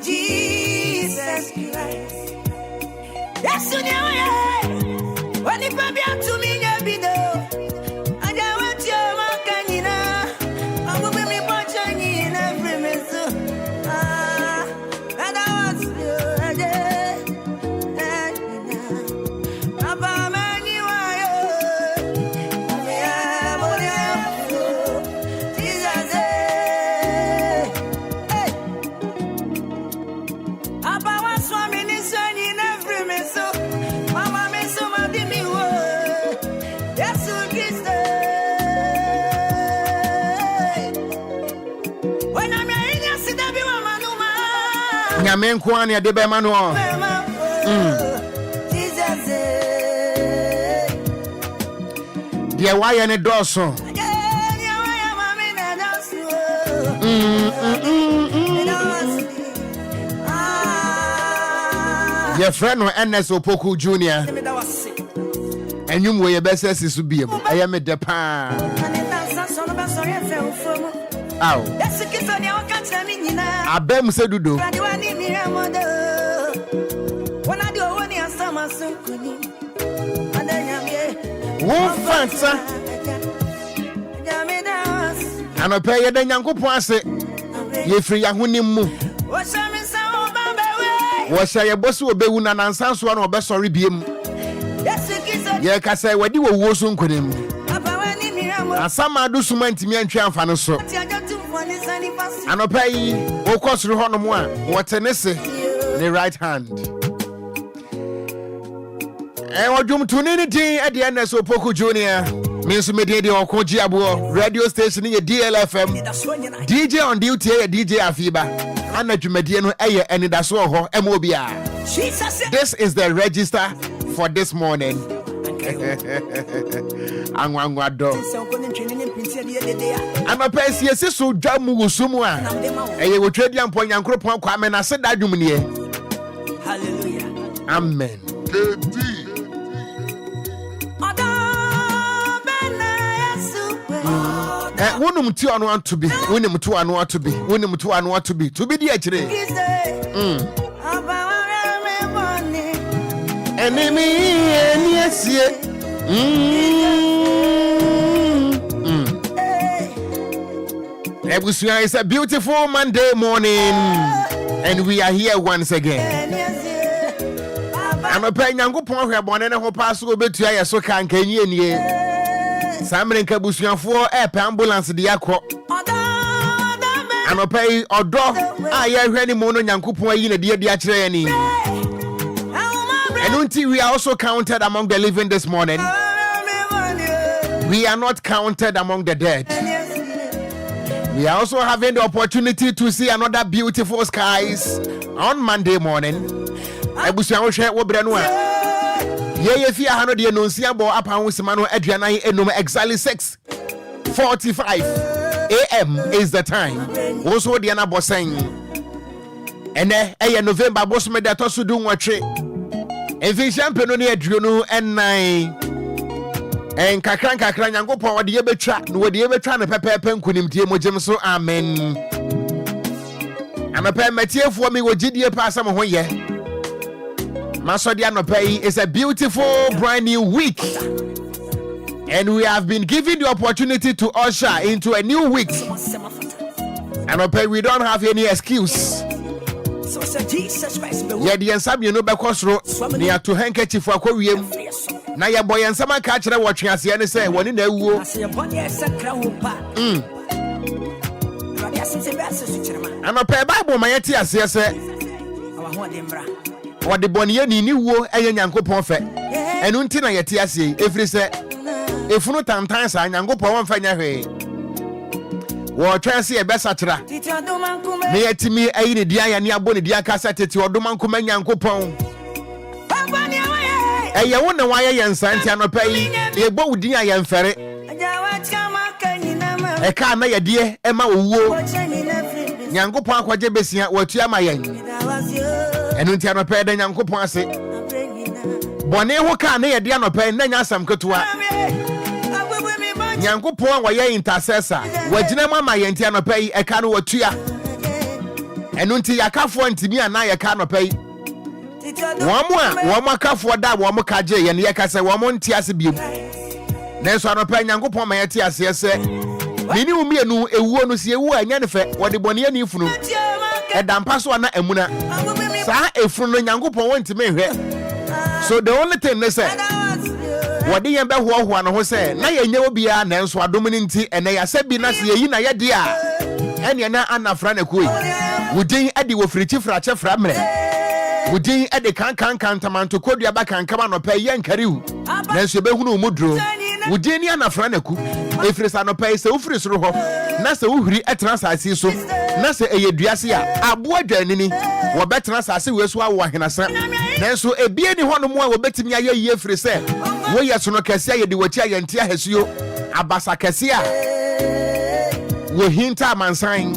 Jesus Christ. Yes, you know, when you come back to me, you be there. And I want your macanina. I will be me watching in every minute. And I want you again. Papa, man, you are Jesus. Papa was swimming in sun in every minute. Mama, me so much in me. Yes, you kiss when I'm in your city, be Manuma. Nyamen Kwani de Bemano. Jesus. Dear, why any dorsal? Your friend or NS Opoku Jr. And you were your best is to be. I am a depa. Ow. I bem said to do. When I do one year, summer soon. Won't fancy. And I pay the young posse. Ye free Yahunimu. Was I a boss who obey one and sans one or best sorry beam? Yes, I say, what do you was on with him? And some I do some to me and triumph and so. And I pay, of course, Rohanamoa, what's an essay, the right hand. And what you to anything at the end of Opoku Jr. Means Media Okogyeabour radio station in DLFM. DJ on duty, DJ Afiba. And the Mediano Aye Anidasoɔ Wɔhɔ Obia. This is the register for this morning. Angwangwado. I'm a person, yes, so Jamu Sumwa. And you will trade young point and crop on Kwame and I said that you mean. Hallelujah. Amen. Wonum two and want to be, winum two and want to be, winum two and want to be the actually. Enemy, and yes, it's a beautiful Monday morning, and we are here once again. I'm a penny and go point where one and a whole pass will be to so can you. Samrin Kabusian for air ambulance the aqua. I'm a pay or dog. I hear any mono Yankupo in a dear training. And until we are also counted among the living this morning, we are not counted among the dead. We are also having the opportunity to see another beautiful skies on Monday morning. I wish I would share what Brenwa. Yeah, if you are 100 years old, upon Simano Adriana, exactly 6:45 a.m. is the time. Also, Diana was saying, and November, boss made that also do what trade. And the champion on the Adriano and 9 and Kakran and go power the ever track, no, the ever trying to pepper pen could him, Timo so amen. I'm a pen material for me with GDA pass some one year. Masodiano Pay is a beautiful brand new week, and we have been given the opportunity to usher into a new week. And we don't have any excuse. Yeah, the answer you know because near to handkerchief for Korean. Now your boy and some catch that watching us and say one in the woo. I'm a pair Bible my tears yes. What the bonnier ni wo eye Nyankopon fe enu nti na yete ase efri se efunu tantan sa Nyankopon won fa nya hwe wo twa se e besatra me yetimi ayi ne dia ya ne abo ne dia kasa tete odomankoma Nyankopon eye wo na wa ye yensa nti anopai ye bo wudin ya yemfere e ka na ye de e ma owuo Nyankopon akwaje besia watu ama yen and until I pay the Yankopon ase. Bone ho ka na ye de anopa na nya asam ketua. Yankopon wa ye intercessor. Wagina mama ye nti anopa yi e ka no watua. Enunti yakafo ntimi ana yeka no pay. Womo akafo da womo kaje ye ne yeka se womo nti ase biem. Nenso anopa Nyankopon ma yete ase se. Mini umienu ewuo no se ewu anya ne fe wode bone ani funu. Edampa so na amuna. Sa efunu no Nyankopon wontimi hwe. So the only thing they say what the yembe ho no ho say na yenye obia na enso adom ni nti ene ya se bi na se yi na ye de a ene na anafra na koi wudin ade wo firichi frache fra mre wudin ade kan tamanto kodua ba kan kama no pe ye nkariu na enso be hunu umudro wudin ni anafra na ku efrisa no pe se ufiri soro ho na se uhiri etran asase so na se eyeduase a abo adwanini wo betran asase we so awo ahenasa nanso ebie ni hono mu a wo betimi aye yie firi se wo yeso no kase aye de wachi aye ntia hasuo abasa kase a wo hinta mansan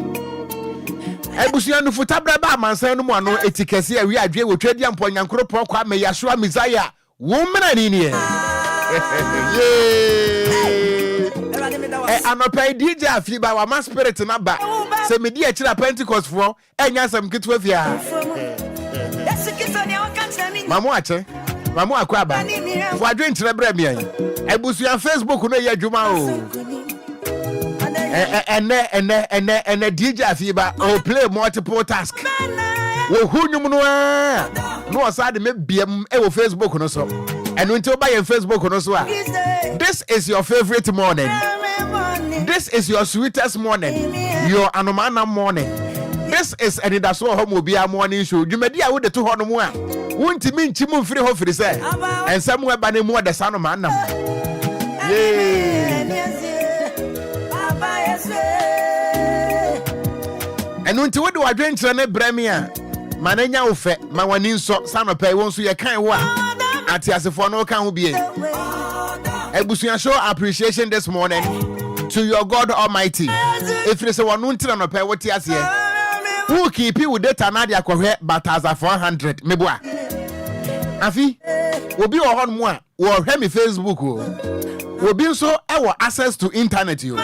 ebusuan no futabra ba mansan no mu ano etikase a wi adwe wo twadi ampo nyankoro po kwa me yasua Messiah wo mena ni ni anopai DJ afiba wa ma spirit na ba se medi a kira Pentecost for enya sam kitwa fia Mamu ache mamu akwaba fo adwe ntre bra mi an ebusuan Facebook no ye adwuma o ene DJ afiba o play multiple task wo hunyum no a no osade me biem e wo Facebook no so eno nti oba ye Facebook no so a this is your favorite morning. This is your sweetest morning. Your anomana morning. This is Anidasoɔ Wɔhɔ Obia morning show. Jumedi a wo de to hono mu a. Wonti mi nchi mu mfiri ho firi se. Ensam we ba ne mu de sano manam. Yay. Enu nti wo de wadwenkyere ne bremi a. Mananya wo fe, ma wani nso sano pɛ won so ye kan wo a. Atiasefo no kan ho bie. Ebusuan show appreciation this morning to your God Almighty. If you say one until no pay what yes here, who keep you with data na dia kohwe bataza 400 meboa. Afi, obi o hon mo a wo hwe me Facebook o. Obi nso e wo access to internet yo.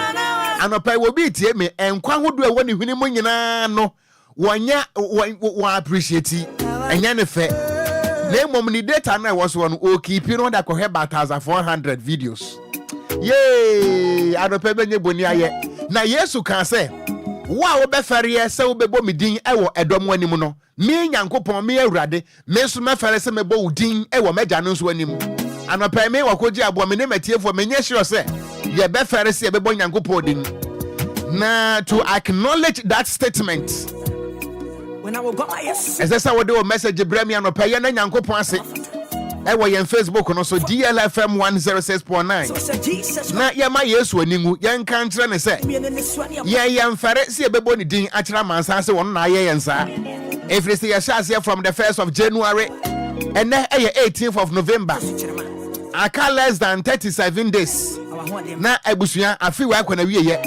Anopa wo bi tie me enkwa hodo e woni hwini mo nyina no wonya wo appreciate enya ne fe. Na mom ni data na was one o keep you no da kohwe bataza 400 videos. Yay! Adope benye boni aye. Na Yesu kan say, "Wa wo be fere se wo bebo me din e wo edom anim no. Me Nyankopon me Awurade, me so me fere se me bo wo din e wo megya no so anim." Anope me Okogyeabour me ne matiefo me nye sure say, ye be fere se ye bebo Nyankopon din. Na to acknowledge that statement. When I will go yes. As I say, what do message bremi anope ye na Nyankopon ase. Ewa yen Facebook no so DLFM 106.9 na ye ma Yesu aningu yen kan kire ne se ye mfere se ye bebo ni din akira mansa se won na ye yensa every say ye share from the 1st of January and na 18th of November aka less than 37 days na ebusuan afi wa akwana wie ye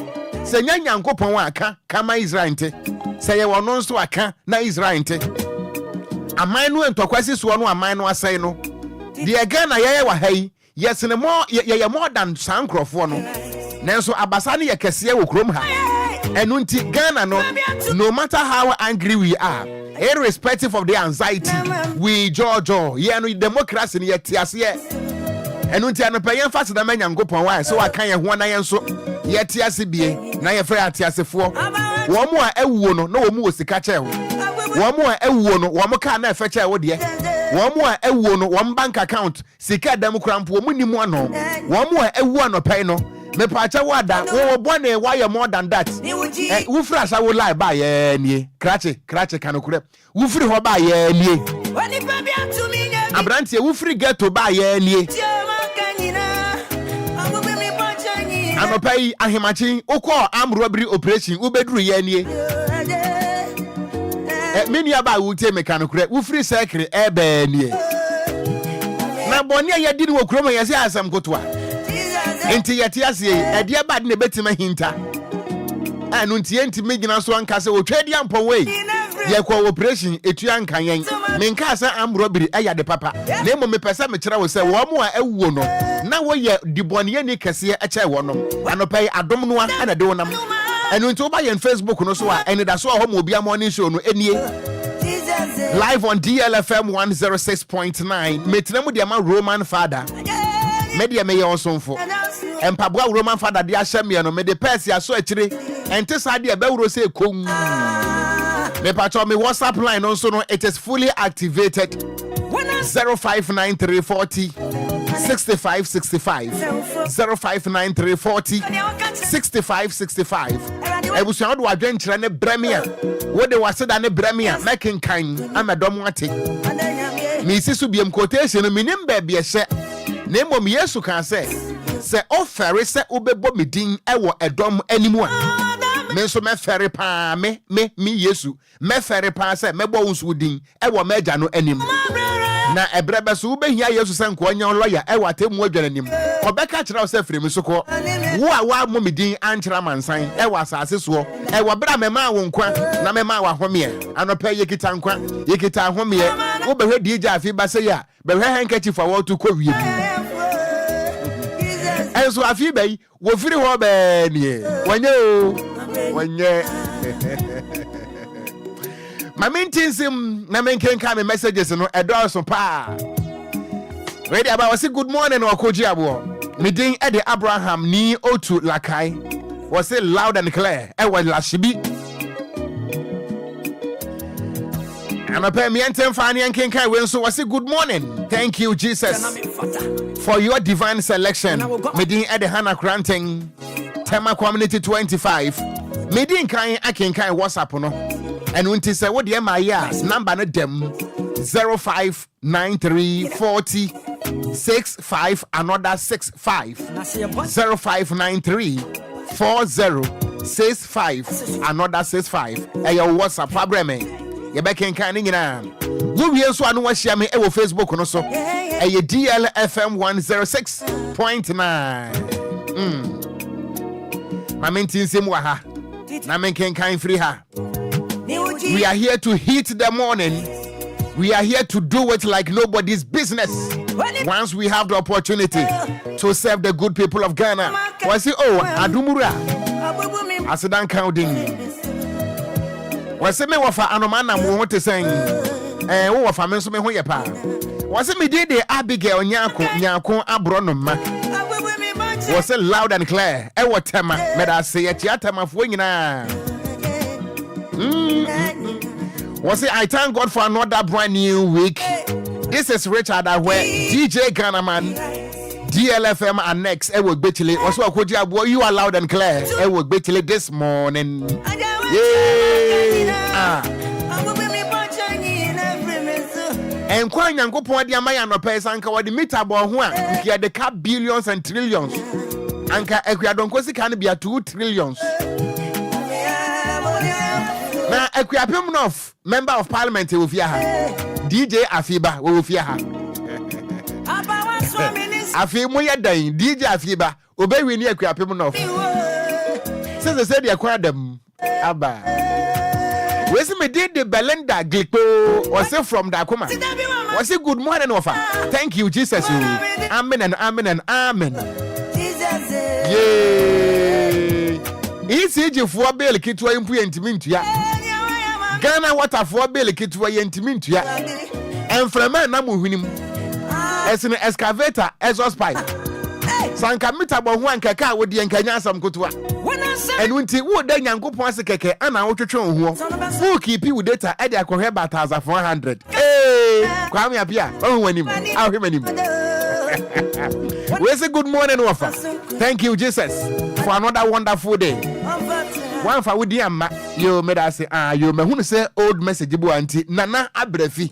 se nya Nyankopon wa aka kama Israel nte se ye wono nso aka na Israel nte aman no entokwasi so no aman no asai no the Ghana ye wa hai yes ne more ye more than sankrofo no nanso abasa ne ye kese wo krom ha enu nti Ghana no matter how angry we are irrespective of the anxiety we jojo ye no democracy ne ye tiase ye enu nti anopa ye mfa seda Nyankopon wa so aka ye ho na ye nso ye tiase bie na ye fra atiasefo wo mo a ewuo no na wo mu osika che ho wo mo a ewuo no wo mo ka na efe che wo de womu a ewuo no won bank account sika dam krampo wo munimu ano womu a ewu anopai no me paacha wada wo bone why more than that wo firi asa wo lie ba ye nie krache kanokure wo firi ho ba ye nie abrantie wo firi ghetto ba ye nie anopai ahemachi ukọ armed robbery operation ubeduru ye nie many about will take mechanical, we free secret, ebony. Now, Bonia, you didn't work from your some go to into your tiasi, a dear bad in a better hinter. And until making us one castle will trade young per way. Your cooperation, a young canyon, Minkasa am robbery, aya de papa. Name of me Passametra will say, one more a wono. Now we are the Boniani Cassia a chair one, and pay a domino and a donum. And when to buy on Facebook no so Anidasoɔ Wɔhɔ Obia morning show no enie live on DLFM 106.9 metinemu de ama Roman father media me yonsonfo empabwa Roman father de ahyɛ no me de Persia so akire ente sade e bewuro se kom me patcho me WhatsApp line also no it is fully activated 059340 6565 059340 6565 ebusuan do adwenkyere ne bremia wo de waseda ne bremia mekenkan amedom ate mi sisu biem quotation minim ba bia hye na mmom Yesu kan se ofere se obebo medin ewo edom animu a me so me fere pa me Yesu me fere pa se mebo unsu din ewo magya no anim na ebrebe so ubehia Yesu se nko onye lawyer ewo atemu adwananim obeka kira se fere me so ko wo a wa momedin ankyera mansan ewo asase so ewo bra mema wo nkwa na mema wa home anopa yekita nkwa yekita home wo behwe DJ afi ba se ya behwe handkerchief a wo to ko wie enso afi bai wo firi ho ba nie wanye Mamintinsim na menkenka me messages no edorso pa. Ready about say good morning Okogyeabour. Me din e de Abraham ni otu lakai. Was say loud and clear. E was lashibi. Ana pe me enten fa ne kenka we so was say good morning. Thank you Jesus for your divine selection. Me din e de Hannah Curating. Tema Community 25. Me din kan akenkan WhatsApp no. And when to say what the MIS number no dem 05934065 another 65 05934065 another 65 your WhatsApp problem you be can nyina wo wie so anu wa share me e wo Facebook no so DLFM 106.9 Mamintin sim wa ha na men kan free ha. We are here to hit the morning. We are here to do it like nobody's business. Once we have the opportunity to serve the good people of Ghana. Was it Adumura? Asidan counting. Was it me wafa anomana mo want to sing? Wo wafa me so me ho ye pa. Was it me dey Abigail nyako abronoma? Was it loud and clear? E what tema me da say e tiatama fo nyina. Was it I thank God for another brand new week. This is Richard Aware, DJ Ghanaman, DLFM and next I will be chilly. Also Okogyeabour, you are loud and clear. I will be chilly this morning. Yeah. Enquires Yankopon dia maya no pesa anka wadi meterbo ho a nkia de ka billions and trillions. Anka ekwadonko sika no bia 2 trillions. Na Equiapem of member of parliament will fear her. DJ Afiba will fear her. Afimu ya dying. DJ Afiba obey we near Equiapem of. Since they said they acquired them. Abba. Where's me did the Belinda Glipo or say from Dakuma? Was it good morning offer? Thank you, Jesus. Amen and amen and amen. Yay. ECG for bail kitwa impu entimintu ya. Ghana water for bail kitwa entimintu ya. Enfrema na muhwinim. Esine excavator exhaust pipe. Sanka mita bo ho ankaka wo de ankanya asam kotwa. Enu nti wo da Nyankopon ase keke ana wo twetwe ho. Wo keep you data e de akohwe ba 1400. Kwa me apia. Oh wanim. Ahwemanim. We say good morning offer. Thank you Jesus for another wonderful day. One for with amma you made us say you me hunu say old message bu anti nana abrefi.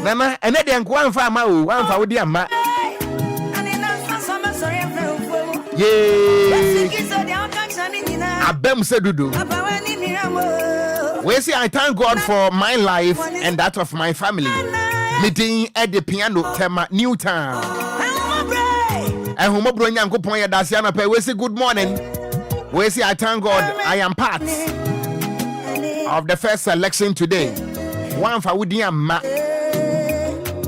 Nana ene de nko one for ama o one for with amma. Yeah. Abem se dudu. We say I thank God for my life and that of my family. Meeting at the piano tema new town. And whom bro Nyankopon ya dase anapa we say good morning. We say I thank God I am part of the first selection today. One for wudi amma.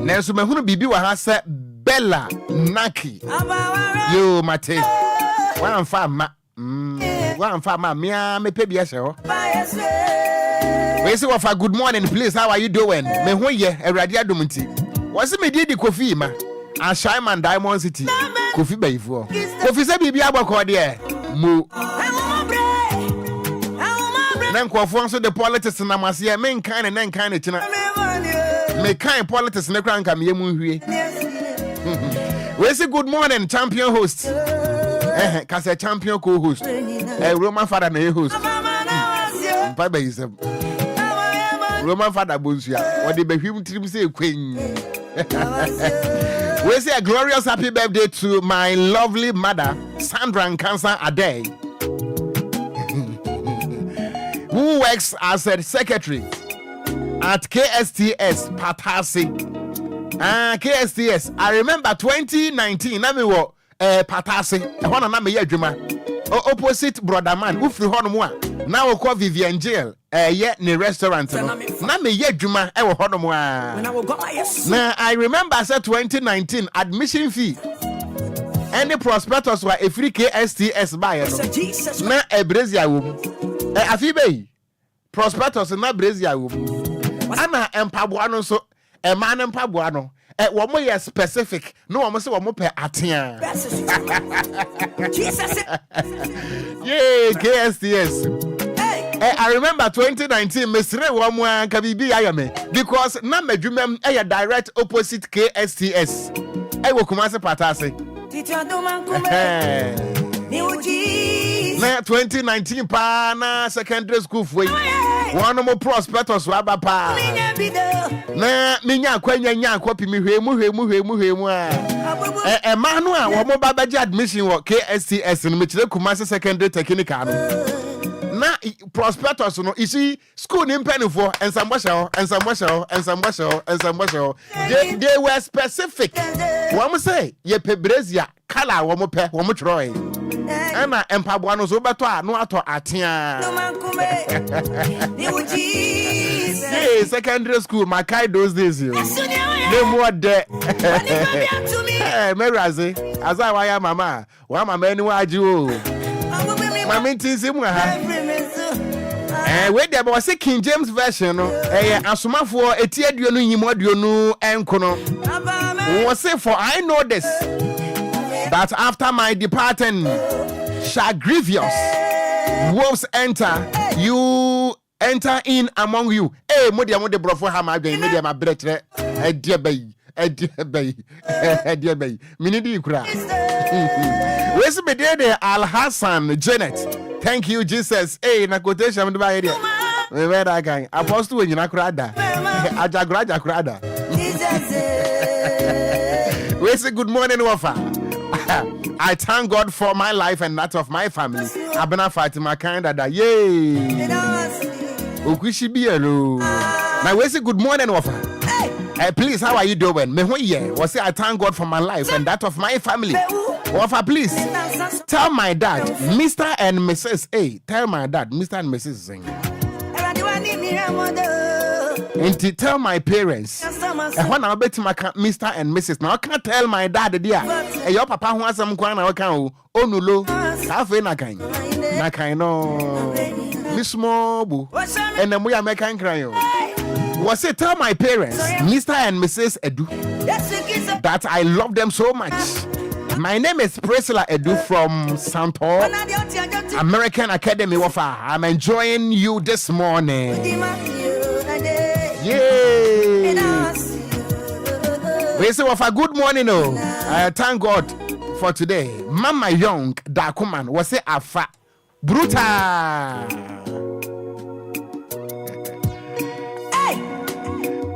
Nenso mehunu bibi wa ha se Bella Naki. Yo mate. One for amma. One for my me pay show. We say for good morning, please. How are you doing? Me who ye a radio dominti. What's me did the coffee ma? And Shyman Diamond City. Coffee bay for. Coffee say bibi abako there. Mo. Then so the politics na masia men kind and then kind china. Me kind politics ne kran kam yemu hwie. We say good morning, champion host. Cause a champion co-host. A Roman father na host. Bye is Roman father bonsia. What the baby trim say queen. We say a glorious happy birthday to my lovely mother, Sandra Nkansa Ade, who works as a secretary at KSTS Patasi. KSTS. I remember 2019. Na me wo Patasi. E ho na me ye adwuma. Opposite brother man. Who free hono mo a. Na wo call Vivian Jail. Ye ne restaurant no. Na me ye adwuma e wo hono mo a. Na I remember say 2019 admission fee. Any prospectus were a free KSTS buyer. Na Brazil wo. Afi be. Prospectus na Brazil wo. Ana empaboa no so a man empaboa no. One more specific. No one must say one more per atia. Jesus. Yay, KSTS. I remember 2019, Mr. One more Kabibi Ayame. Because na me dream a direct opposite KSTS. I will come as a patase. Na 2019 pa na secondary school for one more prospectus waba pa na minya kwanya nya kwapi mi hwemu a manu a wo mo babaji admission wo KSTS no me kire Kumasi secondary technical no na prospectus no isi school ni mpanifo ensambosho they were specific wo mo say ye pebrezia kala wo mo pe wo mo troy Emma Empabuano Zobato, no ato atia. Hey, secondary school, my kind those days. No more debt. Merazi, as I am, Mama. Why my man, why you? Mammy Tizim. Wait, there was a King James version. Asuma for a tear, you know, and Kono. Was it for I know this? That after my departing shall grievous wolves enter, you enter in among you. Hey, Modia Mode Brofo Hama, media my bretre, a dear bay, Minidi cry. Where's the day, Al Hassan, Janet? Thank you, Jesus. Hey, na quotation of the idea. Where I can apostle in Nakrada, Ajagraja Krada. Where's the good morning, Wafa? I thank God for my life and that of my family. I've been fighting my kind of that. Yay! Now, we say good morning, Wafa. Please, how are you doing? Me say I thank God for my life and that of my family. Wafa, please tell my dad, Mr. and Mrs. A. Tell my dad, Mr. and Mrs. Singh. And to tell my parents, when I bet my Mr. and Mrs. Now I can't tell my dad, dear. Your papa who has some kwana account. Oh no, lo. Cafe na kind no. Miss Mobu. And then we are making cry. Was it tell my parents, Mr. and Mrs. Edu, that I love them so much. My name is Priscilla Edu from Santo American Academy Wafa. I'm enjoying you this morning. Yay! We say Wafa, good morning. I thank God for today. Mama Young Dakuman was say afa brutal.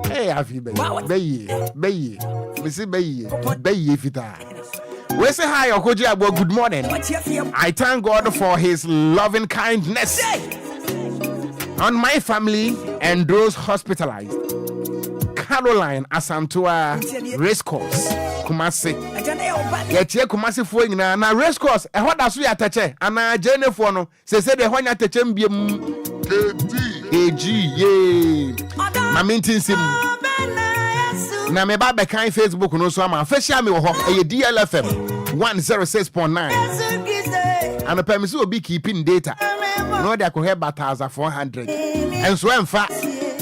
Hey, Afi Bayi. We say Bayi Fita. We say hi, Okogyeabour, good morning. I thank God for his loving kindness on my family and those hospitalized. Caroline Asantua Racecourse Kumasi. Yetie Kumasi fo nyina na Racecourse e hoda so yatache ana jene fo no se de honya tache mbiem ye mamintinsim na me ba be kan Facebook no so ama official me wo ho e DLFM 106.9. And the permit will be keeping data. No, they could have battles at 400. And so, in fact,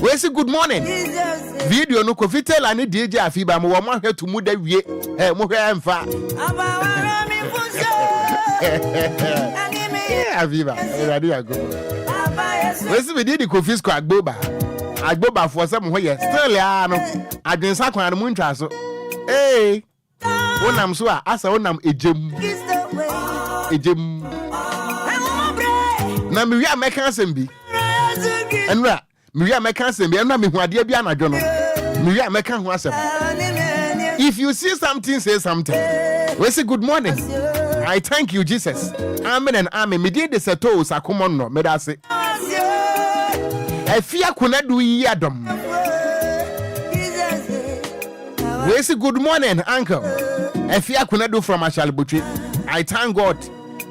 we say good morning. Video no coffee tell any DJ Afiba, mo want her to move the way. Mo in fact. Afiba, ready I go. We say we did the coffee squad Agboba. Agboba for some way. Still, yeah, no. I didn't sack on the moon so. Hey. Onam so asa onam ejem na me wi ameka asem bi enra me wi ameka asem bi enra me hu ade bi anadwo no me wi ameka hu asem. If you see something, say something. We say good morning. I thank you, Jesus. Amen and amen. Me did the seto sakomon no me da se efia kuna du yi adom. We say good morning, uncle. Efia kunadu from Ashalibutri. I thank God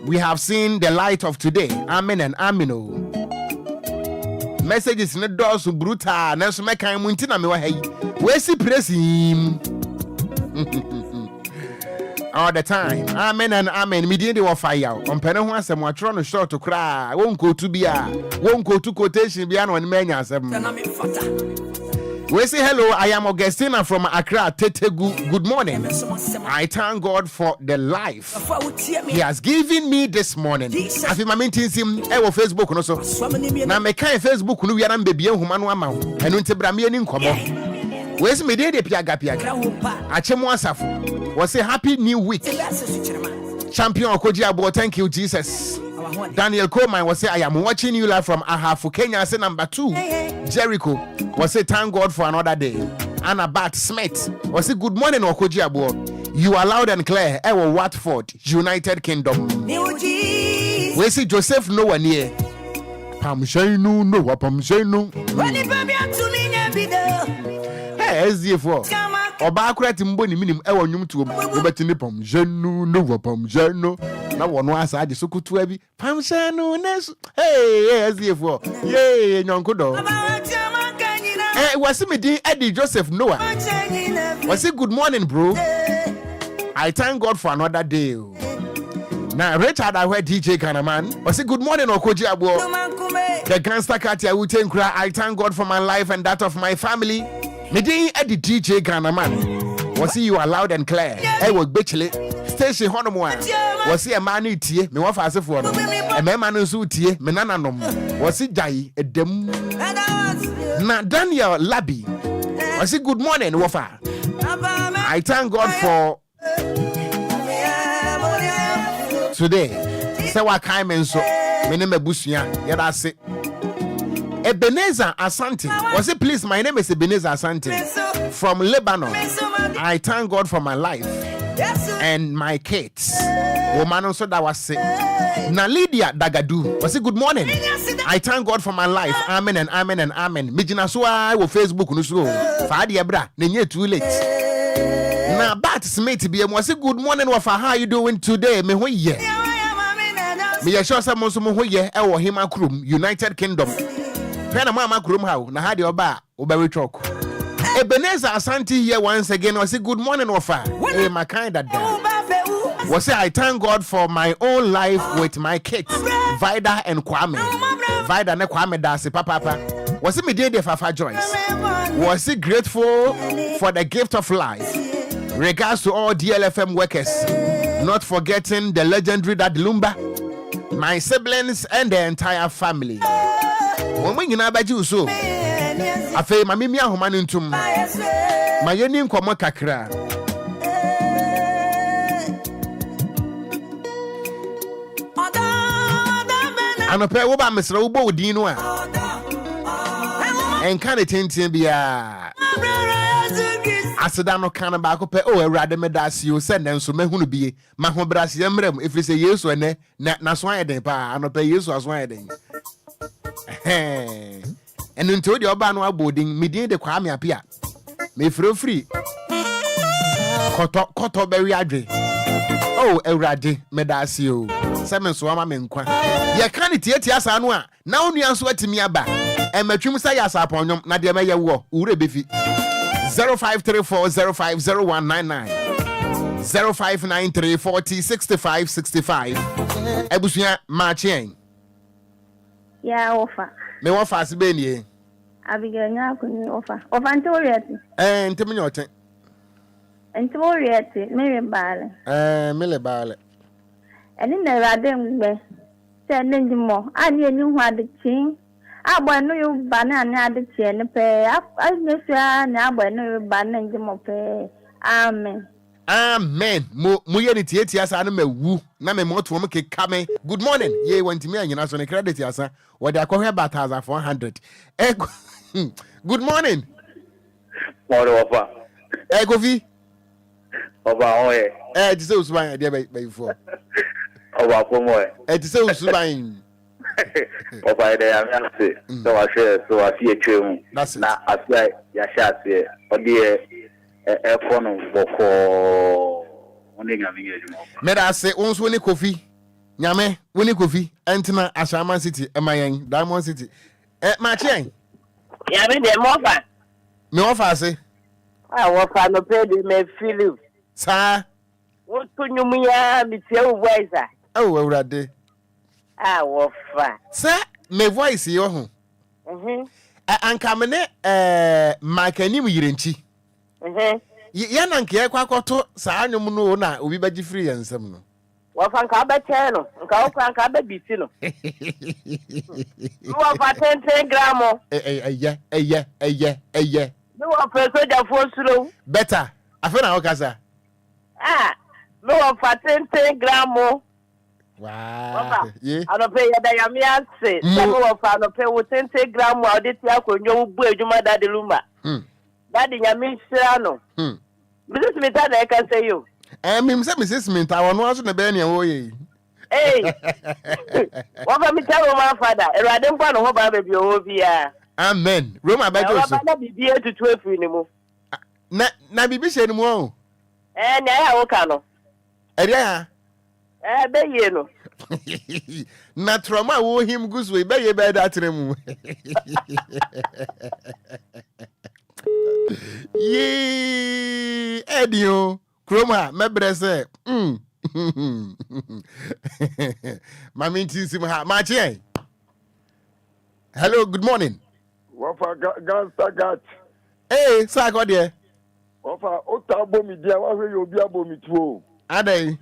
we have seen the light of today. Amen and amen. Messages in the doors to brutal. Nanso meka muntina me wa hey. We see praise him all the time. Amen and amen. Me dey wa fire. On pene ho asem wa tro no short to cry. Won ko tu bia. Won ko tu quotation bia no menya asem. We say hello, I am Augustina from Accra, Tetegu. Good morning. I thank God for the life He has given me this morning. I feel my meetings him on Facebook no so. Na me kan Facebook no wiara mbebie huma no ama ho. Enu ntebra me ani nkomo. We say me dey piaga. Achemu asafo. We say happy new week. Champion Okogyeabour, thank you Jesus. Daniel Coleman was say I am watching you live from Ahafu, Kenya. Say number 2. Jericho was say thank God for another day. Anna Bat Smith was say good morning Okogyeabour. You are loud and clear. Ewo Watford, United Kingdom. We see Joseph Noah near. Pamshenu no Pamshenu. Hey, SDF4. Oba akurati mboni minim ewo nwum tuom obetini Pamshenu no Pamshenu. Na wono asa ade sokutu abi Pamshenu nesu. Hey, SDF4. Yay, nyonkodo. Was me din Eddie Joseph Noah. Was say good morning, bro. I thank God for another day. Now Richard I heard DJ Ghanaman. Was say good morning Okogyeabour. The gangster cat I will take cry. I thank God for my life and that of my family. Me din Eddie DJ Ghanaman. Was see you are loud and clear. I was bitchly station honomwa. Was see a man eatie me wa fase for no. E me man nso tie me nananom. Was see jai edem. Na Daniel Labi. I say good morning, Wafa. I thank God for today. Say what kind men so me name Busuya. Yeah, that's it. Ebenezer Asante. Was it please? My name is Ebenezer Asante from Lebanon. I thank God for my life and my kids. Woman also that was sick. Na Lydia Dagadu. Was it good morning? I thank God for my life. Amen and amen and amen. Mijina so I will Facebook no so. Fadi ebra, nenye too late. Na Bat Smith be was it good morning Wafa, how you doing today? Me ho ye. Me ya sure some so mo ho ye e wo hima krum United Kingdom. Pena mama krum how na ha de oba obawe talk. Ebenezer Asante here once again was it good morning Wafa. Eh my kind of dad. Was say I thank God for my own life with my kids, Vida and Kwame. Vida and Kwame Dasi Papa. Was it me dear Fafa Joyce? Was he grateful for the gift of life? Regards to all DLFM workers, not forgetting the legendary Dad Lumba, my siblings and the entire family. When we you so, I feel my mimia humanuntum, my yenim kwamo kakra. Anope wo ba mesra wo bo odin no a enka ne tenten bia aseda no kan ba ko pe o awurade medasi o se nenso mahunu bie mahobrase yamram efrise Yesu ene na so ayeden pa anope Yesu aso ayeden enu nto de oba no abodin midin de kwa me apia me frofri koto beri adwe oh awurade medasi o semen so ama me nkwa ye kan tietia sa no a na onua so atimi aba ematwum sa ya sa ponyom na de meye wo ure befi 0534050199 0593 40 65 65. Ebusuya Marchien. Yeah, offer. Me want fast be Abigail Yakuni offer. Of Antoriety. And Timothy. Antoriety, Mary Ball. Mille Ball. And in the Radem, sending you more. I knew what the king. I want you banana the chain pay up. I miss now when you banana them pay. Amen. Amen. Muye ni tieti asa anu me wu na me moto mo ke kame. Good morning. Ye wanti me anyina so ne credit asa. We dey akọ hwe bata 400. Good morning. Morning, Opa. Govi. Opa, oye. Ti se usuban dey by for. Opa, komo e. Ti se usuban. Opa, dey am say. So I share, so I see a twem. Na asai ya sha say. Odi phone boko. Oni ngami ejuma. Me da say onso ni Kofi. Nyame, woni Kofi. Entina Ashaman City, Emayen, Diamond City. Machien. Ya me de mofa. Me ofa say. Wofa no pay de me feel. Sa. Wo tunyum ya mi tie wo voice a. Oh, awurade. Wofa. Sa, me voice yo ho. Anka me ne makanim yirenchi. Ya na nke ekwa koto sa anyum no na obi baji free yansam no. Wofa nka ba che no, nka okwa nka ba biti no. Wofa 10 gram. No wofa soja fo suro. Better. Afa na okasa. No wofa 10 gram. Wow. Yeah. I don't pay that ya me ase. Some wofa no pay wo 10 gram wa de ti akonyo wo bu adwuma da de Lumba. Daddy ya me sira no. Mrs. Mita na can say you. Me say Mrs. Mita won no so na be na wo ye. Hey. What am I tell my father? Erade nkwa no ho ba ba bi o bia. Amen. Roma ba jo so. Na bibi to 12 ni mu. Na bibi she ni mu o. Na ya wo ka no. Eria. Be ye no. Na trauma wo him guswe be ye be that mu. Yee, Edio, Chroma, mebrese. Mami tinsim ha, Machie. Hello, good morning. Wafa gangster gat. Hey, sa go there. Wafa otabo mi dia wa hwe Obia bo mi tuo. Adai.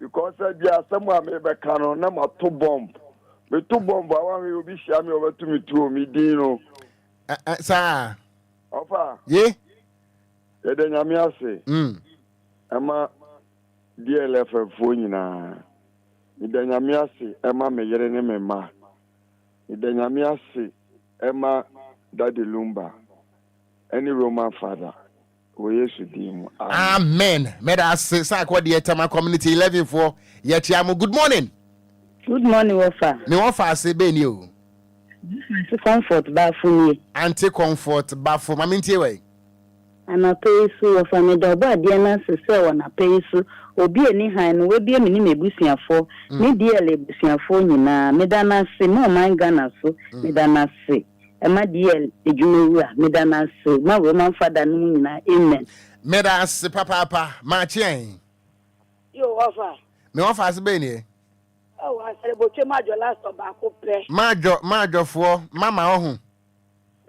Because dia somewhere me be kano na ma to bomb. Me to bomb wa hwe obi hia me obetu mi tuo mi din no. Sa. Wafa. Ye. Yede nyame ase. Ema DLFM fo nyina. Yede nyame ase ema me yere ne me ma. Yede nyame ase ema Daddy Lumba. Any Roman father. Amen. Meda say sa kwa the Tama community 11 for yetiamu. Good morning. Good morning, Wafa. Me wafa say be ni o. Comfort ba funi. Anti comfort ba fo ma mintie we. Ana pay so Wafa me do ba dia na se wona pay so obi eni han no we bia me ni mebusuafo me dia le busuafo nyina me da na se mo man Ghana so me da na se Emma DL ejumewura me da na se ma Roman father no nyina amen. Me da se papa ma chien. Yo Wafa. Me wafa se be ni. Oh, I said boche majo last ba ko pre. Majo fo mama ohun.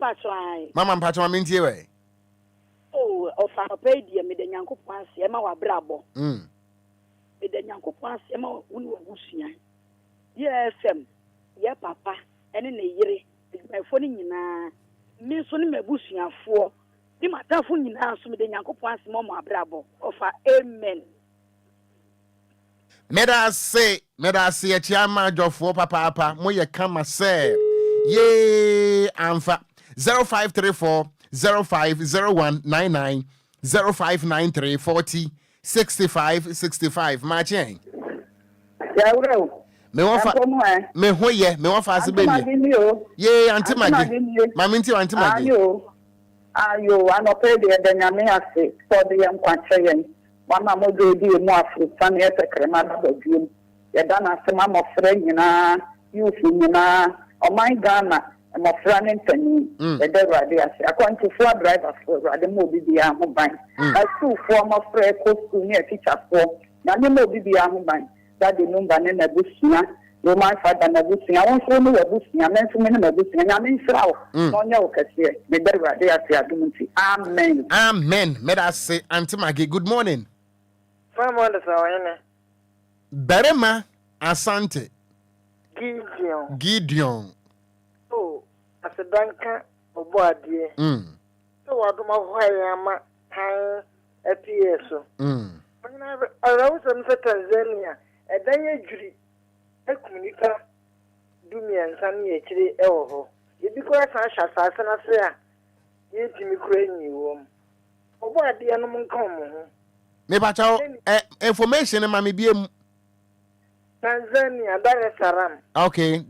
Patrai. Mama mpacho ma mintie we. Oh, ofa pay dia me de Nyankopon ase ma wa brabo. Me de Nyankopon ase ma woni wa busua. DLFM ye papa ene ne yire me fo ni nyina me so ni mebusuafo ni matafo nyina so me de Nyankopon ase ma mo abrabo. Ofa amen. Meda say a chiama jofo papa mo ye kama say ye amfa 0534 050199 0593 40 65 65 ma chen ya wuro me wafa me hoye me wafa se be ni ye anti magi ma minti anti magi ayo anope de nyame ase so de yam kwache Mama mojo di mu Afrika na esekrema da badiem. Ye da na sema mo frɛ nyina, youth nyina, o my Ghana, mmɔfra ne mpani ɛdɛ awurade ase akwantufoɔ driverfoɔ awurade ma obi biara ho ban asuufoɔ mmɔfra ɛkɔ sukuu ne atikyafoɔ nyame ma obi biara ho ban dade Lumba ne n'abusua Roman father n'abusua wɔn nso ne w'abusua me nso me ne m'abusua nyame nhyira wo na ɔnyɛ wo kɛseɛ meda awurade ase adom nti amen amen meda ase Auntie Maggie good morning Berema Asante Gideon Asedanka oboadie so wadoma hwaye ama han APS na arawusam se Tanzania edanye juri ekunika dumia nsan ye kire ewo ho ebiko asa asase na se a yetimi krenyi wom oboadie no monka mo ho me bachawo information ma me biem Tanzania Dar es Salaam okay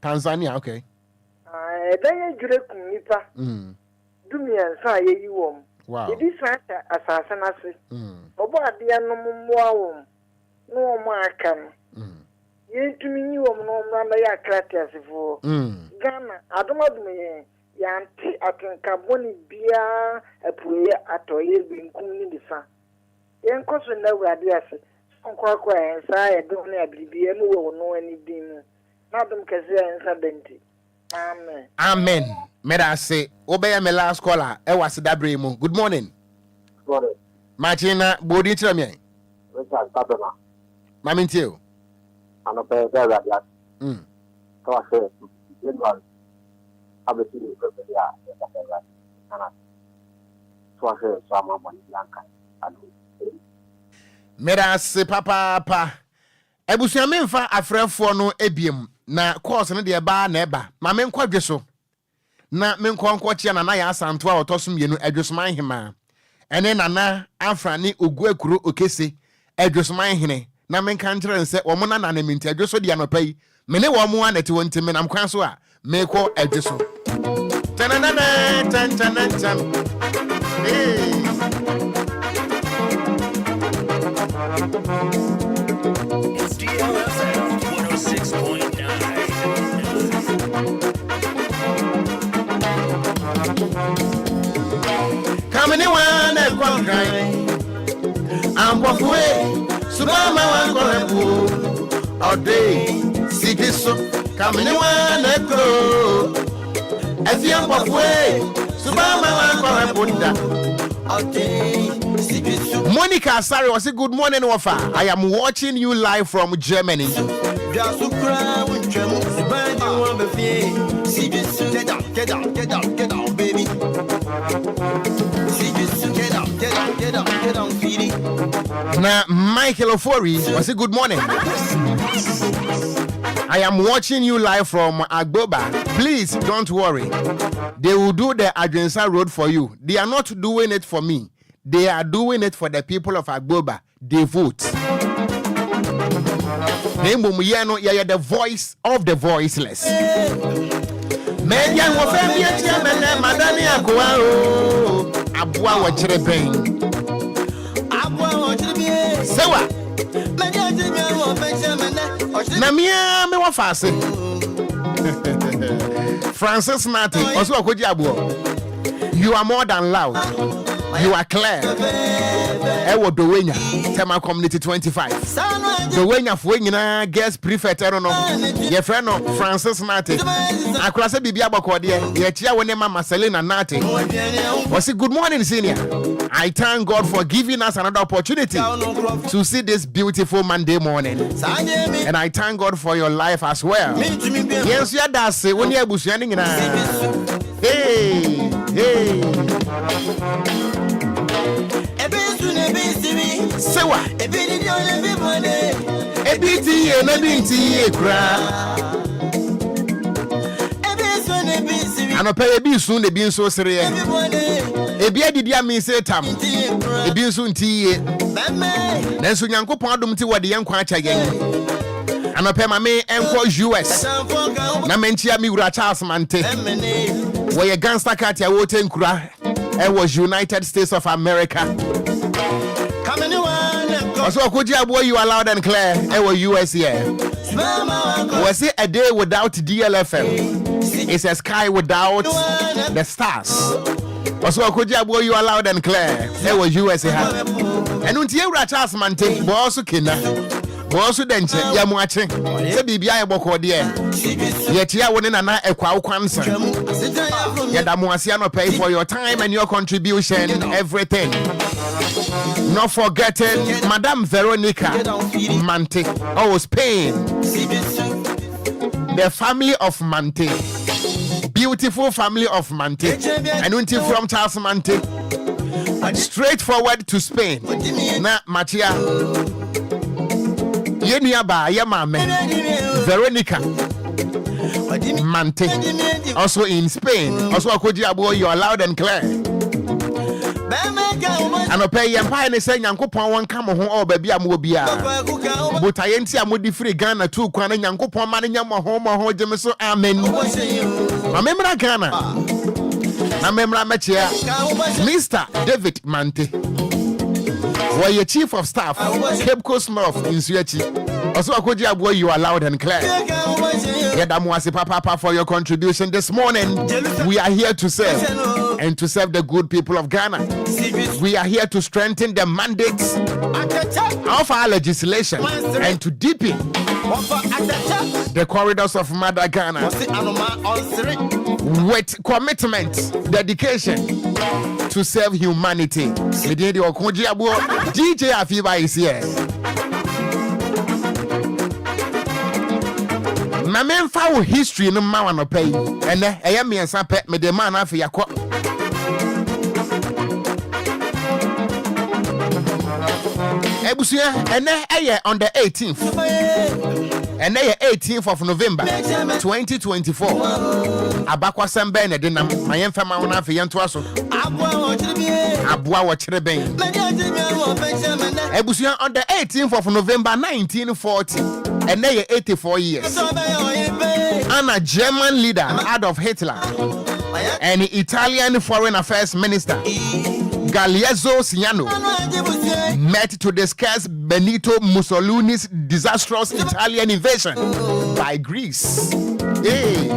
Tanzania okay edanye jure kunipa dumia nsa ye yiwom wow idi santa asase na se obo ade no mmoa wom no omo aka no yetumi yiwom no omo na ya kratiasefo Ghana adomadum ye yanti atenka boni bia apuye atoye binkum ni disa yenkoso na awurade ase onkwa ensa e do na abibie no wo no ani din na dum kase ensa denti amen amen meda say obey me last caller e was dabre mu good morning Martina bodi tira me mami ntio ano pe da ya to ase yedwan abeti ko ya ana to ase so ama mo yanka adu meda say papa ebusuan memfa afrefo no ebiem na course no de ba na eba ma me nkwadwe so na me nkonko chia na ya asanto a otosom yenu adwosoman hema ene nana afrani oguakuro okese adwosoman hene na me kan kire nse wo mo na na minti adwoso de anopai me ne wo mo anete wonti me nam kwan so a me ko adwoso tananana tan It's DLFM 106.9. Coming in one and one crying. I'm walk away. Subama one corner all day. See this so coming in one and go. As you walk away. Subama one corner all day. Monica Sari was a good morning offer. I am watching you live from Germany. Get down, baby. Get down, feedy. Now, Michael Ofori was a good morning. I am watching you live from Agboba. Please don't worry. They will do the Adrensa road for you. They are not doing it for me. They are doing it for the people of Agboba. They vote. You're the voice of the voiceless. Median Madani Abua Wachireben. Sewa Namia me wa fase. Francis Nati, also Okogyeabour. You are more than loud. You are clear. Ewo Dowenya, Tema Community 25. Dowenya Fuenina, guest prefect, I don't know. Your friend Francis Nati. Across a Bibia Bokode, Yetia Wenema Marcelina Nati. Was it good morning, senior? I thank God for giving us another opportunity to see this beautiful Monday morning. And I thank God for your life as well. Yes, you are that's when you're bushing. Hey. Sewa ebiti anopa ebi sun de bi nso sere ye ebi adidi ami se tam ebi nso ntiye nanso Nyankopon adom ti wode yenkwa acha gen anopa ma me enko US na menchia mi wura Charles Mante wo ye gangster cat ya wo tenkura e was United States of America. Also, Okogyeabour, you are loud and clear. It was US here. Was it a day without DLFM? It's a sky without the stars. Also, Okogyeabour, you are loud and clear. There was USA. And until Charles Mante, Bosu Kina, Bosu Denche, Yamuache, Sebibia Bokodia. Yet ya wouldn't an equal concern. Yet Amuasiano pay for your time and your contribution, everything. Not forgetting Madame Veronica Mante. Oh, Spain. The family of Mante. Beautiful family of Mante. And until from Charles Mante. Straight forward to Spain. Na Matia. Yeniaba Yamame. Veronica Mante. Also in Spain. Also Okogyeabour, you are loud and clear. And pay empire and say Yankopon one come home or baby Obia. But I ain't see a modi free Ghana too, Kwana Yankopon man yama home or home Jemiso Amen. Remember Ghana. Remember Machia. Mr. David Mante. Were your chief of staff, Cape Coast North in Suechi. Also Okogyeabour, you are loud and clear. Yadamuasi Papa for your contribution this morning. We are here to serve and to serve the good people of Ghana. We are here to strengthen the mandates of our legislation and to deepen the corridors of Mother Ghana with commitment, dedication to serve humanity. Okogyeabour, DJ Afiba is here. Na memfa wo history no ma wano pay ene eye miensa pe me de man afi yakọ ebusuya ene eye on the 18th ene ye 18th of November 2024 abakwa sembe ne de nam mayemfa ma wona afi yento aso abua wo kire ben ebusuya on the 18th of November 1940 and they are 84 years. And a German leader, Adolf Hitler, and Italian Foreign Affairs Minister, Galeazzo Ciano, met to discuss Benito Mussolini's disastrous Italian invasion by Greece. Hey.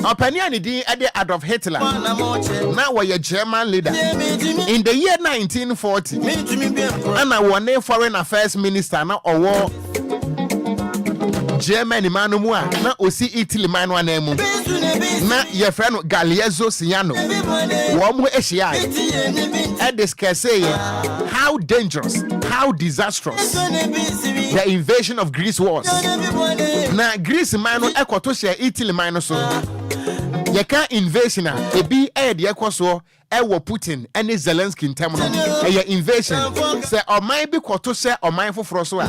Opinion di Adolf Hitler. Now we're a German leader. In the year 1940, and I was a foreign affairs minister now or war Germany manu mua na osi Italy manu anemu na your friend Galeazzo Ciano womu eshia e discuss how dangerous, how disastrous the invasion of Greece was. Na Greece manu ekoto share Italy manu so ye can invasion a be de ekoso ewo Putin and Zelensky ntamno e invasion say o man bi koto say o man foforo so a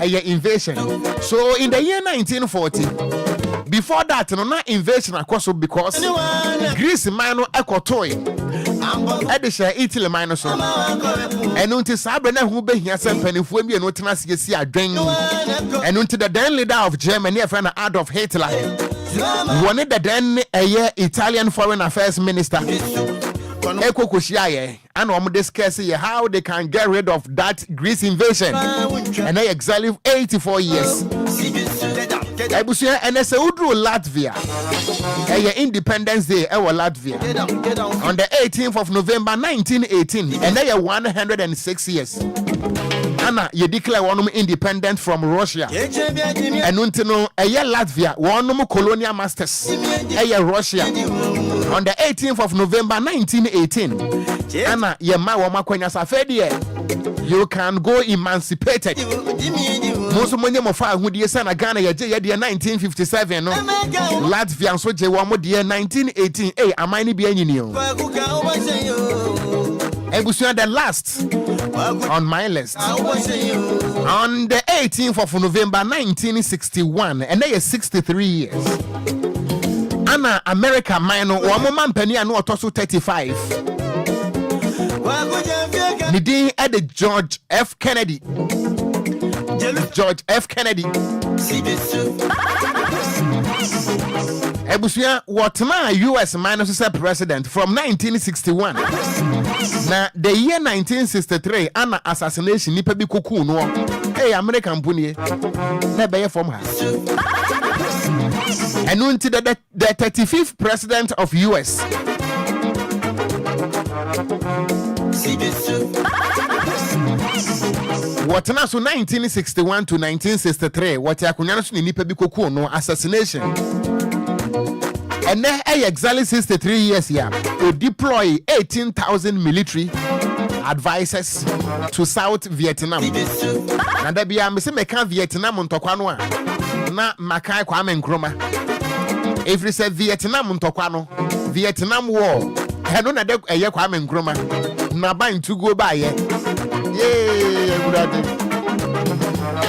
e invasion. So in the year 1940, before that no na invasion akoso because Greece man no ekoto e de share Italy man so enunti sabre na hu behia sempanifo bi eno tena si adwen enunti the then leader of Germany a friend Adolf Hitler wanted the then Italian Foreign Affairs Minister Eko Koshiaye and discuss how they can get rid of that Greece invasion. And they exactly 84 years. Ebusia and they say Udru Latvia. Independence Day Latvia. On the 18th of November 1918. And they are 106 years. Anna, you declare one independent from Russia. And untino Latvia, one colonial masters. Russia. On the 18th of November 1918. Anna, you can go emancipated. Most money of who dear son Ghana, year 1957. Latvia so je one dear 1918. Hey, am I be any new? Ebusia the last on my list. On the 18th of November 1961, and they are 63 years. Anna America mine one man penny and not also 35. Nidin at the George F. Kennedy. George F. Kennedy. Ebusia what my US minus president from 1961. Now the year 1963 Anna assassination nipa bi koku no. Hey, American Bunny, never from her. And until the 35th president of US. What now? So 1961 to 1963. What ya kunyana so nipa bi kokuo no assassination. And then exactly 63 years here, we deploy 18,000 military advisors to South Vietnam. Na da bia me se meka Vietnam ntokwa no a na makai Kwame Nkrumah. If you say Vietnam ntokwa no, Vietnam war, heno na de eye Kwame Nkrumah. Na ban to go by ye.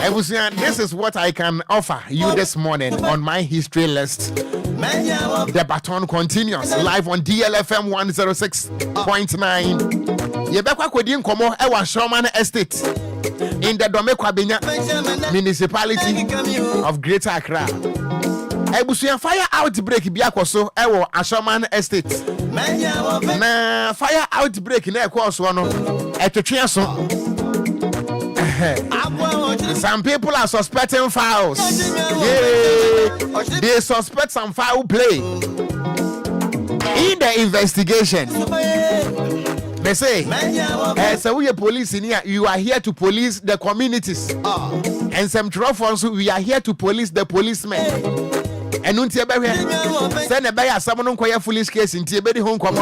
This is what I can offer you this morning on my history list. The baton continues live on DLFM 106.9. Yebekwa kwedi nkomo ewa Sherman Estate in the Domekwa Benya municipality of Greater Accra. Ebusuya fire outbreak bi akoso ewo Sherman Estate. Na fire outbreak na ekoso no etwetwe so. Some people are suspecting fouls. They suspect some foul play. In the investigation, they say, so we are police in here. You are here to police the communities. And some trophies, we are here to police the policemen. And until send a buyer someone quite foolish case in Tibet home come.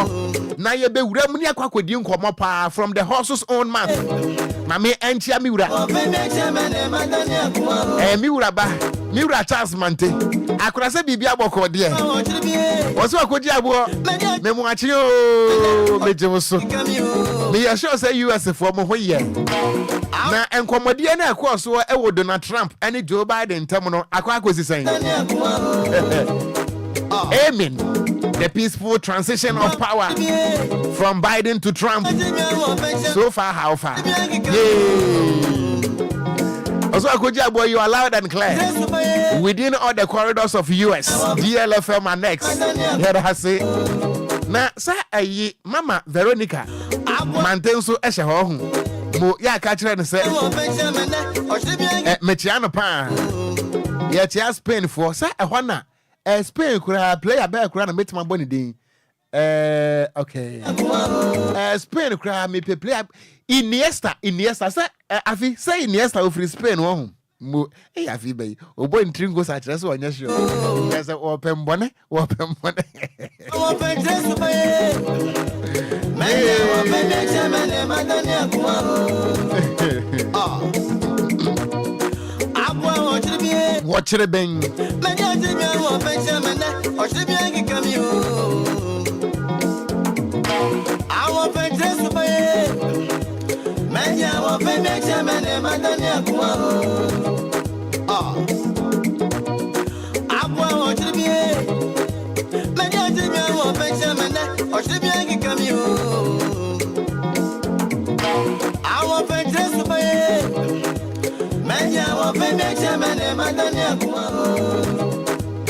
Now you be Ramunia Quakodin come up from the horse's own mouth. Mame enchia miura. Miura ba. Miura Charles Mante. Akura se bibia boko de. Oso Okogyeabour me mu achi o mejewoso. Me assure say US for mo hoye. Na enkomodie na ekoso e wo Donald Trump and Joe Biden temono akwa akosi sen. Amen. The peaceful transition of power from Biden to Trump. So far, how far? Also, Okogyeabour, you are loud and clear within all the corridors of US, DLFM and next. Here I say, now, sir, Mama Veronica, Mantenso Eshaho, Mo ya catcher and say, Mechiano Pa, yet he has pain for Sir Ahwana. Spain could play a bear crown and make my bonny ding. Okay. Spain could me play Iniesta. Say, Afi, say Iniesta over Spain. Hey, Afi, bay. Oh, boy, in Tringo, such as one, yes, sure. There's an open bonnet, open bonnet. Watch it, bang.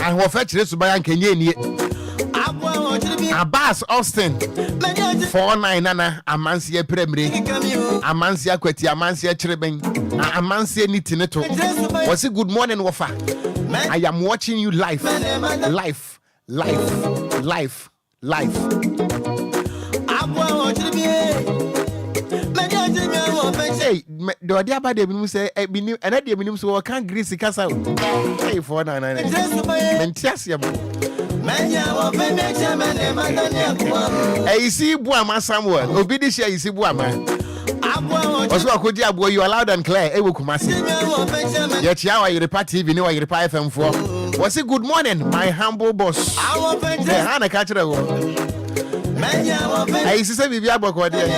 I will fetch this by Kenya. Abbas Austin 49 Nana Amansia Premiere Amansia Kweti Amansia Chireben Amansia Nitineto. Was it good morning, Wafa? I am watching you live. Hey, the idea about the minimum say, and at the minimum so I can't grease the castle. Hey, 499. Hey, see Buama somewhere. Obidisha, you see Buama. Also, Okogyeabour, you are loud and clear. Ewo Kumasi. Yet, Yawa, you repart TV, no, you repart FM4. Was it good morning, my humble boss? Hana catch the one. I say Bibia Boko there.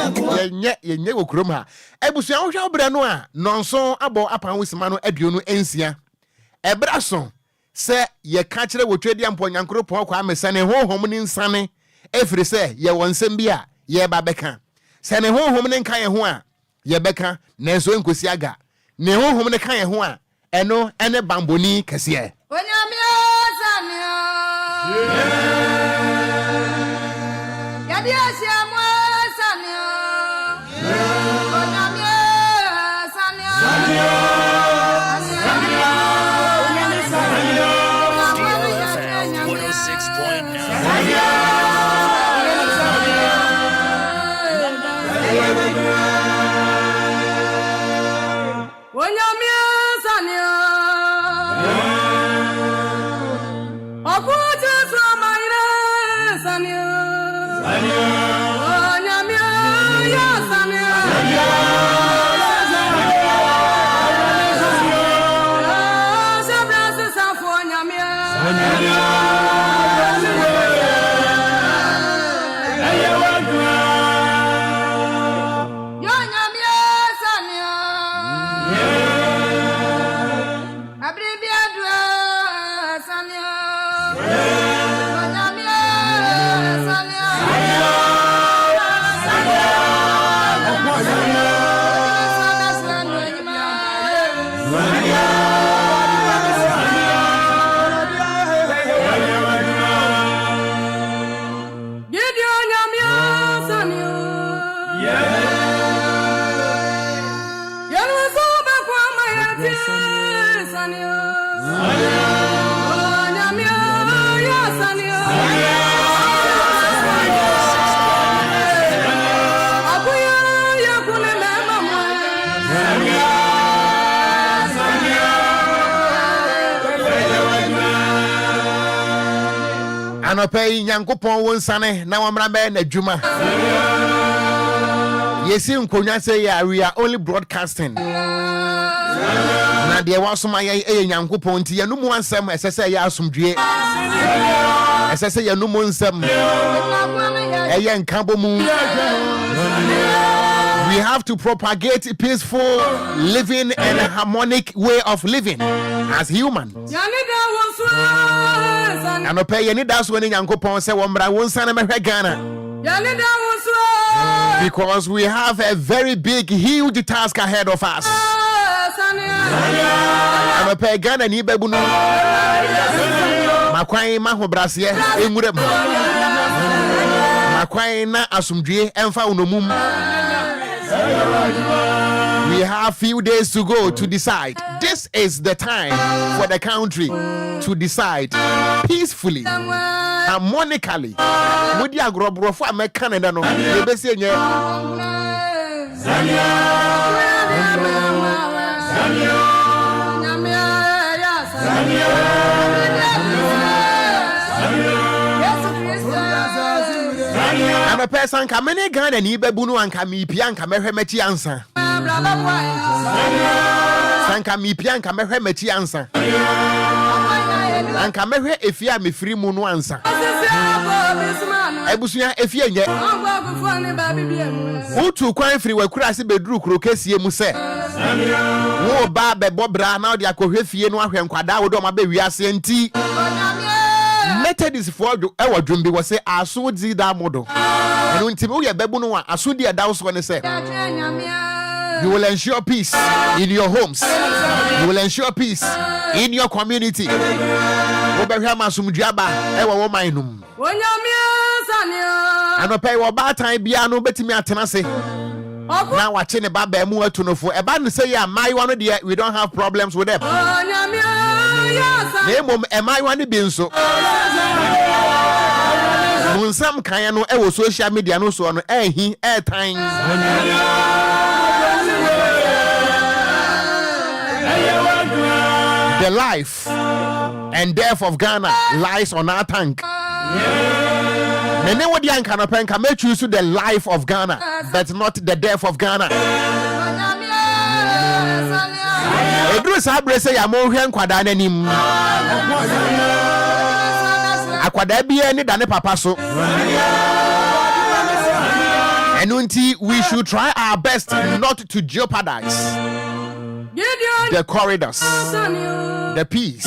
Ye wo krom ha. Ebusu an hwa obra no a nonso abo apan wisemano aduonu ensia. Ebra so se ye ka kire wo twedi ampo nyankoro pon kwa amesa ne honhom ni nsane efiri se ye wonsem bia ye ba beka. Se ne honhom ne nka ye ho a ye beka na enso enkosi aga. Ne honhom ne ka ye ho a eno ene bamboni kese. Anope Nyankopon won sane na wamra be na dwuma. Yesi nkonya say we are only broadcasting. Na de wasoma ye Nyankopon nti ye no mu ansem esese ye asomdue. Esese ye no mu nsem. Eye nkabo mu. We have to propagate a peaceful living and a harmonic way of living as humans. And I pay any that's when Yankopon say one won't send me Ghana. Because we have a very big, huge task ahead of us. And I pay Ghana ni bebunu. Makwai maho brasie engurem. Makwai na asumdue emfa unomum. We have few days to go to decide. This is the time for the country to decide peacefully, harmonically. Mudi agrobro for me Canada no. Ebese nye. I'm a person coming Ghana ni bebunu anka mi pianka mehwe mechi ansa. Sanka mi pianka mehwe mechi ansa. Anka mehwe efia me free mu no ansa. Ebusuya efia nye. Utu kwan free wakura se beduru kuro kesie mu se. Wo ba bebo bra na odi akohwe fie no ahwe nkwada wo do ma be wiase enti. Methodist for ewa dwumbi was say aso di da modo. And when timu ye bebu no aso di da so ne say. You will ensure peace in your homes. You will ensure peace in your community. Obia masumduaba ewa wo manum. And pay wo ba time bia no betimi atena se. Now watch ne ba ba mu atunofo. E ba no say ya mai one dey we don't have problems with them. Nemom emai wane bi nso. Munsam kan no e wo social media no so no ehi airtime. The life and death of Ghana lies on our tongue. Many would young canopenka may choose the life of Ghana, but not the death of Ghana. Edru sabre say amon kwada nanim. Akwada bia ni dane papa so. Enunti we should try our best not to jeopardize the corridors, the peace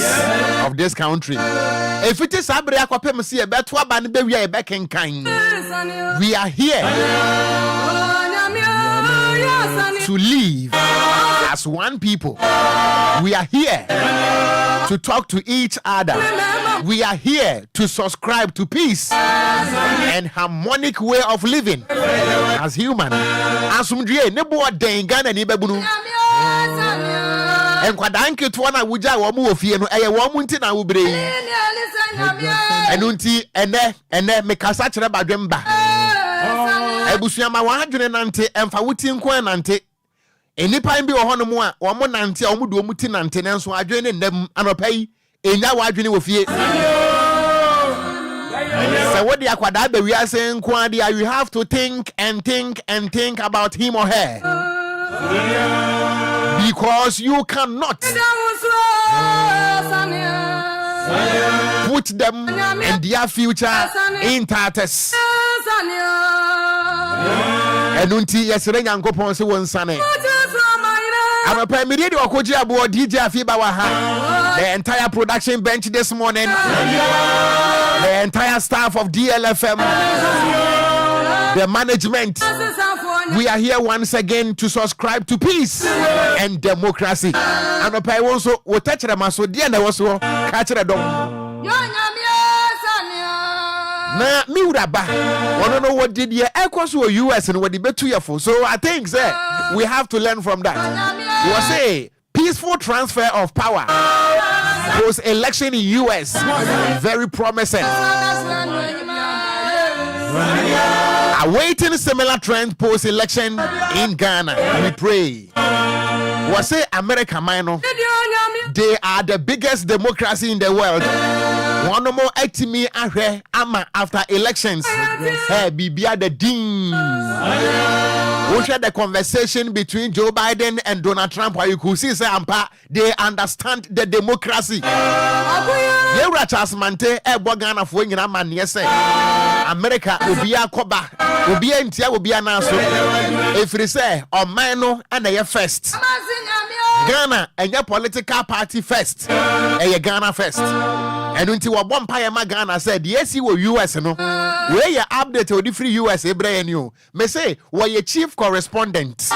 of this country. If it is sabre akwapem see e beto aba ne be wi e be kenkan. We are here to live as one people. We are here to talk to each other. We are here to subscribe to peace and harmonic way of living as human. Asumdue ne bo den Ghana ni bebunu. Enkwadanke to na wuja wo mu ofie no eye wo mu nti na wo bre. Enunti ene me kasa kire badwem ba. Ebusuama wa adwene nante emfa wuti nko nante. Enipa bi wɔ hɔ no mu a wɔn nante a wɔn do wɔn ti nante ne nso adwene ne nnam anɔpa yi enya wɔ adwene wɔ fie. So what the akwada be we are saying kwadia you have to think about him or her. Because you cannot put them and their future in tatters. And until yesterday, Yankopon se one sonne. I'm a permitted Okogyeabour DJ Afibawaha. The entire production bench this morning. The entire staff of DLFM. The management. We are here once again to subscribe to peace and democracy. I'm a permitted so we touch them as so dear was so catch the dog. Na mi uraba don't know what did you equals to US and what the bet to for. So I think we have to learn from that. You say peaceful transfer of power post election in US very promising. Awaiting similar trend post election in Ghana. We pray. We say America minor. They are the biggest democracy in the world. One more etimi ahwe ama after elections. Hey, bibia the ding. We share the conversation between Joe Biden and Donald Trump where you could see say ampa they understand the democracy. Ye Charles Mante e Ghana fo nyina man ye say America obia koba obia ntia obia na so efiri say oman no na ye first. Ghana and your political party first. A Ghana first. And until one Payama Ghana said, yes, you were US, no. Where you update or the free US, Abraham, you may say, were your chief correspondent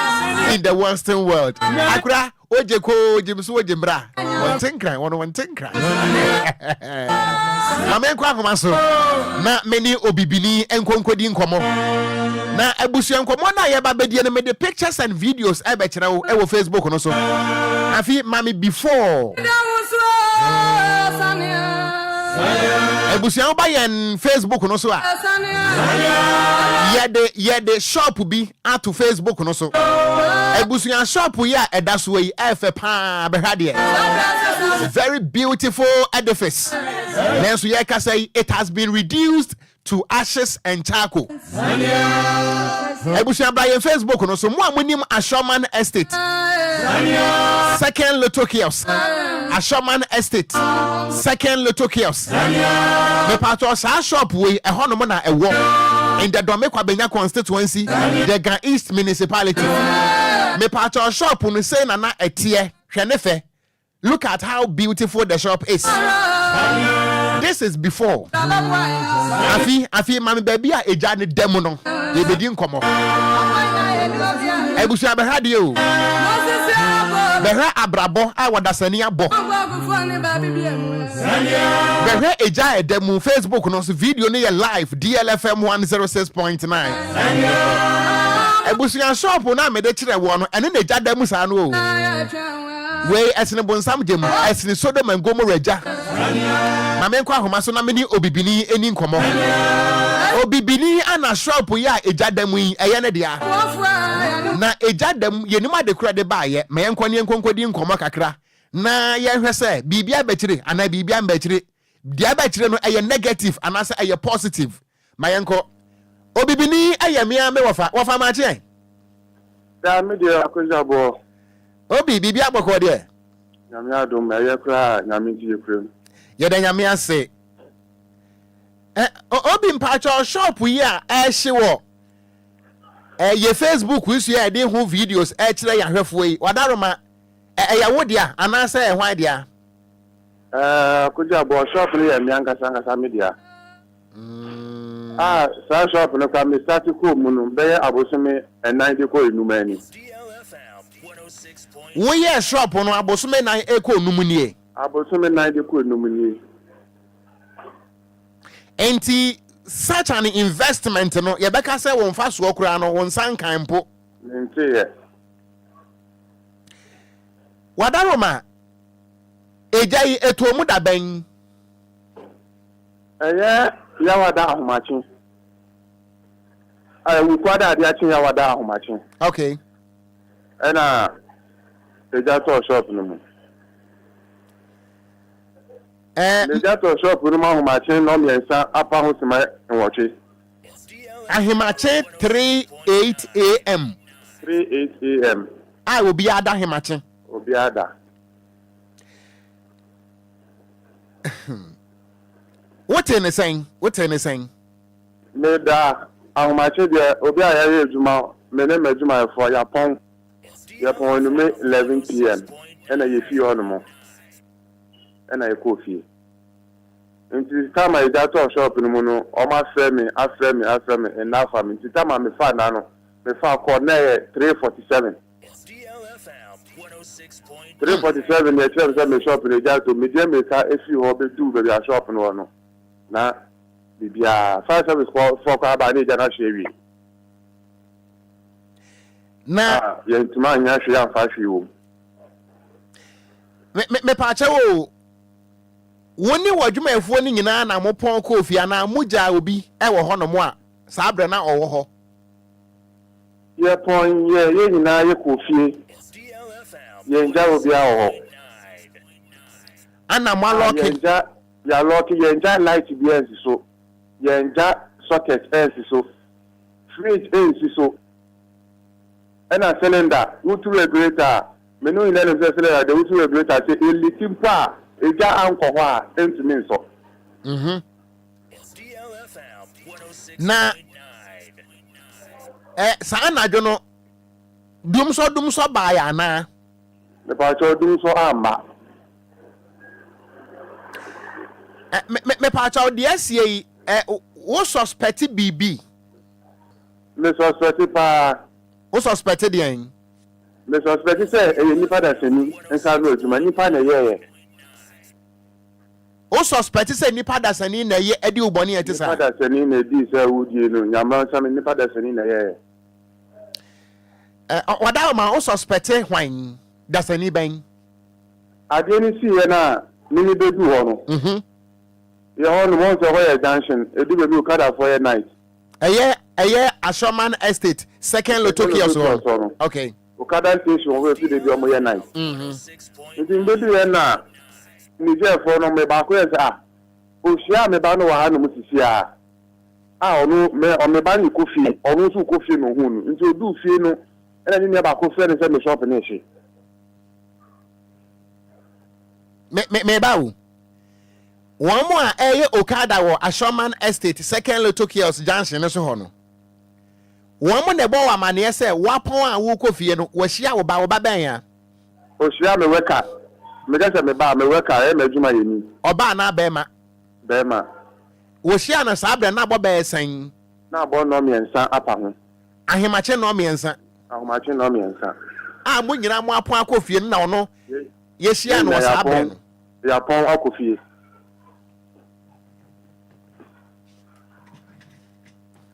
in the Western world. Akra, Ojeko, Jimso, Jimbra. One thing cry, one thing cry. Amen, Kwamaso. Na many obibini and concording como. Na ebusuan komo na ye ba bedi na me the pictures and videos e be kire wo e wo Facebook no so afi mami before ebusuan ba yen Facebook no so a ye de shop bi ato Facebook no so ebusuan shop ya eda so yi e fe pa be hade very beautiful edifice nenso ye ka say it has been reduced to ashes and charcoal. Ebusia Brian Facebook no so mo amonim Ashoman Estate. Second Little Kiosk. Ashoman Estate. Second Little Kiosk. Me pato sa shop we e hono mo na ewo in the Domekwa Benya constituency, the Ghanaian East municipality. Me pato shop no say na na etie hwenefe. Look at how beautiful the shop is. This is before. Afi mami baby a eja ne demo no. Ye bedi nkomo. Ebusu abehade o. Behra abrabo a wadasani abo. Behra eja e demo Facebook no so video ne ye live DLFM 106.9. Ebusu shop na me de kire wo no ene na eja demo sa no o. We esene bonsam gem esene Sodom and Gomorrah ja. Mamenko ahoma so na meni obibini eni nkomo. Obibini ana shop ya ejadam yi eye ne dia. Na ejadam yenima de kura de baaye menko ne nkonkodi nkomo kakra. Na ye hwese bibia bekire ana bibia mbekire. Dia bekire no eye negative ana se eye positive. Mayenko obibini eye mia me wofa ma che. Da me de Okogyeabour. Obi bibia agbako de. Nyame adom eye kura nyame ji ekrem. Yeda nyame ase. Obi mpacho shop yi a ehye wo. Ye Facebook we so ya de ho videos e kire ya hwefo yi. Wadaroma ya wo dia anase e hwan dia. Okogyeabour shop ni ya mi ankasa media. Sa shop no ka mi start ko mu no be abosome enan de ko enumani. Wo ye shop no abosome nan e ko enumani. Abosome nan de ko enumani. Enti such an investment no ye beka say won fa so okura no won san kan po. Nti Wadaroma ejai etuomu da ben. Ya wada ahomachi. We kwada ade achi ya wada ahomachi. Okay. ɛna ɛgya tɔ shop no mu ɛgya tɔ shop no mu ahomakye na ɔmmiɛnsa apa ho sima nwɔtwe ahemakye 3:08 a.m. 3:08 a.m. Obi ada ahemakye obi ada What in the saying? Me da ahomakye deɛ obi a yɛyɛ adwuma me ne m'adwuma yɛfo yɛpɔn no me 11 p.m. ɛna yɛfie hɔ no mo ɛna yɛkɔ fie nti time a yɛgya tɔ shop no mu no ɔma afrɛ me ɛnafa me nti time a mefa na no mefa kɔ na yɛ 3:47 3:47 yɛkyerɛ me sɛ me shop no gya to megye meka ɛfiri hɔ bɛduu baabi a shop no wɔ no na bibia fire service for aba ne gya na hwɛ wie na yɛntuma anya hwɛ yɛ amfa hwɛ wɔ me paakyɛ wo woni wadwumayɛfoɔ no nyinaa na mopɔn kɔ ofie anaa mogya obi ɛwɔ hɔ no mo a saa brɛ na ɔwɔ hɔ yɛpɔn yɛ nyinaa yɛkɔ fie yɛngya obi a wɔ hɔ ana mo alɔke yɛngya light bi ɛnsi so yɛngya socket ɛnsi so fridge ɛnsi so ɛna cylinder wotu regulator menu ina ne sɛ cylinder de wotu regulator sɛ eliti mpo a ɛgya ankɔ hɔ a ɛntumi nsɔ na saa anadwo no dumsɔ baayɛ anaa mepaakyɛ dumsɔ amba mepaakyɛ wo deɛ asie yi wo suspect biribi me suspect paa wo suspect deɛ me suspect sɛ ɛyɛ nipa da sani nsa no adwuma nipa na ɛyɛyɛ wo suspect sɛ nipa da sani na ɛyɛ ɛde wo bɔne ɛte saa nipa da sani na ɛdi sɛ wodie no nyamra nsam nipa da sani na ɛyɛyɛ wada ma wo suspect hwan da sani bɛn adeɛ no siiɛ no a mene bɛdu hɔ no yɛ hɔ no mɔ sɛ hɔ yɛ junction ɛdu baabi okadafoɔ yɛ night ɛyɛ Ashoman Estate second lotokia so okay okada station hɔ fi de bi ɔmo yɛ night nti mbɛdu yɛ na Nigerfoɔ no me baako yɛ sɛ ohyia me ba no wɔ ha no mu sisi a ɔno me ba ne kɔ fie ɔno nso kɔ fie no hu no nti odu fie no ɛna ne nua baako frɛ ne sɛ me shop ne hye me ba wo wɔn mo a ɛyɛ okada wɔ Ashoman Estate second lotokia junction ne so hɔ no wɔn mo na ɛbɔ wɔ amaneɛ sɛ wapɔn a wokɔ fie no wɔhyia wo ba bɛn ya ohyia me weka megasa me ba me weka e medwuma yeni oba na bema wohia na saa bra na abɔ bɛɛ sɛn na abɔ no miensa apa ho ahemache no miensa mo nyina mo apon akofie na ɔno yehia no saa bra no ya pon akofie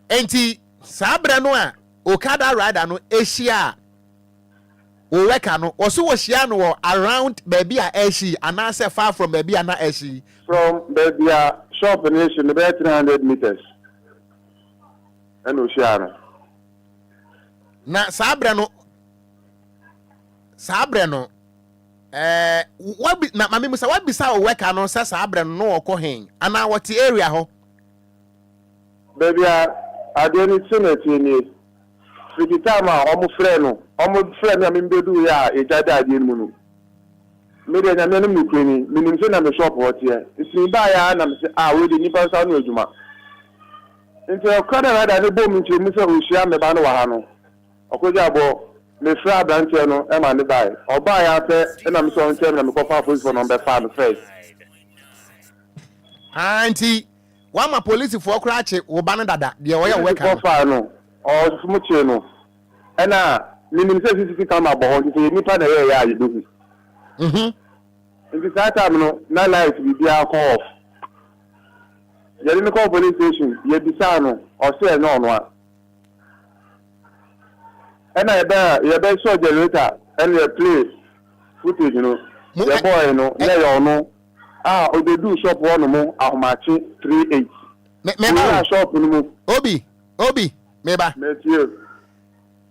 enti saa bra no a okada rider no ehia o weka no also wohia no around baby a eshi anase far from baby ana eshi from baby a shop nation about 300 meters and ocean na sabre no wabi na mami musa wabi sa o weka no sa sabre no okɔ hen ana what area ho baby a adeni tsuneti ni fitama omo frɛ no a membedu ya ejada ade mu no me de nyame no mukweni minim se na me shop hotie isin ba ya na me se we de nipa sa no adwuma nti okada na da ne bom nche mu se ohia me ba no wa ha no Okogyeabour me fra branche no e ma ne bai oba ya pe e na me so nche na me kofa police for number 5 first anti wa ma police for kra che wo ba no dada de wo ya weka kofa no o sumu che no ena minim se sisi kama bo nti nipa na ye ya yedu nti saa time no na light bi bia call off yeri me call police station ye bisa no o se no no a ena ye be so generator and ye play footage no ye boy no na ye ono odedu shop one mo ahomache 38 me ba shop no mo obi me ba Monsieur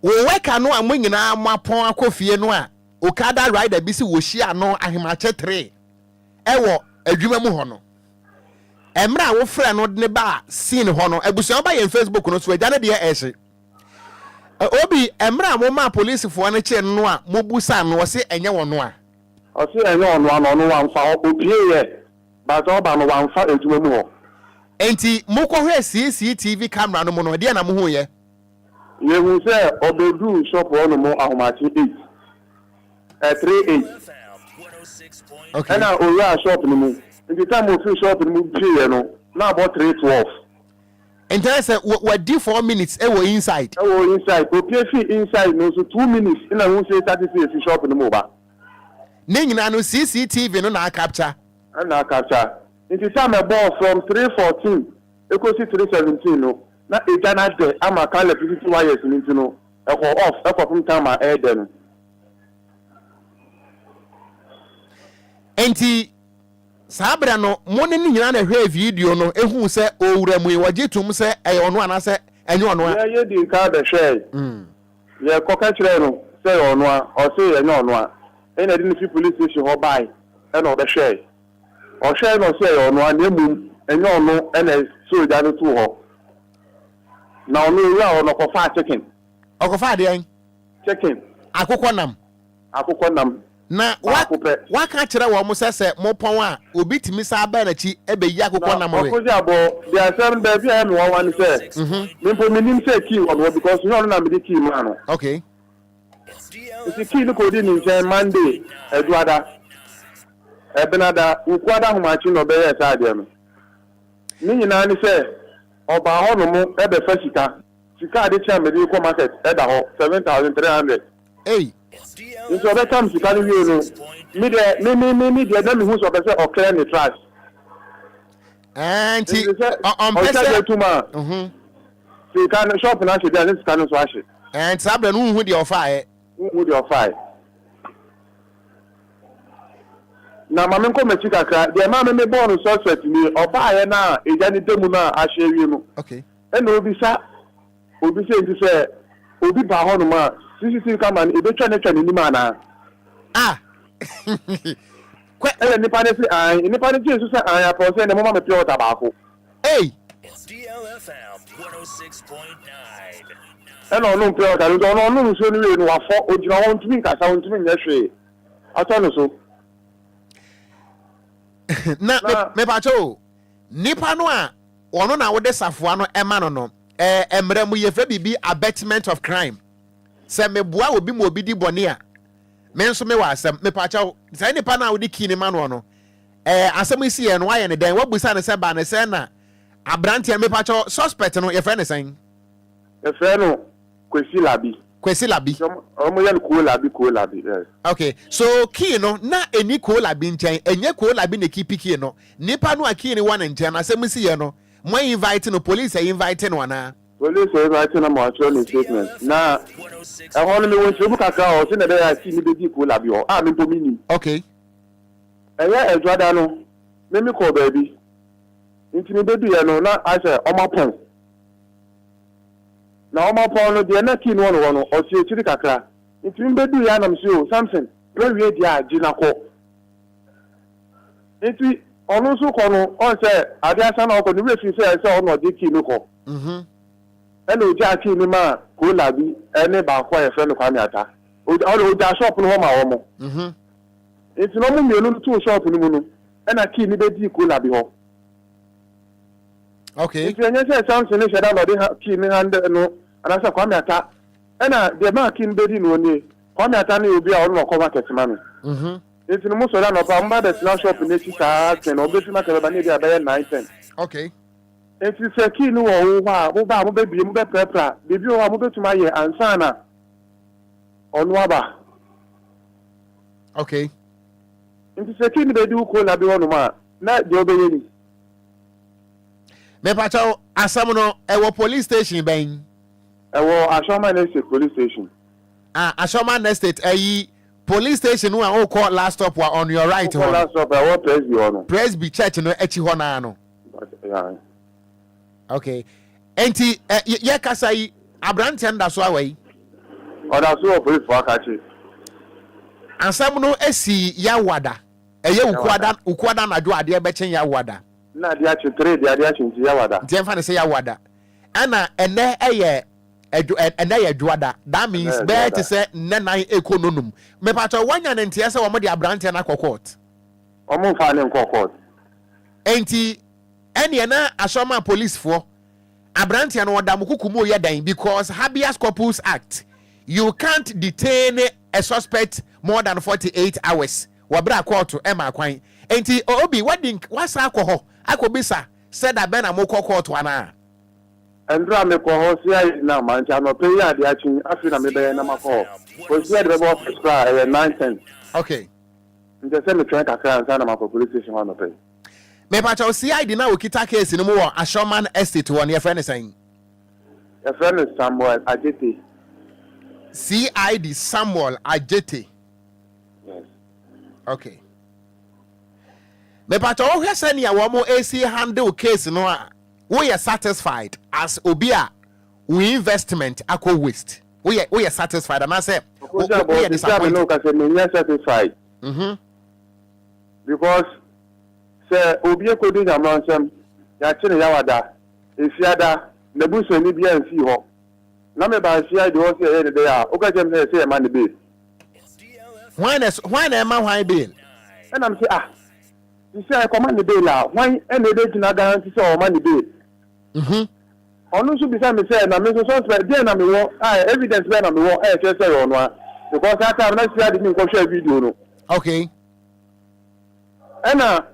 work no amu nyina mapon akofie no a Okada rider bi si wo hia no ahemache 3 ewo adwuma mu ho no emra wo frɛ no ne ba scene ho no abusuan ba ye Facebook no so agya ne de ehye obi emra mo ma police fo no kye no a mobusa no wo se enye wo no a o se enye wo no a no wanfa opie ye ba to ba no wanfa adwuma mu ho enti mokɔhwɛ CCTV camera no mo no de na mo hu ye hu se obedu shop no mo ahomachi 38 okay na oya shop no mo the time of shop no mo pay no na about 312 and I said what do 4 minutes e were inside go pay fee inside no so 2 minutes na who say 36 shop no mo ba ne nyina no CCTV no na capture in the time about from 314 e go see 317 no na e gana de amaka electricity wires ni no e go off e go from time air then enti sabra no mo ne nyina na hwe video no ehu se owura mu wagitum se eyono ana se enye ono a ye di ka be hwe ye koka kire no se ono a o se enye ono a e na di ni police station ho bai e na o be hwe o hwe no se ono a na mum enye ono e na so ja no tu ho na ono ura ono ko fa chicken okofa de en chicken akukọ nam na wa ka kire wo mo sese mo pon a obi timi sa ba na chi ebe yi akukọ nam we Okogyeabour they are saying baby I am one say me minim say key on because you know na me key man okay the key no ko di ni say Monday eduada ebenada ukwada homachi no be yes ade me ni nyina ni say oba ho no mo ebe fa sika ade cha me di ko market eda ho 7,300 hey into other times you can you know me de na me hu so be say o clear the trash and on pesa you can shop na she dey can so ashe and sabra no hu de ofa na mama nko mechi kakra de mama me born suspect ni oba ye na eja ni demu na ashe wi mu okay e na obi say nti say obi ba ho no ma CCTV camera e be twa ne ni ma na ele ni pa ne say ni pa ne Jesus say apo say ne mama me pure water ba ko hey DLFM 106.9 eno no pure water no so ni we no afọ ojina won tumi nkasa won tumi nyehwe ato no so na me pacho nipa no a ono na wo de safoa no ema no emre mu ye fa bibi abatement of crime se me boa obi mo obi di bone a me nso me wa asem me pacho say nipa na wo di kini ma no asem isi ye no aye ne den wabusa ne se ba ne se na abrante me pacho suspect no ye fa ne sen e fa no Kwesi Labi omo yan ko labi yes okay so key no na eni ko labi nchen enye ko labi ne keep key no nipa no akey ni one nchen na asem isi ye no mo invite no police invite no na police invite na mo actual ni statement na e hono me won sebu kaka o se na be ya si ni be di ko labi o me to mini okay eya ejuada no me ko baby ntimi be du ye no na ase omapon na omapon no de na kin won no o si etiri kakra ntimi be du ya na msi o something we wie dia agina ko enti onu so ko no on say ade asa na ko ni we fi say ono de kin ko ene oja kin ni ma ko labi ene ba ko e fe no kwa mi ata oja shop no ma wo mo enti no mu mienu tu shop ni mu no ena kin ni be di ko labi ho okay enti enye say something ni sheda no de kin ni hand no anasa kwa mi ata ena de ma kin be di no ni kwa mi ata ni obi a ono ko market ma no enti no mo so da no pa mba de shop ni ti sa ten obi ti ma ke ba ni dia be 910 okay enti se key no wo wa wo ba mo be bi mo be prepare bibi o mo be tuma ye ansa na onu aba okay enti se key ni be di ko na bi wonu ma na de obeye ni me pacho asam no e police station ben e wo Ashoma Estate police station Ashoma Estate police station no a call last stop on your right one last stop e wo Presby ono Presby church no echi ho na no yeah okay enti ye kasai abrante nda so awai Oda so police for akachi. Ansam no esi Yawada. Eye ukwada na adwo ade bechen Yawada. Na ade achi 3 de ade achi Yawada. Nti emfa ne se Yawada. Ana ene eye ene ye adwoada. That means be to say nenan ekononum. Me pato wanya ne ntia se wo de abrante na court. Omo fa ne court. Enti ene na asoma police for abrante no wada mukukumu ye dan because Habeas Corpus Act, you can't detain a suspect more than 48 hours. Wabra court to Emma Quine. Enti Obi, what's alcohol? Akobisa said that Ben Amoko court wana. And drama me ko CI na man no pay ya de achi afina me be na mako. Ko CI de bo extra 910. Okay. Nje se me try kakra ansa na mako police station no pay. Me pa cho CI di na okita case no mo Ashoman Estate one your friend saying. Your friend is Samuel Ajete. CID Samuel Ajete. Yes. Okay. Me pa cho hwe se ne wo mo AC handle case no a we are satisfied as Obia we investment akọ waste. We are satisfied and I say we are disappointed. No ka se me satisfied. Because say Obia ko dey amansem ya chine Yawada efiada na buso ni bia nsi ho. Na me ba sia de ho say e dey a o ka jem say e man be. Why na ma why bill? And I'm say you say I command the bill la why e na dey gina guarantee say o man be. Onu so bisa me say na me so suspect dey na me wo evidence be na me wo say you no because that time na sia de me ko share video no. Okay. Ena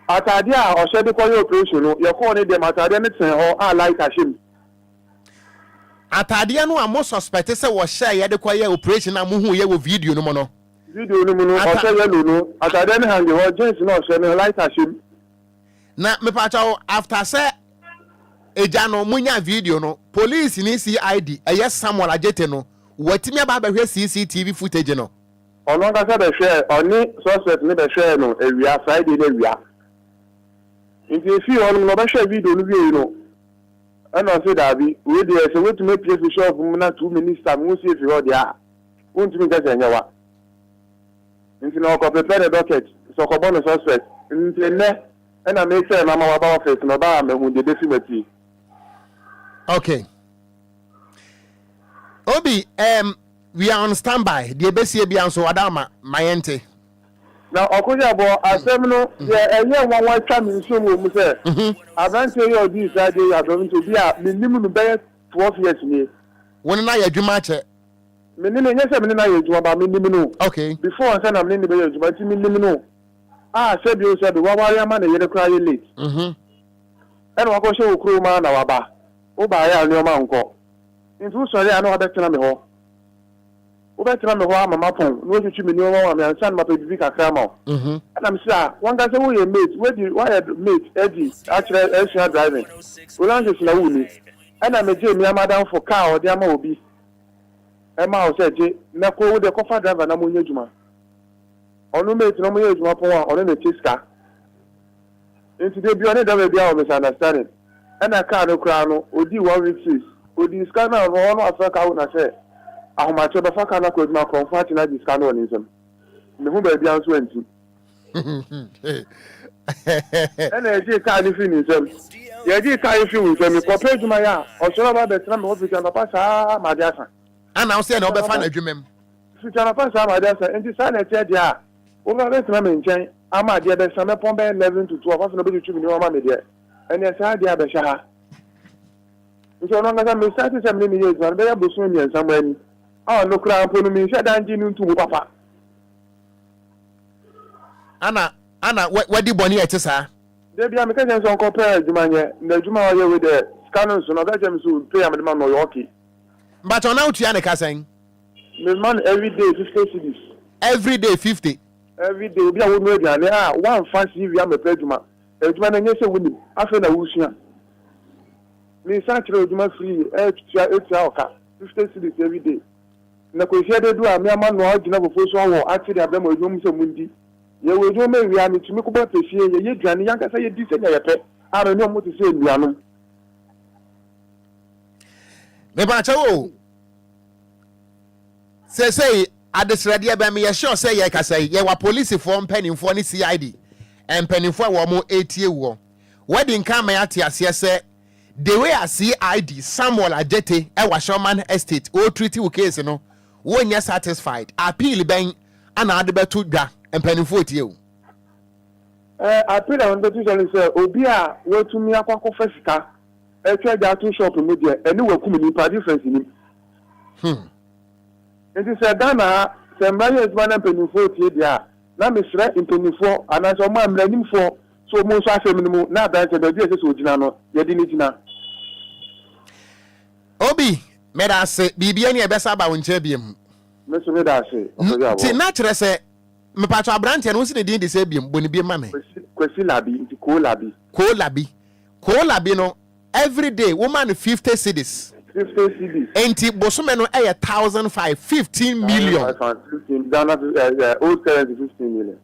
atade a o share de ko operation no ye ko ne dem atade ne ten ho like ashim. Atade no amo suspect say wo share ye de ko operation na mo hu ye wo video no mo no. Video no mo no o share ye no atade ne hange ho jeans no o share ne like ashim. Na me pa cha after say eja no munya video no police ni CID eye Samuel Ajete no watimi aba hwe CCTV footage no ono ka say be share oni suspect ni be share no ewia Friday na ewia nti fi onu no be share video no wie no ana say dabi we dey say we to make place shop mu na 2 minutes time we see fi ho dia won timi ka say nyawa nti no ko prepare the docket so ko bon suspect nti ne ana me say mama wa ba office no ba me hu de defi mati. Okay. Obi, we are on standby. The EBC be so Adama, Mayente. Now, Okogyeabour, asem no, enye one twa me nso mo mu say. Abante yo di side ya going to be a minimum be 12 years ni. Won na ya dwuma che. Minimum enye say me na ya dwuma ba minimum no. Okay. Before say na me ni be ya dwuma ti minimum no. Say bi o say be wa wa ma na ye kra ye late. And wa ko show okro ma na wa ba. O ba ya ni o ma nko. Ntu so ya na wa betena me ho. O betena me ho mama pon. No chuchu me ni o wa me ansan ma pe bi kakra ma. And I'm say one guy say wo ye mate, we di why mate Eddie actually extra driving. We lan se na wuni. And I'm je me madam for car o di ama obi. E ma o say je na ko wo de cover driver na mo nya djuma. Onu mate no mo nya djuma pon wa onu na chiska. Nti de bi oni da be bia o misunderstanding. And I can't no odi 1 week 6. Odi scanner no ono Africa wo na say ahomache be fa kana ko djuma comfort na di scanner on nsem. Me hu ba bia nso anti. And I just can't finish them. Yeah, just can't finish them. Compared to my or so about the time of the Pasa, my dear. And now say no be fan adwumem. Future Pasa, my dear, and the son said, yeah. Over this moment, I'm a dear, there's some 11 to 12 of nobody to be no money there. And yes, I dear Besha. So long as I'm starting some years, but they are busy and somewhere. Oh, no crown put me, said I'm to Papa. Anna, what do Bonnie at sir? There be a mechanic on compare Jumania, the Juma with the scanners, so that I'm so pay a man or Yorkie. But on out Yannicka saying, the man every day 50 cities. Every day 50. Every day, we are ready, and there are one fancy we am a pledgement. A Juma and yes, winning after the Wushia. Me Sancho Juma free, 8 hours, 50 cities every day. Negotiated do a mere man or Jina for so actually have them with rooms of Mundi. Ye we do me we am to make about to see ye Johnny Yanka say this and ye pet. I don't know what to say, Miano. Me bacho. say adesrade be me sure say ye ka say ye wa police for mpanimfo ne CID and mpanimfo wo mo etie wo wedding kan me ate ase say the way I CID Samuel Ajete e wa Shoman Estate o treaty wo case no wo nya satisfied appeal ben ana ade beto dwa mpanimfo tie wo appeal on the tuition say Obia we tumi akwa sika e twa ja to shop media eni wakum ni pa difference ni it is a Ghana sembraye is man mpanimfo tie dia na mesra mpanimfo ana so ma mranimfo so mo so afem mu na branch da bi so ogina no ye di ni gina Obi me da se bibia ni e besa ba wonche biem me so me da se Okogyeabour ti na kire se me patro branch no si ne din de se biem boni biem ma me kwesi labi nti ko labi no every day woman 50 cedis 50 cedis enti bosome no 1,500 15 million 15 Ghana old currency 15 million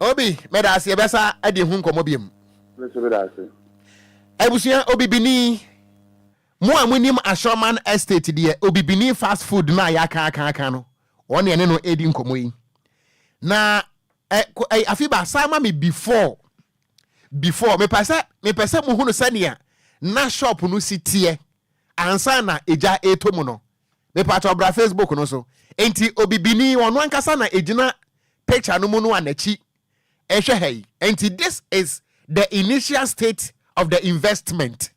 Obi me da se e besa ade hu nkomo biem me so me da se ebusuan Obi bini mo amunim Ashoman Estate de Obi bini fast food na ya kan no one ene no edi nkomo yi na afiba sama me before me pese mo hunu sania na shop no sitie ansa na eja etomu no me part of Facebook no so enti Obi bini ono ankasa na ejina picture no mu no anachi ehwe hey enti this is the initial state of the investment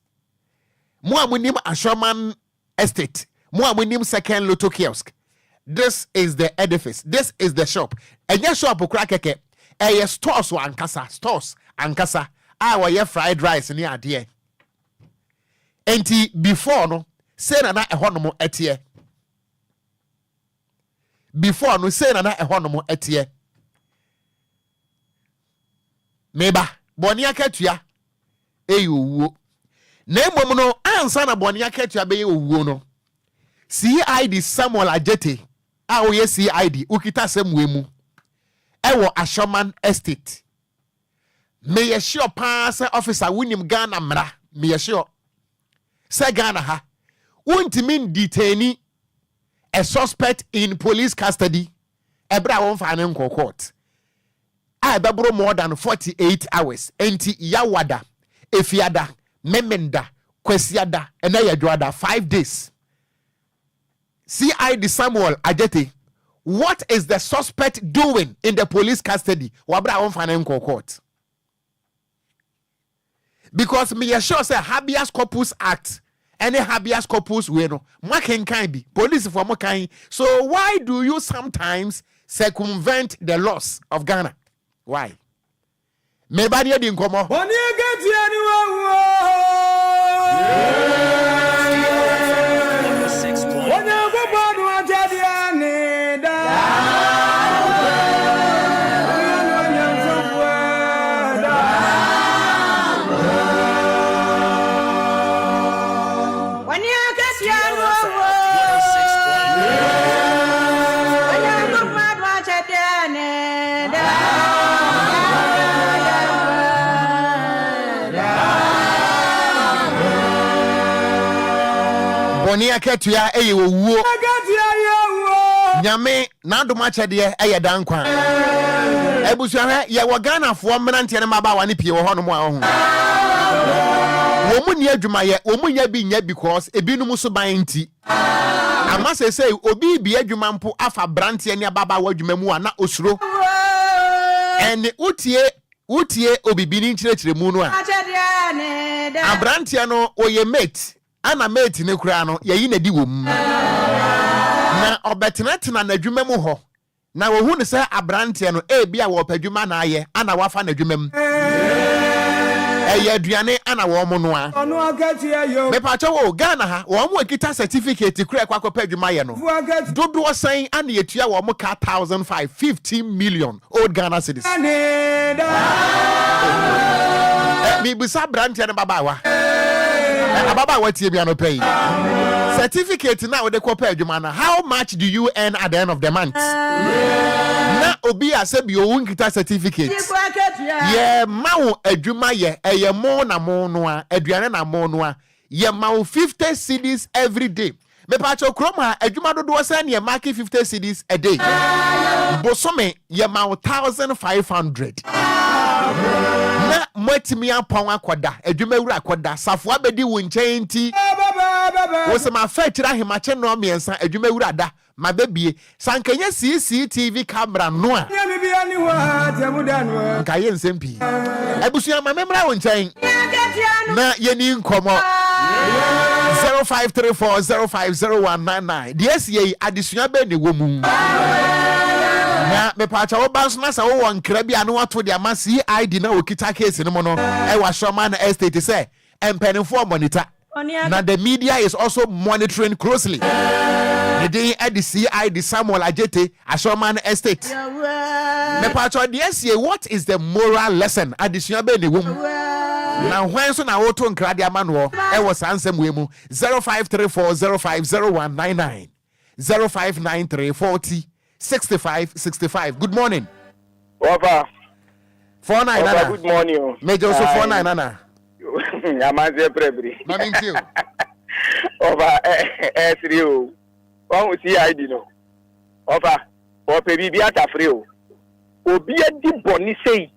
mo amunim Ashoman Estate mo amunim second Lotto kiosk. This is the edifice. This is the shop. And your shop keke stores ankasa. Our ye fried rice ni adie. Enti before no say na ehonomo etie. Before no say na ehonomo etie. Meba boni akatua eyuwo. Na emom no ansa na boni akatua be eyuwo no. CID Samuel Ajete awoye CID ukita semwemu ewo Ashoman Estate me ye sure pass officer winim Ghana mra me ye sure say Ghana ha untimi detaini a suspect in police custody ebra won fa ne court I bebro more than 48 hours enti yawada efiada memenda kwesiada ena yadwada 5 days CID Samuel Ajete, what is the suspect doing in the police custody? Wabra on financial court. Because me sure say habeas corpus act, any habeas corpus we no making kind be police for kind. So why do you sometimes circumvent the laws of Ghana? Why? Me badi di nkomo. Boni aketua eye owuo nyame na adoma chede eye dankwa ebusuahwe ye wo Ghana fo mrantie ne maba wane pie wo hono mo a ho wo mu ni adwuma ye wo mu nya bi nya because ebinum so ban nti ama se obi bi adwuma mpo afa brantie ne baba wa adwuma mu a na osuro ene utie obibini nchirechire mu no a abrantie no oye mate ana mate ne kura no yeyi na di wom na obetenatena na adwuma mu ho na wo hu ne se abrantie no bia wo padwuma na aye ana wafa na adwuma mu eye aduane ana wo mo no a me pa cho wo Ghana ha wo mo ekita certificate kura kwa kwa padwuma ye no dodo san ana yetua wo mo ka 1,515 million old Ghana cedis mi busa brantie ne baba wa ababa watie bia no pay certificate now de copy adwuma na how much do you earn at the end of the month na Obia say bi o nkita certificate ye mawo adwuma ye mo na mo no a aduane na mo no a ye mawo 50 cedis every day Me pacho kroma adwuma dodo say na market 50 cedis a day. Bosome ye ma 1500. Na mwetimi apon akoda adwuma wura akoda safo abedi wo nchen nti. Wo se ma fa kira hemache no miensa adwuma wura da ma bebie sankanya CCTV camera no a. Nkaye nsempi. Ebusuya ma memra wo nchen. Na yeni nkomo 0534050199. Yes, ye additional be ne womu. Na me pacha wo banso na sa wo won krabia no wato de ama CID na okita case no no. E wa Shoman estate say empenifo monitor. Now the media is also monitoring closely. The day at the CID Samuel Ajete Shoman estate. Me pacha yes, ye what is the moral lesson additional be ne womu? Now when so na auto nkrade amanwo e was ansem we mu 0534050199 0593406565. Good morning. Over 49 nana. Good morning. Major so 49 nana. Yamanze prebri. Mami ntio. Over S3 o. Won we see ID no. Over o pe bibi atafre o. Obi adi boni sei.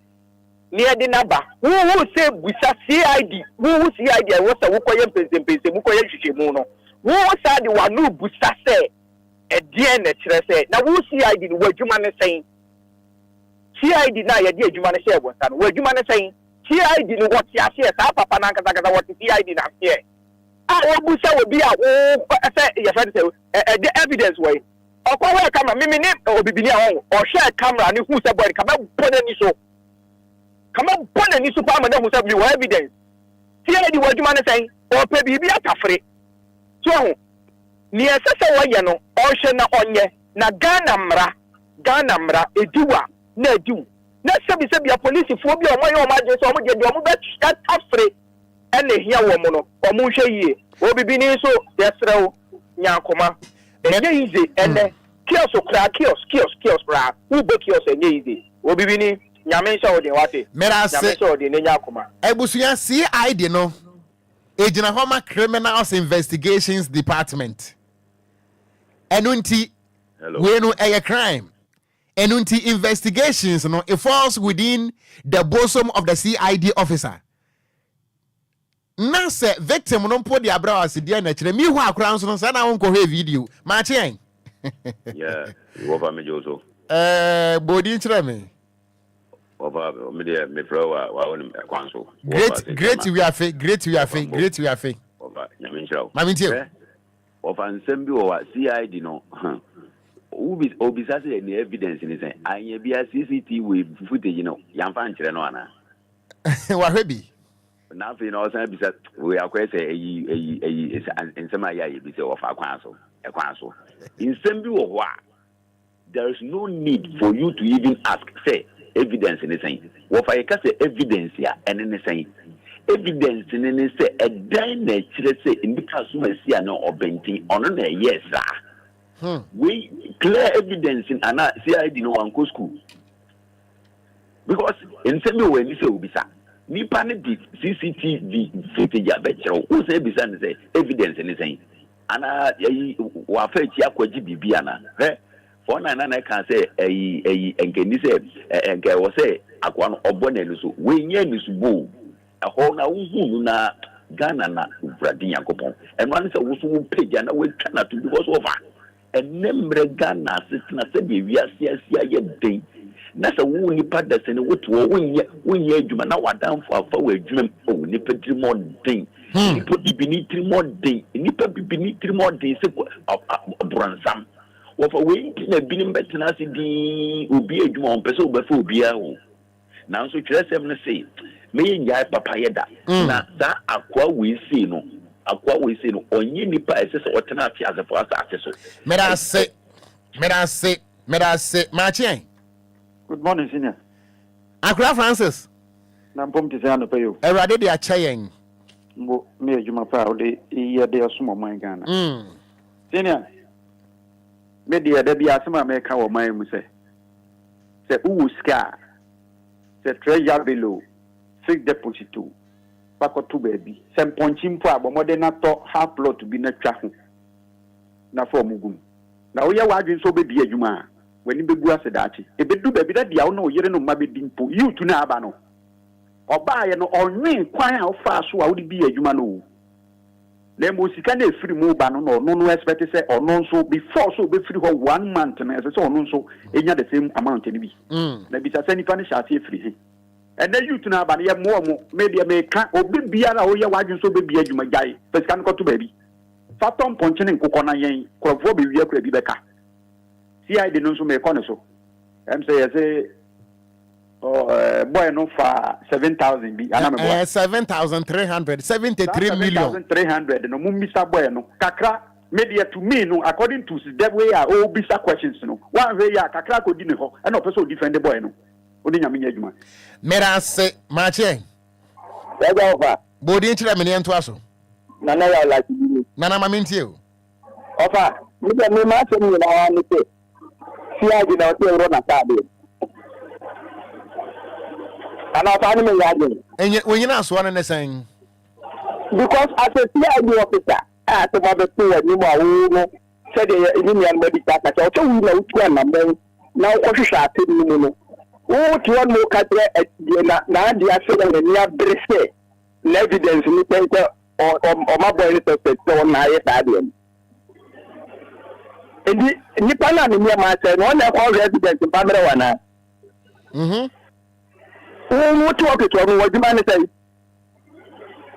Near the number. Who say Busa CID? Who CID? I was a Wukoyan Pese, Mukoyan Shimuno. Who said the one who Busa say a dear nature say? Now, who CID? What you man saying? CID now, a dear Juman say was done. What you man saying? CID what you say, Papa Nanaka, what the CID not here. Ah, Busa will be a your friend say the evidence way. Or come camera, me name or be or share camera and who's a boy come out put any so. Come on, put any superman who have you evidence. See what you man saying, or maybe be a cafre. So, near Sasa Wayano, Ocean on ye, na Ganamra, Edua, ne do. Not some be a police phobia, my own margin, so much that afraid, and they hear woman or Musha ye, or be being so, that's row, Yankoma, and easy, and then kiosk, bra, who book yours and easy, will be being. Ebusuya CID no Ejina Homa Criminals Investigations Department. Enunti we no a crime. Enunti investigations no it falls within the bosom of the CID officer. Na se victim no po di abra asidi na kire mi hu akran so no say na won ko he video. Ma che yeah, you over me Joso. Bodi kire me. Over media me pro kwanso. Great we are fake. Over nyaminchiro. Mamintio. Over nsem bi o CID no. Obi say any evidence ni say anya bia CCTV footage no yamfa nkyere no ana. Wa hwebi. Na fe no say bisa we akwa say eyi nsem aya bi say ofa kwanso. Ekwanso. Nsem bi wo ho a there is no need for you to even ask say evidence in the same. What I can say evidence here and in the same. Evidence in the say a dine say in the customer see no or benting on a yes, sir. We clear evidence in an CID no one go school. Because in some way, you say, Ubisa, Nipa the CCTV footage ya betro. Who say Bisa say evidence in the same. Ana wa fetch ya kwa GBB ana. For na can say enkeni say enke wo say akwa no obone nusu we nya nusu bo ho na wuhu na Ghana na Bradi Yakopon and one say wo so page na we try to because over enemre Ghana sitina say be wiase ye den na say wo nipa da se ne woto wo nya adwuma na wadanfo afa wo adwuma o nipa diri mo den nipa bibini diri mo den nipa bibini diri mo den se bransam What we na binim betena se di obi adwuma on pese obafa obia ho na so twere sem ne say me nya papa yeda na da akwa we see no onye nipa ese se otena afi azefo asa so merase machi. Good morning senior Akra Francis na mpom te say anopa yo erade de achayen mbo me adwuma pa o de ye de asomo man Ghana senior media da bia asema meka wo man mu se uwuska se treasure below fixed deposit to bakoto baby se ponchimpo abomode na to half plot bi na twa ho na for mugum na wo ye wadwen so be bi adwuma wani bebu ase daachi ebedu be bi da dia wo na oyere no ma be dimpo youth na aba no oba ye no onwen kwan a wo fa so a wo bi adwuma no le mo sika na efiri mu ba no no expect say ono nso before so be free ho 1 month na say ono nso enya the same amount ni bi na bi sa nipa ne sha ase free and then youth na aba no ye mo media me ka obi biara wo ye wadwen so be bi adwuma gai pesika no koto ba bi fatom ponchene nkokọ na yen krofo be wi akura bi beka CID no so me kọ ne so em say boy no for 7,000 bi ana me boy 7,300 73 million 7,300 no mu misa boy no kakra media to me no according to the way I all bisa questions no one way ya kakra ko di ne ho and no person defend the boy no odi nyame nya adwuma mera se mache ya ga ofa bodi nchira me ne nto aso nana ya like nana mamintie o ofa me ma se ni na wa ni se CID na o te ro na tabe ana fani me yaje enye wonyina aso na nesan because as a CID officer to ma be to ni mo awu no said ni ni an body ta ka o to wi na utu an na na o hwehwa ate ni mu no o ti won mo ka tre na dia se na ni abrese na evidence ni pense o ma boy ni suspect na ye ta de ndi ni pana ni ma se no na ko evidence pa mere wana what to work to what you say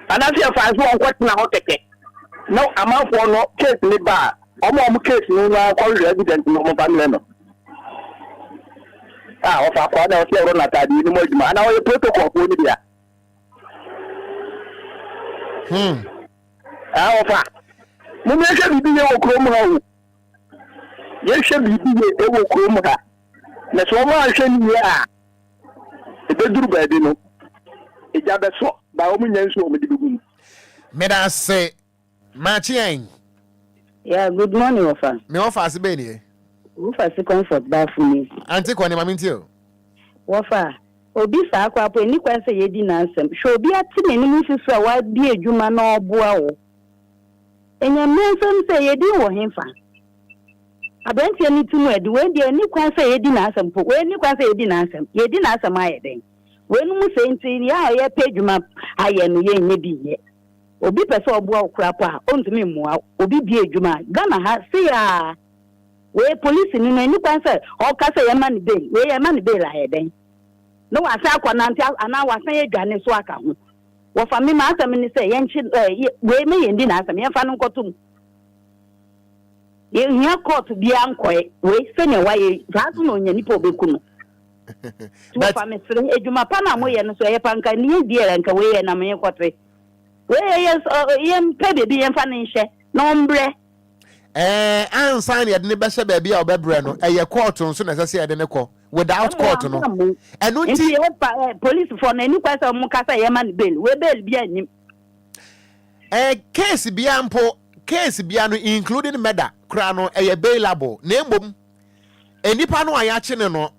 and as your fans won kwat na hokeke no amount for no case ni ba omo case ni na call evidence no mo family no of our na o se ro na tadi ni mo juma ana o protocol ko ni dia ofa mo me se bibi ye okrom ha o ye se bibi ye e okrom ha na so mo ahwe ni ya beduru ba bi no eja be so ba o munyan so o me dibugu meda se machien yeah good morning ofa me ofa se be ni ofa se comfort ba fu mi anti ko ni mamintie o ofa obi sa akwa po ni kwa se yedi na ansem hwe obi ati ne ni mususu a wa bi adwuma na oboa wo enya mensem se yedi wo hemfa abanti ani tumu edi we de ni kwa se yedi na ansem po we ni kwa se yedi na ansem ayeden we nu mu se nti ya ye pedwuma aye no ye nye bi ye obi pese oboa okura po a ontumi mmua obi bi adwuma Ghana ha se ya we police ni ni kwa se o ka se ye man bail we ye man bail ayeden no wasa akwa na ntia ana wasa ye dwane so aka ho wo fa me ma asem ni se ye nchi we me ye ndi na asem ye fa no nkotum ye hia court bia nkoe we se ne wa ye zazu no nya nipa obeku no wo fa me sire edwuma pa na mo ye no so ye panka ni ye die nka we ye na me kotre we ye mpe bebi ye fa ne nhye no mbre ansan ye de ne be hye ba bia obebre no ye court nso na sese ye de ne ko without court no enu ti police for na enu kwasa mo kasa ye man bail we bail bia nim case bia mpo case bia no including murder kra no bailable na embom enipa no ayache ne no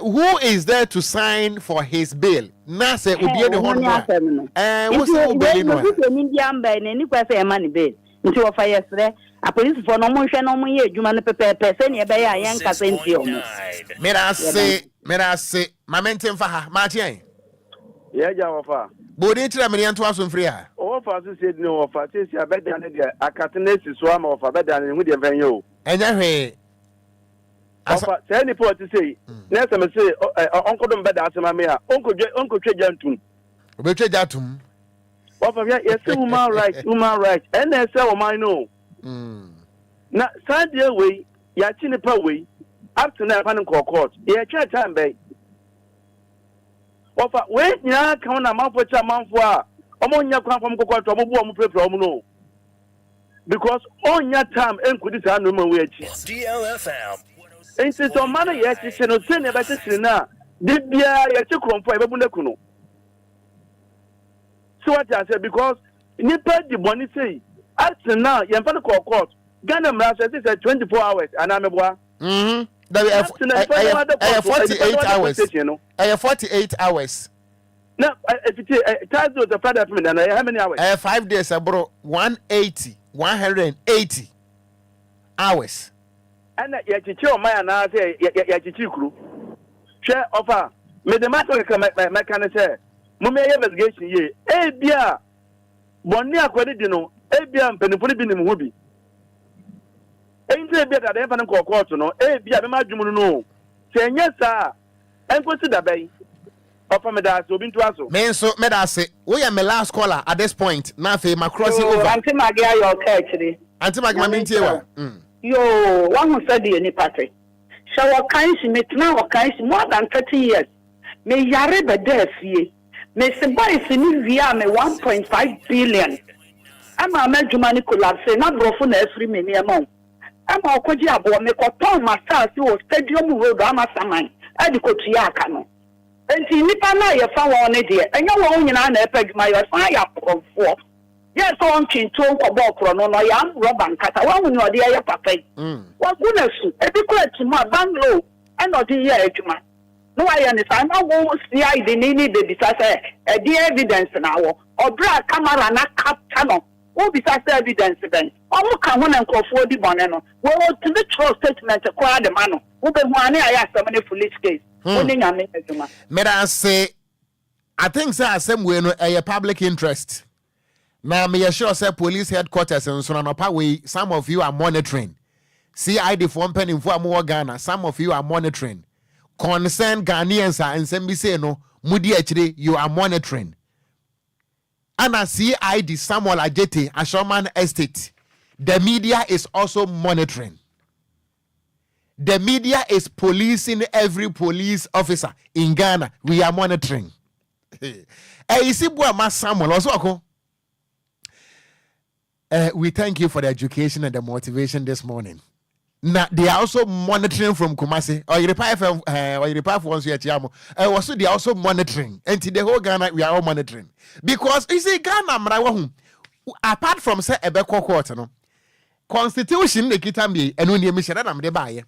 who is there to sign for his bail na say obi ne ho no wo say bail no ni bia mba na enu kwasa ye man bail nti wo fa yesre a police for no mo hwe no mo ye adwuma no pepepe se ne be ya yen kasa nti o mera se mamentem fa ha ma tien ye ja wo fa bodi tira me nto aso mfiri ha wo fa so se ni wo fa se abeda ne de akatenesi so ama wo fa abeda ne hu de venye o enya hwe asa se ni po ti sei na se me se onkodom beda asema me a onkotwe jantum obetwe jatum wo fa ye se human right and na se wo man no na Sunday way ya chi ni pa way up to now pan court ye twa time be ofa we nya kan na manfo cha manfo a omo nya kwan fam court omo bu omo prepare omo no because onya time enkudi sa no man we achi DLFM ense so man ye chi no se ne be chi na de bia ye chi kromfo e bebu naku no so what I say because ni pay the money say up to now ye fan court Ghana mra say 24 hours anameboa there 48 hours. 48 hours. No, if it tells you the father from how many hours? 5 days, bro. 180. hours. And ya chichi o my na say ya chichi kru. Share offer. Me the matter can say. Mo me investigation ye. Eh bia. Bonni akwadi di no. Eh bia mpenifo bi ni mu bi. Enti bia da dem fa no court no. Eh bia be ma dwumu no. Se nya sa. Enkosi da bai. Offer me da so bi ntu aso. Me so me da say. We are my last caller at this point. Now fe ma crossing over. Auntie Magia your actually. Auntie Magia me ntie wa. Yo, one who said the any party. Shall kind she met now kind more than 30 years. Me yare be there fee. Me se boy se ni via me 1.5 billion. I'm a Medjumani collapse, not brofu na every many amount. I'm a Okogyeabour me koton master si stadium road amasaman. Adi ko tuya no. Enti nipa na ye fa won ne de. Enya wo nyina na epeg ma yo fa ya profo. Yes, on chinto ko bokro no ya roba nkata. Wa hunu ode ya papa. Wa guna su. Ebi ko atuma banglo. And ode ya adwuma. No I understand. I go see I the ni baby say e the evidence na wo. Obra camera na capture no. Wo bi say evidence ben. Omo ka ho na nkofo di bone no. Wo to the trust statement ko ade ma no. Wo be hu ane aya asem ne police case. Oni nyame adwuma. Me da say I think say asem we no a public interest. Now, me sure say police headquarters and so on way. Some of you are monitoring. CID for penny for more Ghana. Some of you are monitoring. Concerned Ghanaians and some say no. Mudi HD, you are monitoring. And a CID Samuel Ajete, Ashoman Estate. The media is also monitoring. The media is policing every police officer in Ghana. We are monitoring. Samuel also. We thank you for the education and the motivation this morning. Now they are also monitoring from Kumasi. Or you reply for once you also they are also monitoring. And to the whole Ghana, we are all monitoring. Because you see, Ghana, apart from say Ebeko court, no constitution the kitambi and when you mission and the buy.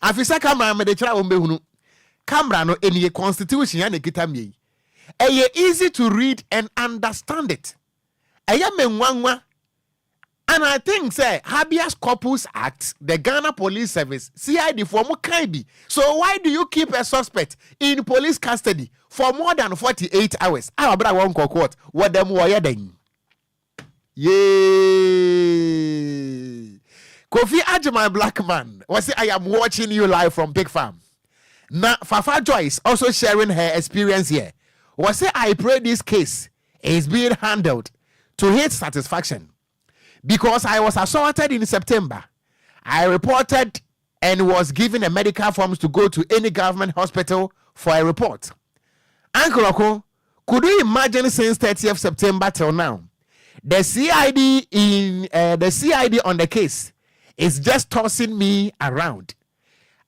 Afisa camera me the chira umbe camera no any constitution and the kitambi. Easy to read and understand it. And I think, say, Habeas Corpus Act, the Ghana Police Service, CID for Mukaibi. So why do you keep a suspect in police custody for more than 48 hours? Our brother won't court. What them were then? Yay! Kofi Ajima Black Man was say, I am watching you live from Big Farm. Now, Fafa Joyce also sharing her experience here. Was say, I pray this case is being handled to his satisfaction. Because I was assaulted in September, I reported and was given a medical forms to go to any government hospital for a report. Uncle Oko, could you imagine since 30th September till now, the CID on the case is just tossing me around.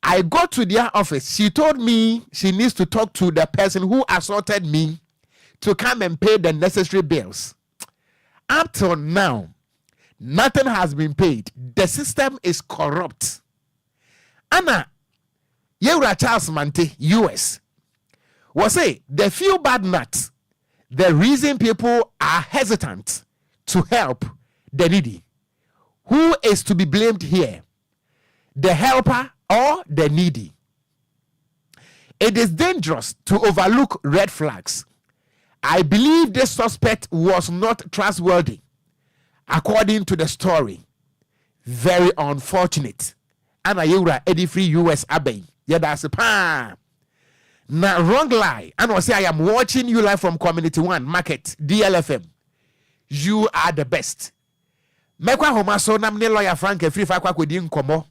I go to their office. She told me she needs to talk to the person who assaulted me to come and pay the necessary bills. Up till now, nothing has been paid. The system is corrupt. Anna, Yura Charles Mante, US, was say the few bad nuts, the reason people are hesitant to help the needy. Who is to be blamed here? The helper or the needy? It is dangerous to overlook red flags. I believe this suspect was not trustworthy. According to the story, very unfortunate. Anna Yura Eddie Free US Abbey. Yeah, that's a pa. Now, wrong lie. And I say, I am watching you live from Community 1 Market, DLFM. You are the best. Mekwa homa so nam ne lawyer Frank free fa kwa kwedi nkomo.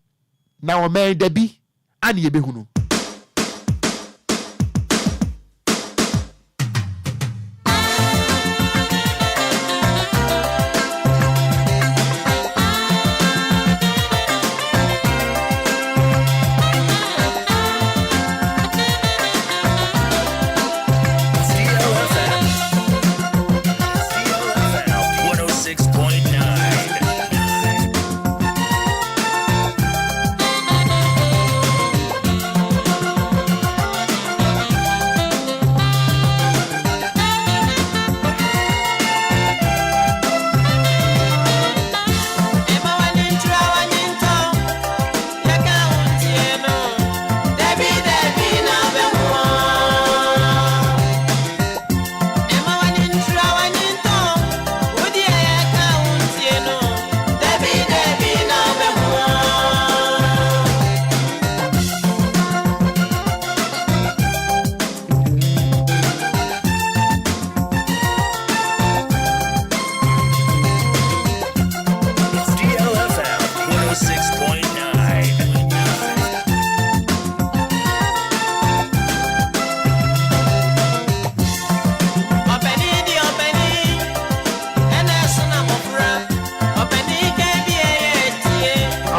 Na o me dabi ani yebehunu.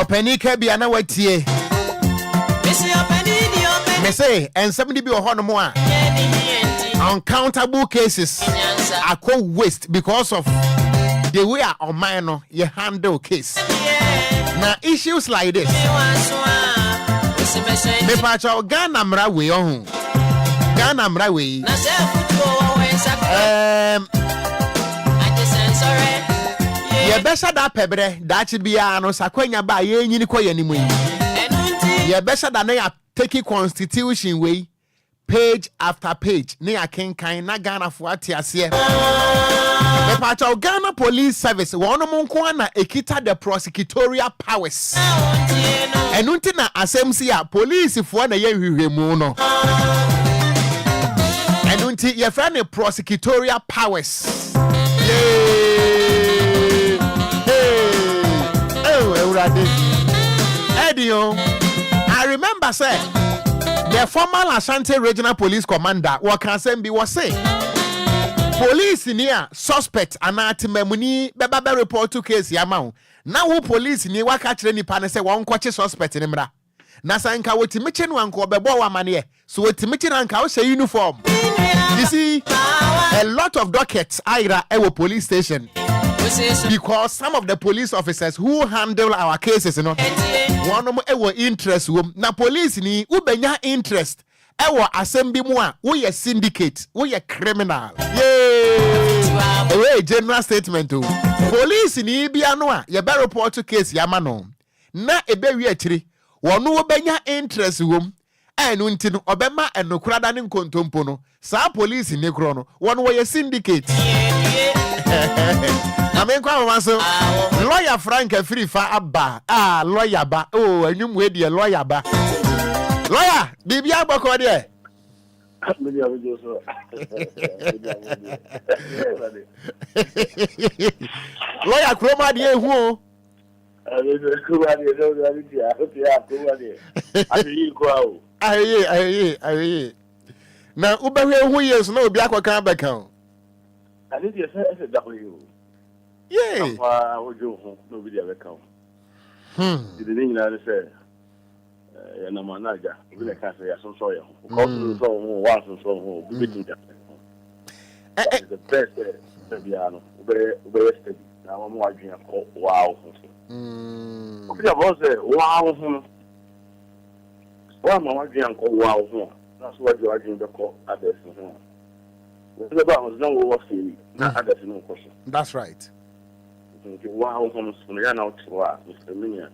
Openi Kabia na watie. Me say, and somebody be a honomoa. Uncountable cases are called waste because of the way our minor you handle case. Now issues like this. Me pacha Ghana mrawe on. Ghana mrawe. Ye besha da pebre that should be ano sakwenya ba ye nyini ko yanimu. Ye besha da na ya take constitution way page after page. Ne ya kenkan na Ghana fo atiase. Me pacha Ghana Police Service wono monko na ekita the prosecutorial powers. Enunti na assemsi ya police fo na ye hwehwemu no. Enunti ye friend prosecutorial powers. Edio, I remember say the former Ashanti Regional Police Commander Wakasembi was saying police near suspect anatimemuni beba report to case yamau. Now police ni waka kire nipa ne say won kwache suspect ni mra. Na sanka wotimiche no anko bebo wa mane so wotimiche anka wo say uniform. You see a lot of dockets aira ewo police station. Because some of the police officers who handle our cases, you know, one of them interest. Na police ni ubenya interest. Ewa assembly moa, we a syndicate, we a criminal. Yeah, a general statement too. Police ni bianoa, ye be report to case yamano. Na ebe we achiri, wonu ubenya interest enu ntino obema enu krada ni nkontompo no. Sa police ni krono, wonu we a syndicate. Amen kwa maso lawyer Frank free fa abba lawyer ba anyum we de lawyer ba lawyer bibia boko de lawyer kroma de hu aye na ubehwe hu yesu na obi akokan beka I think yes, as a W. Yeah. Would you nobody ever come? Did the England say, Namanaja, we can't say some soil. Because once and so on, the best, Fabiano, very steady. Now I'm watching a call. Wow. Obia was a wow. One watching a call. Wow. That's what you're watching the call at this. That's right. Wow, ran out to Mr. Linia.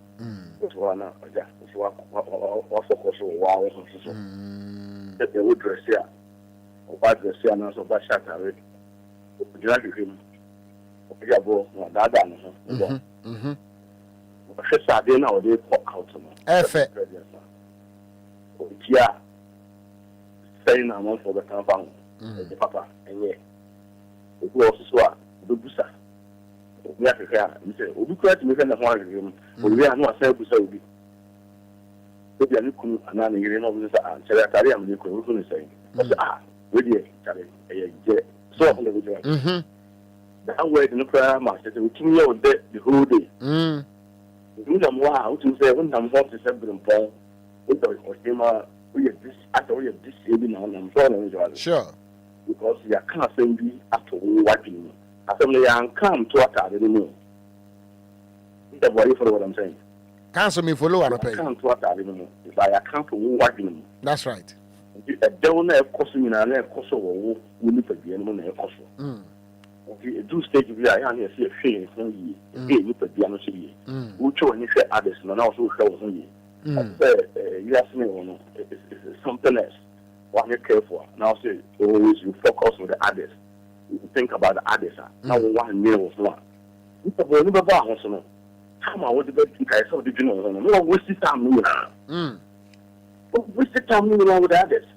They would dress here. Or dress here, and also by Shatter. Drag him. Okogyeabour Ocran. I now they pop out to me. Obia saying I'm on for the compound. The papa and yeah, we also saw the busa. We have to hear. We say, we try to make a one but we are not self busa. We are looking and I'm hearing of this and Secretary. I'm looking saying, we did so on the way. That way, the nuclear master, we came out the whole day. We don't wow to say, when I'm not to seven pound, we have this, I thought we have this saving on them. Sure. Because you can't send me after watching me. After me, I come to attack anymore. That's what I'm saying. Cancel me for low and pay. I can't to attack anymore. If I can't to watching me. That's right. A devil never cost me and I never cost over who need to be anyone never cost. Do stage of I only see a shame from ye. Hey, you put the other city. Who show any others and also show me. You ask me, it's something else. What you care for now? Say always you focus on the others. You think about the others. Now 1 million was one. You probably never buy one. So come on, what the think I saw the general. No, wasted time. What wasted time with the others?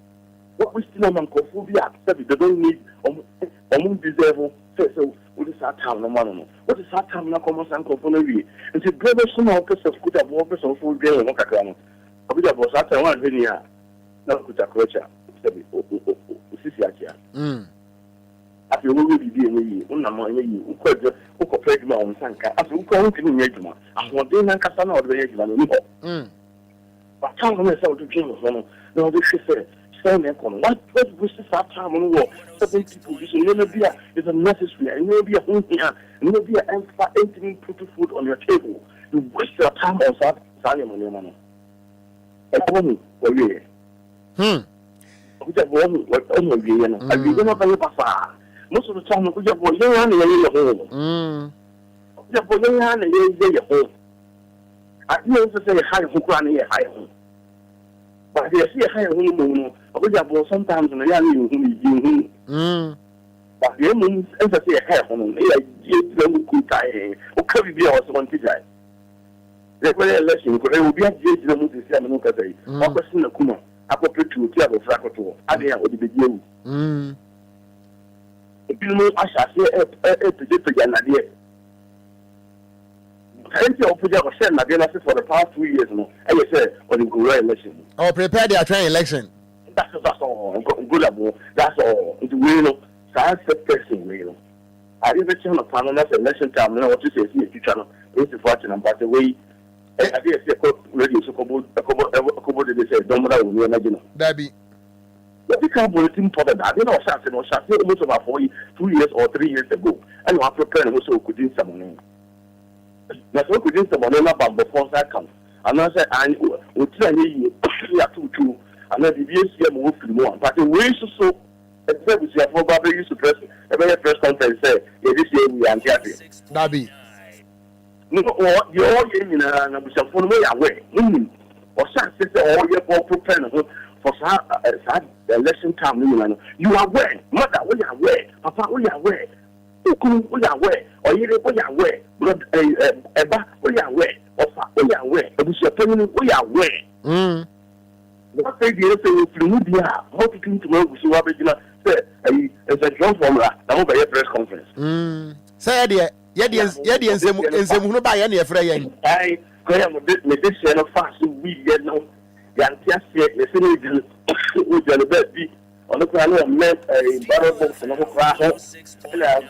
What wasted time on Phobia? They don't need deserve. So what is that time? No man. What is that time? No common sense component. And the brother small person could have one person who gave a look at them. Obia was after 1 million. No, could have culture. After you will be doing you, adwuma on sanka aso ko ho timi nya adwuma ahoden na nkasa na ɔde bɛyɛ adwuma no ni hɔ but time no sɛ ɔde twɛn ho no na ɔde hwɛ sɛ me come what was that time on war certain people you know be is unnecessary and you be a home here and you be anything put food on your table you waste your time on that money man e ko mu o we o ja bo mu o mo we no a bi no ba ye papa most of the time o ja bo ye ya na ye ho o ja bo ye ya na ye ho a ti no say high ho kra na ye high ho but they see high ho no Okogyeabour sometimes na ya ni hu but the mum say high ho no ya ye ti mu ku tai o ka bi bia o so on ti jai the election ko e obi a je ti mu ti sia me no ka sai o question na kuma akopetu ti abofra koto ade ya odi beji ewu ebi no ashase e na de Plenty of people said Nagana for the past 2 years no. I say on the Guru election. Oh, prepare their train election. That's all. Good. That's all. It's real. Science person real. I didn't tell the panel that's election time. Now what you say is you channel. It's watching and by the way. I did say radio so Kobo they say don't matter we imagine. Baby. But we can't bulletin for that. They know shots no shots. Almost about 2 years or 3 years ago. And you have prepared also could do something. Na so could do something na ba before that come. And I say and we try you ya tutu and na the BSC mo fi mo. But the way so except we say for Baba used to press press conference say this year we are here. Dabi. No, you all in na busafo no ya we. O say say all your prepare for election time you are aware mother we are aware papa we are aware uku we are aware oyire we are aware blood eba we are aware ofa we are aware ebusuapani we are aware what say the say flimu dia how to think to we wa begina say is a strong formula na be press conference say ye de nsemu no ba ye na efra yen ai ko ya mo de me de no fast we ye no yantia se le se ni di o je le be on the plan of met a barrel box and a crash and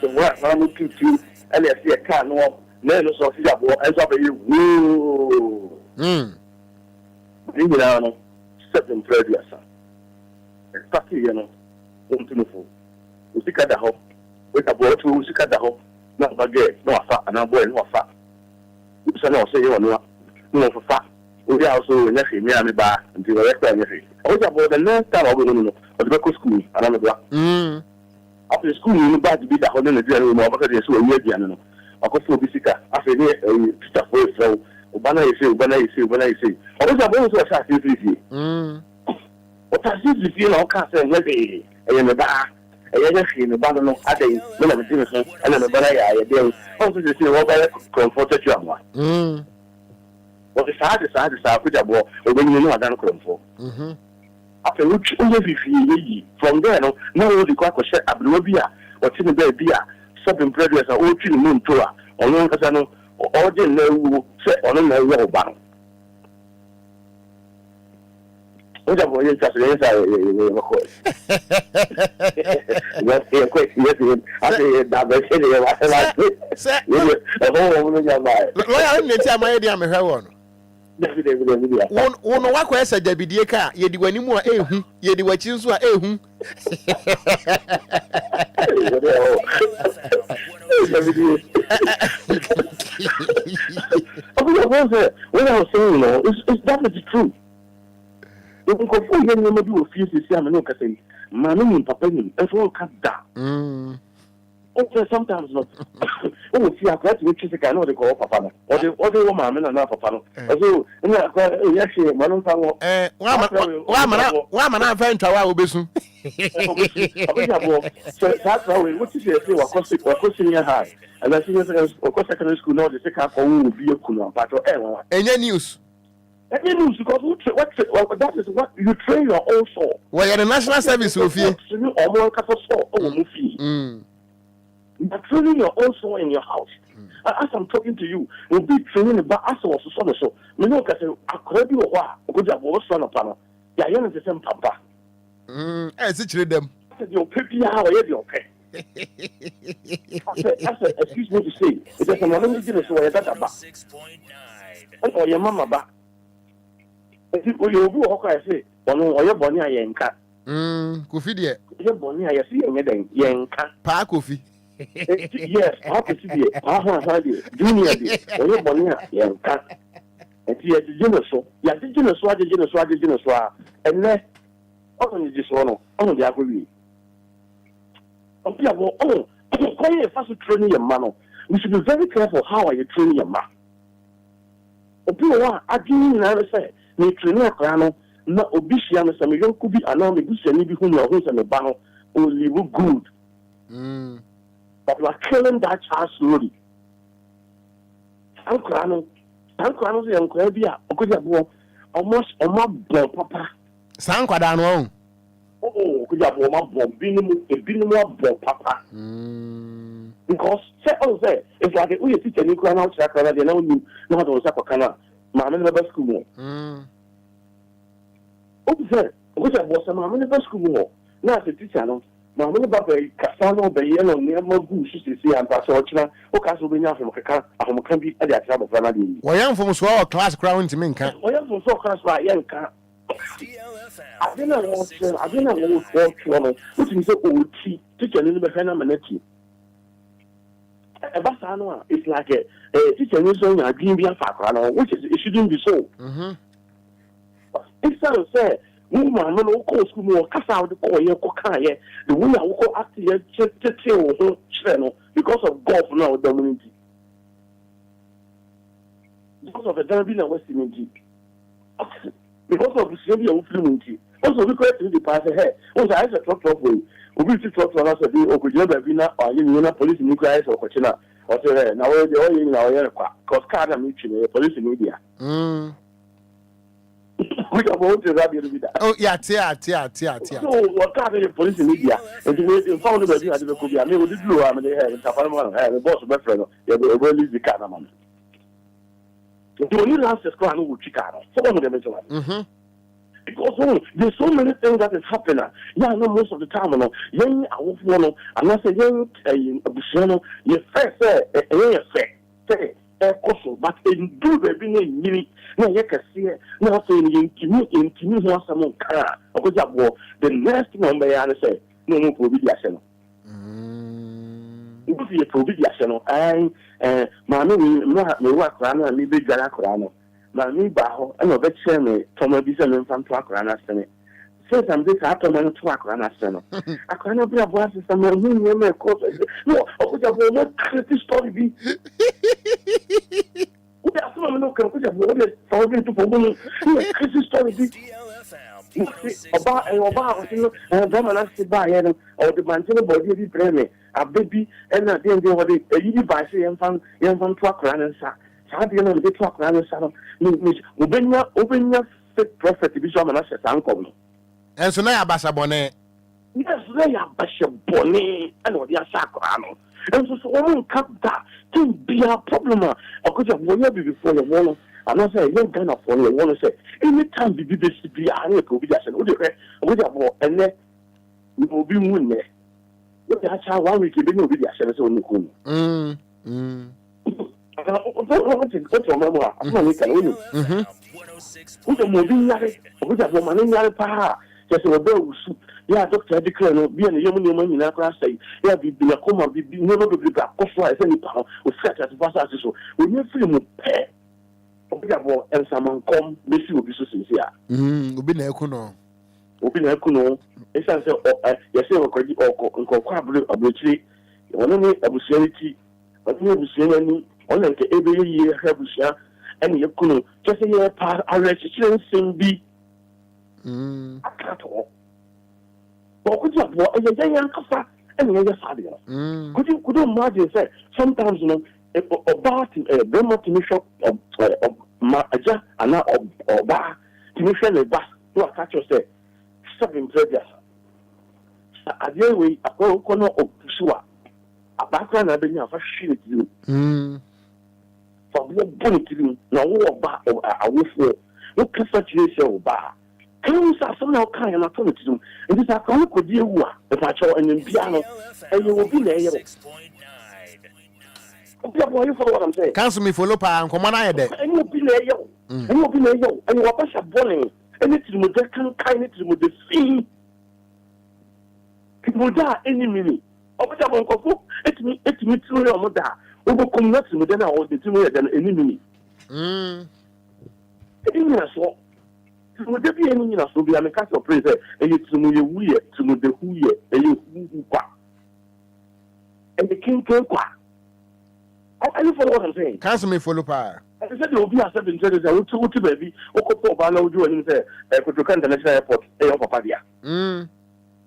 the work na mo tutu and e se ka no na no so fi abo e so be woo ni na no step in previous start here no on tunufo o sika da ho we ka bo tu o sika da ho na ba ge no afa ana boy no afa o se na o se ye no no fa we also na fi mi ami ba nti we rekwa nya fi Okogyeabour the next time obo no o de go school ana me bra after school no ba di da ho na dia no mo ba ka dey so we dia no akoso obi sika afi ni teacher for so ubana yese Okogyeabour so sha fi fi o ta si fi na o ka se nya be e me ba e nya fi me ba no adai me na me ti me so ana me ba na ya dey o so se wo ba comfort you amwa what is sad Okogyeabour obeying no adan kromfo after which only fi from there no now we go share abro bia o ti ne ba bia shopping produce o twi ne nto a ono nkasa no o de na wu se ono na wu oba no Okogyeabour ye tsa se sa ye ko yes ase da ba se de wa se o mo nya ba lo ya ne ti amaye dia me hwe wo no Wono wakọ ese dabidie ka yedi wanimu a ehu yedi wachi nso a ehu when I was saying it's definitely true. You can go for you no do office see am no ka say manu papa ni e fo ka da okay sometimes not oh see I quite which is the kind of the call papa no or the woman na papa no so na yes manu fa wo wa mana fa ntwa wa obesu Okogyeabour so that's how we what is say wa kosi near high and I see wa secondary school now they say ka ko wo bi ekunu but enye news because that is what you train your own soul. Well, you're the national service of you. You're training your own soul in your house. As I'm talking to you, we'll be training about us also so. You know, because I could be a while. Okogyeabour son of Pano. Yeah, you're the same papa. I see them. Your paper, how are you? Excuse me to say, it's a man who didn't say that about. And your mama back. If you will I say, or your bonny yanka. Kofi, your bonny, I see anything yanka. Pa Kofi. Yes, I can see it. Junior, or your bonny yanka. And he has a genus, you have the genus, and then only this one, only the agree. Why you fast training your man? We should be very careful how are you training your man. I didn't never say, me training a crano, not obesian, some young could be an army, who send me who knows and a banner, only good. But we are killing that child slowly. I'm crano, the Enquiries, Okogyeabour, almost on my blood, papa. Sankwadano. Oh, Okogyeabour, my bomb, being more bomb, papa. Because, say, it's like we teach a new crown out, they know you know how to Sakana, Mamma never school. Okay, Okogyeabour, some Mamma never school. Now, the teacher, Mamma Baby, Cassano, Bayano, near more goose, she see, and Passochina, or Castle Binya from Kaka, and can be at the time of Ramadi. Why am from Swallow class crown to Minka? Why am from so class by Yanka? I didn't know what which is old tea, teacher Elizabeth Hannah. A Bassano is like a teacher Nison and Green Beer Facano, which is it shouldn't be so. It's so say, woman, no call school more, cast out the boy, the woman who go after your channel because of golf now, dominant. Because of a Darabina West Indian. Because of the Sylvia Fluency. Also, we corrected the pass ahead. Also, I said, talk way. We will talk to us a bit, Okogyeabour or Union Police in Enquires or Cochina. Or say, now we're all in our area, because Carter Mitchell, police in media. We are going to rabbi with that. Oh, yeah. So, what Carter police in media? And we found the idea that could be a little blue arm in the hair, and the boss of my friend, they will release the Canaman. So, you need to score with Chicago. So, one of them. Because there's so many things that is happening. Yeah, no, most of the time, young, I won't know, and I say, young, Bushano, you first say, but in do baby, no, you can see it. Now, saying, in Tinu, someone car, Okogyeabour, the next number, I say, no, Obia. If you Obia, I, Mammy, me work around and maybe Ghanaian. Me baho and of me Thomas Bison and from Twakran Senate. Since I'm this after man Twakran Senate. I cannot be a voice of someone who may cause no, Okogyeabour, what crazy story be. Who are some of Okogyeabour is solving to Pogon, crazy story be. About, and Brahman by or the Mantino body be premium, a baby, and at the end of the year by saying from Twakran and Sa. How do you know the talk around the salon? Open your fit prophet to be some and I said, Uncle. And so now, Bassa Bonnet. Yes, they are Bassa Bonnet and what they are Sacrano. And so one cut that can be a problem. I could have won before the wall. And I say, young kind of one, I want to say, anytime the BBC be a little bit, would have more, and then we will be winning there. That's how 1 week you've been with the Ashes on the Kun. What's your memoir? I'm not going to who's a movie, who's a woman in your power. Just a bill, yeah, Dr. Declan, be a young woman in our class, say, yeah, be a coma, be never be back, cost wise any power, with such as Vasa. When you feel with pay, Okogyeabour and someone come, this will be so sincere. Ubin Ekuno, it's as yes, Okogyeabour obligatory, only a bushierity, but no bushierity. Only every year have and you couldn't just a year past our registration be. I can't talk. Okogyeabour, a young coffer, and younger father. Could you imagine, say, sometimes, about a Burma to mission of Maja and now or bar to mission a bus to a catcher say, 7 treasures. A dear way, a corner of Sua. A background I've been for shit you. For what bonnet to you, no war bar or a wolf. No such bar. Can some now kind of opportunity. And this I can't go deal if I show an piano and you will be there. You follow what I'm saying? Cancel me for Lopa and come on. And you'll be there, and you'll be there, and you're a bonnet, and it's with that kind of with the sea. People die any minute. It's me through your mother. Over come nothing with them or the two than any minute. Would there be any enough to be a castle praise and it's to me weird to me the who ye and you quack. And the king came quack. I know what I'm saying. Cancel me for Lopa. I said there will be a 7 seconds. I will to baby. Okogyeabour Ocran and say, Kotoka International Airport, Papadia.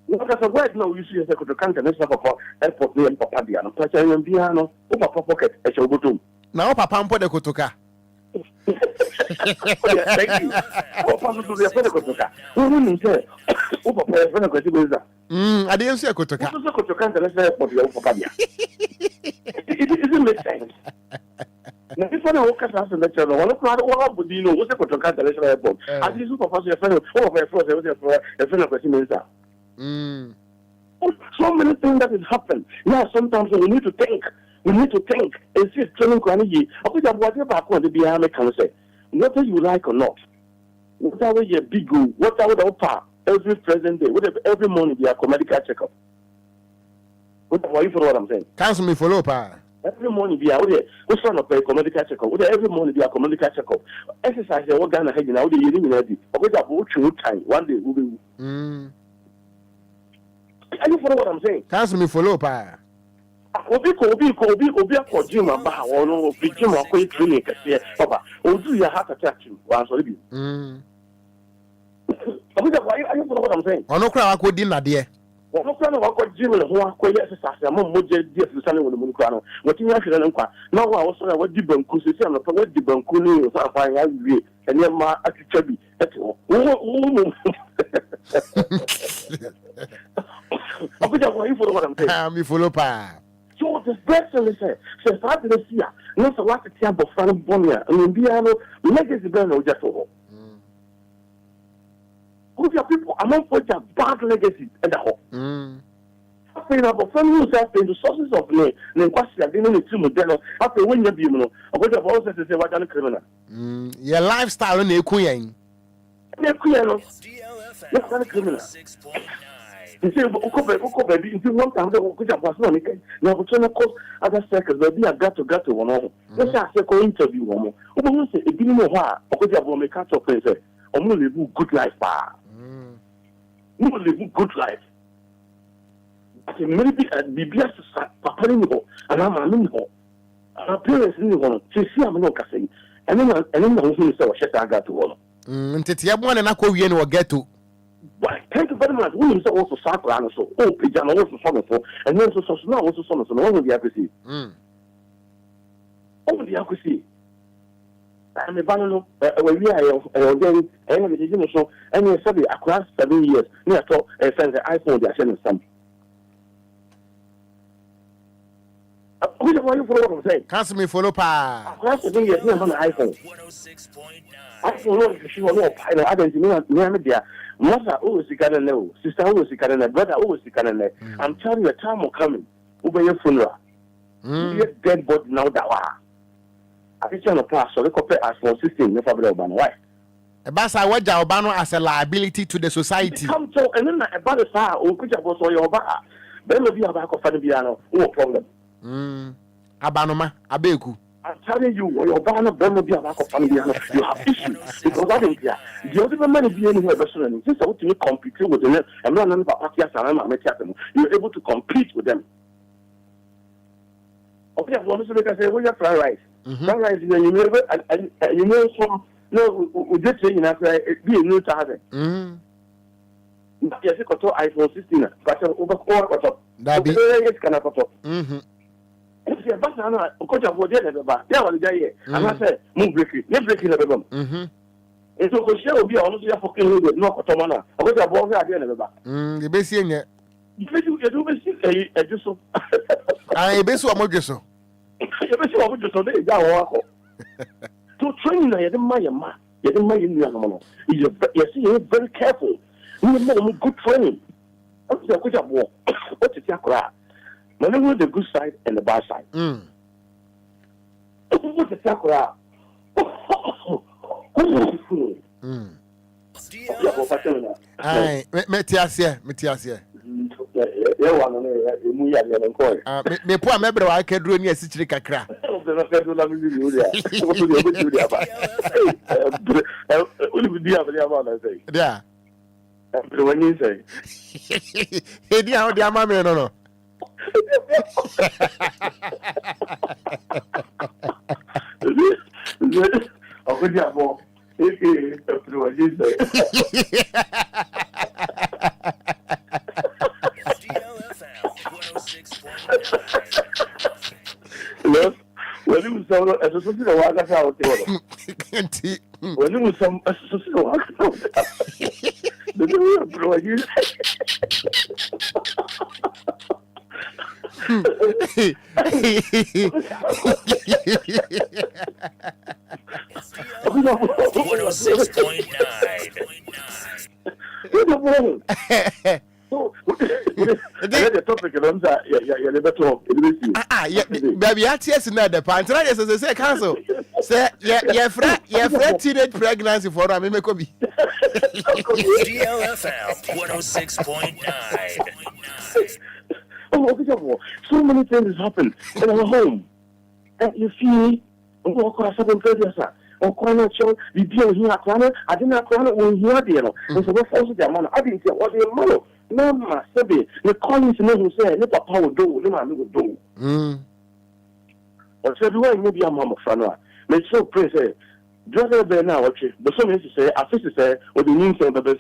Because of right now, you see a Kotoka International Airport near Papadia. I'm touching on piano, Papa Pocket, a show go to. Now, Papa Mpo de Kotoka. Thank you. Papa to the Kotoka. Who didn't say, Papa, I didn't see a Kotoka. What's a Kotoka International Airport, Papadia? It doesn't make sense. Now, if I walk as a lecturer, what would you know? What's a Kotoka International Airport? I just look for a friend of a friend of a so many things that has happened. Yeah, sometimes we need to think. We need to think and see training quality. Whatever I want to be a can say, whether you like or not, whatever your big goal, whatever the offer, every present day, whatever every morning be a medical checkup. What you follow what I'm saying? Cancel me for Lopa. Every morning be out there. What's on a medical checkup? Every morning be a medical checkup. Exercise what Ghana has now the year ready. Or with a time one day we will. Are you follow what I'm saying? Cancel me for Lopa. Obia Okogyeabour Ocran or Victim or Quay Training, Papa, or do you have attack you? Once or you? Are you follow what I'm saying? On Okra could dinner, dear. Well, no kind of Okogyeabour who are quite exercise among Moja dear to Sunday with the Mukrano. What you actually inquire. Now I also know what Dibon Kusi and the Poet Dibon Kuni or something I agree, and your ma at Chubby. That's all. You follow what I'm saying? I'm follow pa. So the person is says, I didn't see her. Not a lot of time of Frank Bonia and Indiana, legacy burn or just over. Who are people among such a bad legacy at the home? After about family who have been the sources of me, and question I didn't need to model after when you be, or what I've also said, what done a criminal. Your lifestyle in a queen. DLFM. Not a criminal. You say, Oko baby, if you want to have the Okogyeabour, now we're trying to cause other circles, there'll be a got to one of them. Let's ask a interview one more. Who will say, it didn't know why Okogyeabour may catch up and say, I'm going to live good life, pa. I'm going to live good life. But maybe I'd be blessed to Papa in the and I'm in the our parents in the one, to see I'm not saying, and then I'm going to say, I got to one. Tiabuan and Ako will get to. Why, thank you very much. We also suffer and so, oh, Pijama also summer and then so now also summer, so all the accuracy. All the accuracy. I'm a banana, when we are again, and the beginning so, and you said across 7 years, near to a send the iPhone, they are sending some. What you follow what I'm saying? Cancel me follow pa. Across 7 years, near on the iPhone. 106.9. I don't know if she will know, I don't know, media. Mother always got a no, sister always got a brother always got a no. I'm telling you, a time will come over your funeral. You're dead body now that are. I think you're on a pass, so they compare as for 16, no problem about why. About I watch Albano as a liability to the society. Come to, and then about the star, Okogyeabour or your bar. Then will be a back of Fanibiano, no problem. Abanoma, Abeku. I'm telling you, your banner will be a back of Fanibiano. You have issues because I think the other man be anywhere personally. Since I want to compete with them, and not number of parties and you're able to compete with them. Okay, I want to say, well, you're fried rice. Fried rice, you never, and you know, some, no, we just say, you know, be a new target. Yes, I got iPhone 16, but over 4 that be can I got up. If you're back now, Okogyeabour did about there was the day, and I said, move breaking, you're breaking the bedroom. And so, she will be honest with fucking with no Otomana. Okogyeabour again about. The best in it. You do a just so. I best what more so. You best what just so they go. To train, I didn't mind your man. You didn't mind you're very careful. You're good training. What's the Okogyeabour? What's the Accra? Remember the good side and the bad side. What's the Accra? Aye, Metiasia. Me poor member I can do near Sichri Kakra. Yeah. When you say, hey, dear, dear, mamma, no. Okogyeabour, what you say. Look, when you saw as a social worker out there, when you some social worker out there, the bro, you the topic baby, I tears in the pants. I say, council. Say, yeah, teenage pregnancy for a mimic. DLFM 106.9. So many things happen in our home. And you see, walk across 7 years. Or corner show, the deal here, I didn't corner when you are there. And so, what else is their money? I didn't say, what your money? No, my Sebi, the calling to know who said, let papa will do, let my little do. Or said, why maybe a mama frana? Make so praise it. Brother Bernard, but some is to say, I feel to say, what the news on the best.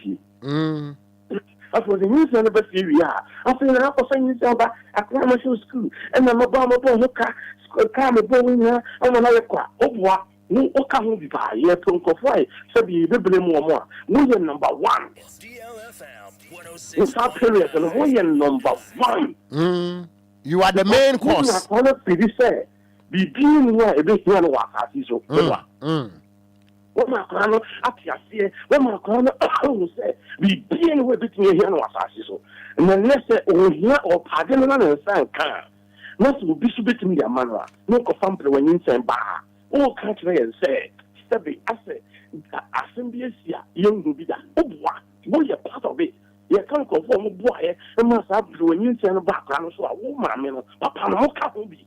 After the news on the best, we are. After the half of saying about a commercial school, and I'm a bomb upon her car, a bowling her, and another car. Oh, what? No, Oka be by ye from Kofai, Sabi, the more. William number 1. Without period, and William number 1. You are the main cause. Say, be being where a bit here, what I see so. What my crown up here, what my crown say, be being where between here and what I see so. And then let's say, oh, here or pardon and sign car. Not to be so between their manner, no confirm when you say bar. Oh, country and say, Stubby, I say, Assembly, young will be that. Oh, what? You're part of it. You can't conform a boy, and must have when you send a background, so a woman, Papa, no can be.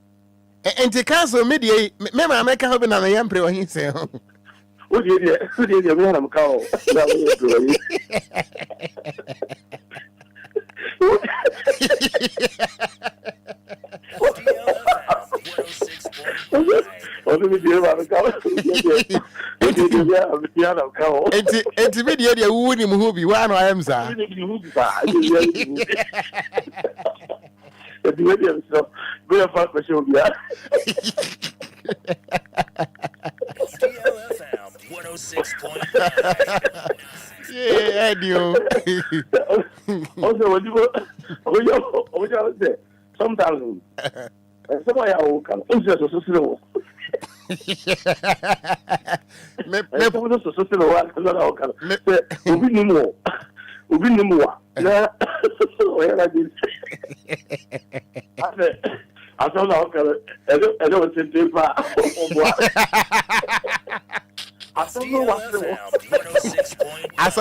And the council media, remember, I make a husband and a young when he say, oh, dear, I'm cow. Intermediate wound him who be one I am, sir. Yeah, I do. Also, when you say, sometimes, somebody will come.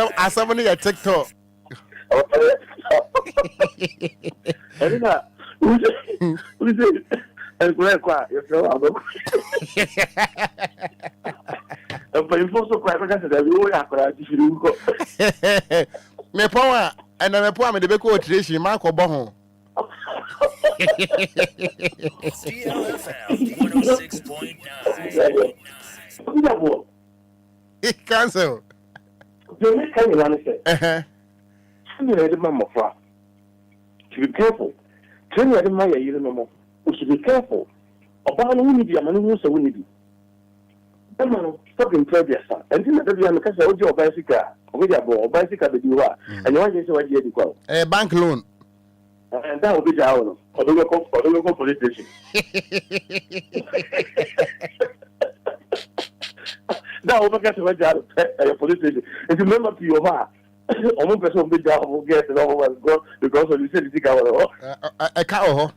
As somebody at TikTok. And quite, you know, but you also quite because that we all have if you go. Me power and I'm a poor me the beko tradition Marco Bohon. DLFM 106.9. It cancel. You make kind of answer. You know the mama for. To be careful. Tell me the Maya, you know. We should be careful. About who need your money, who so we need. That man, stop in previous. And then the other because I would your bicycle, or bicycle that you are, and you want to say what you do. A bank loan. And that will be the hour. Or the local police station. Now over get to job police station. If you remember to your heart, almost person be job will get it all because of you said the I can't.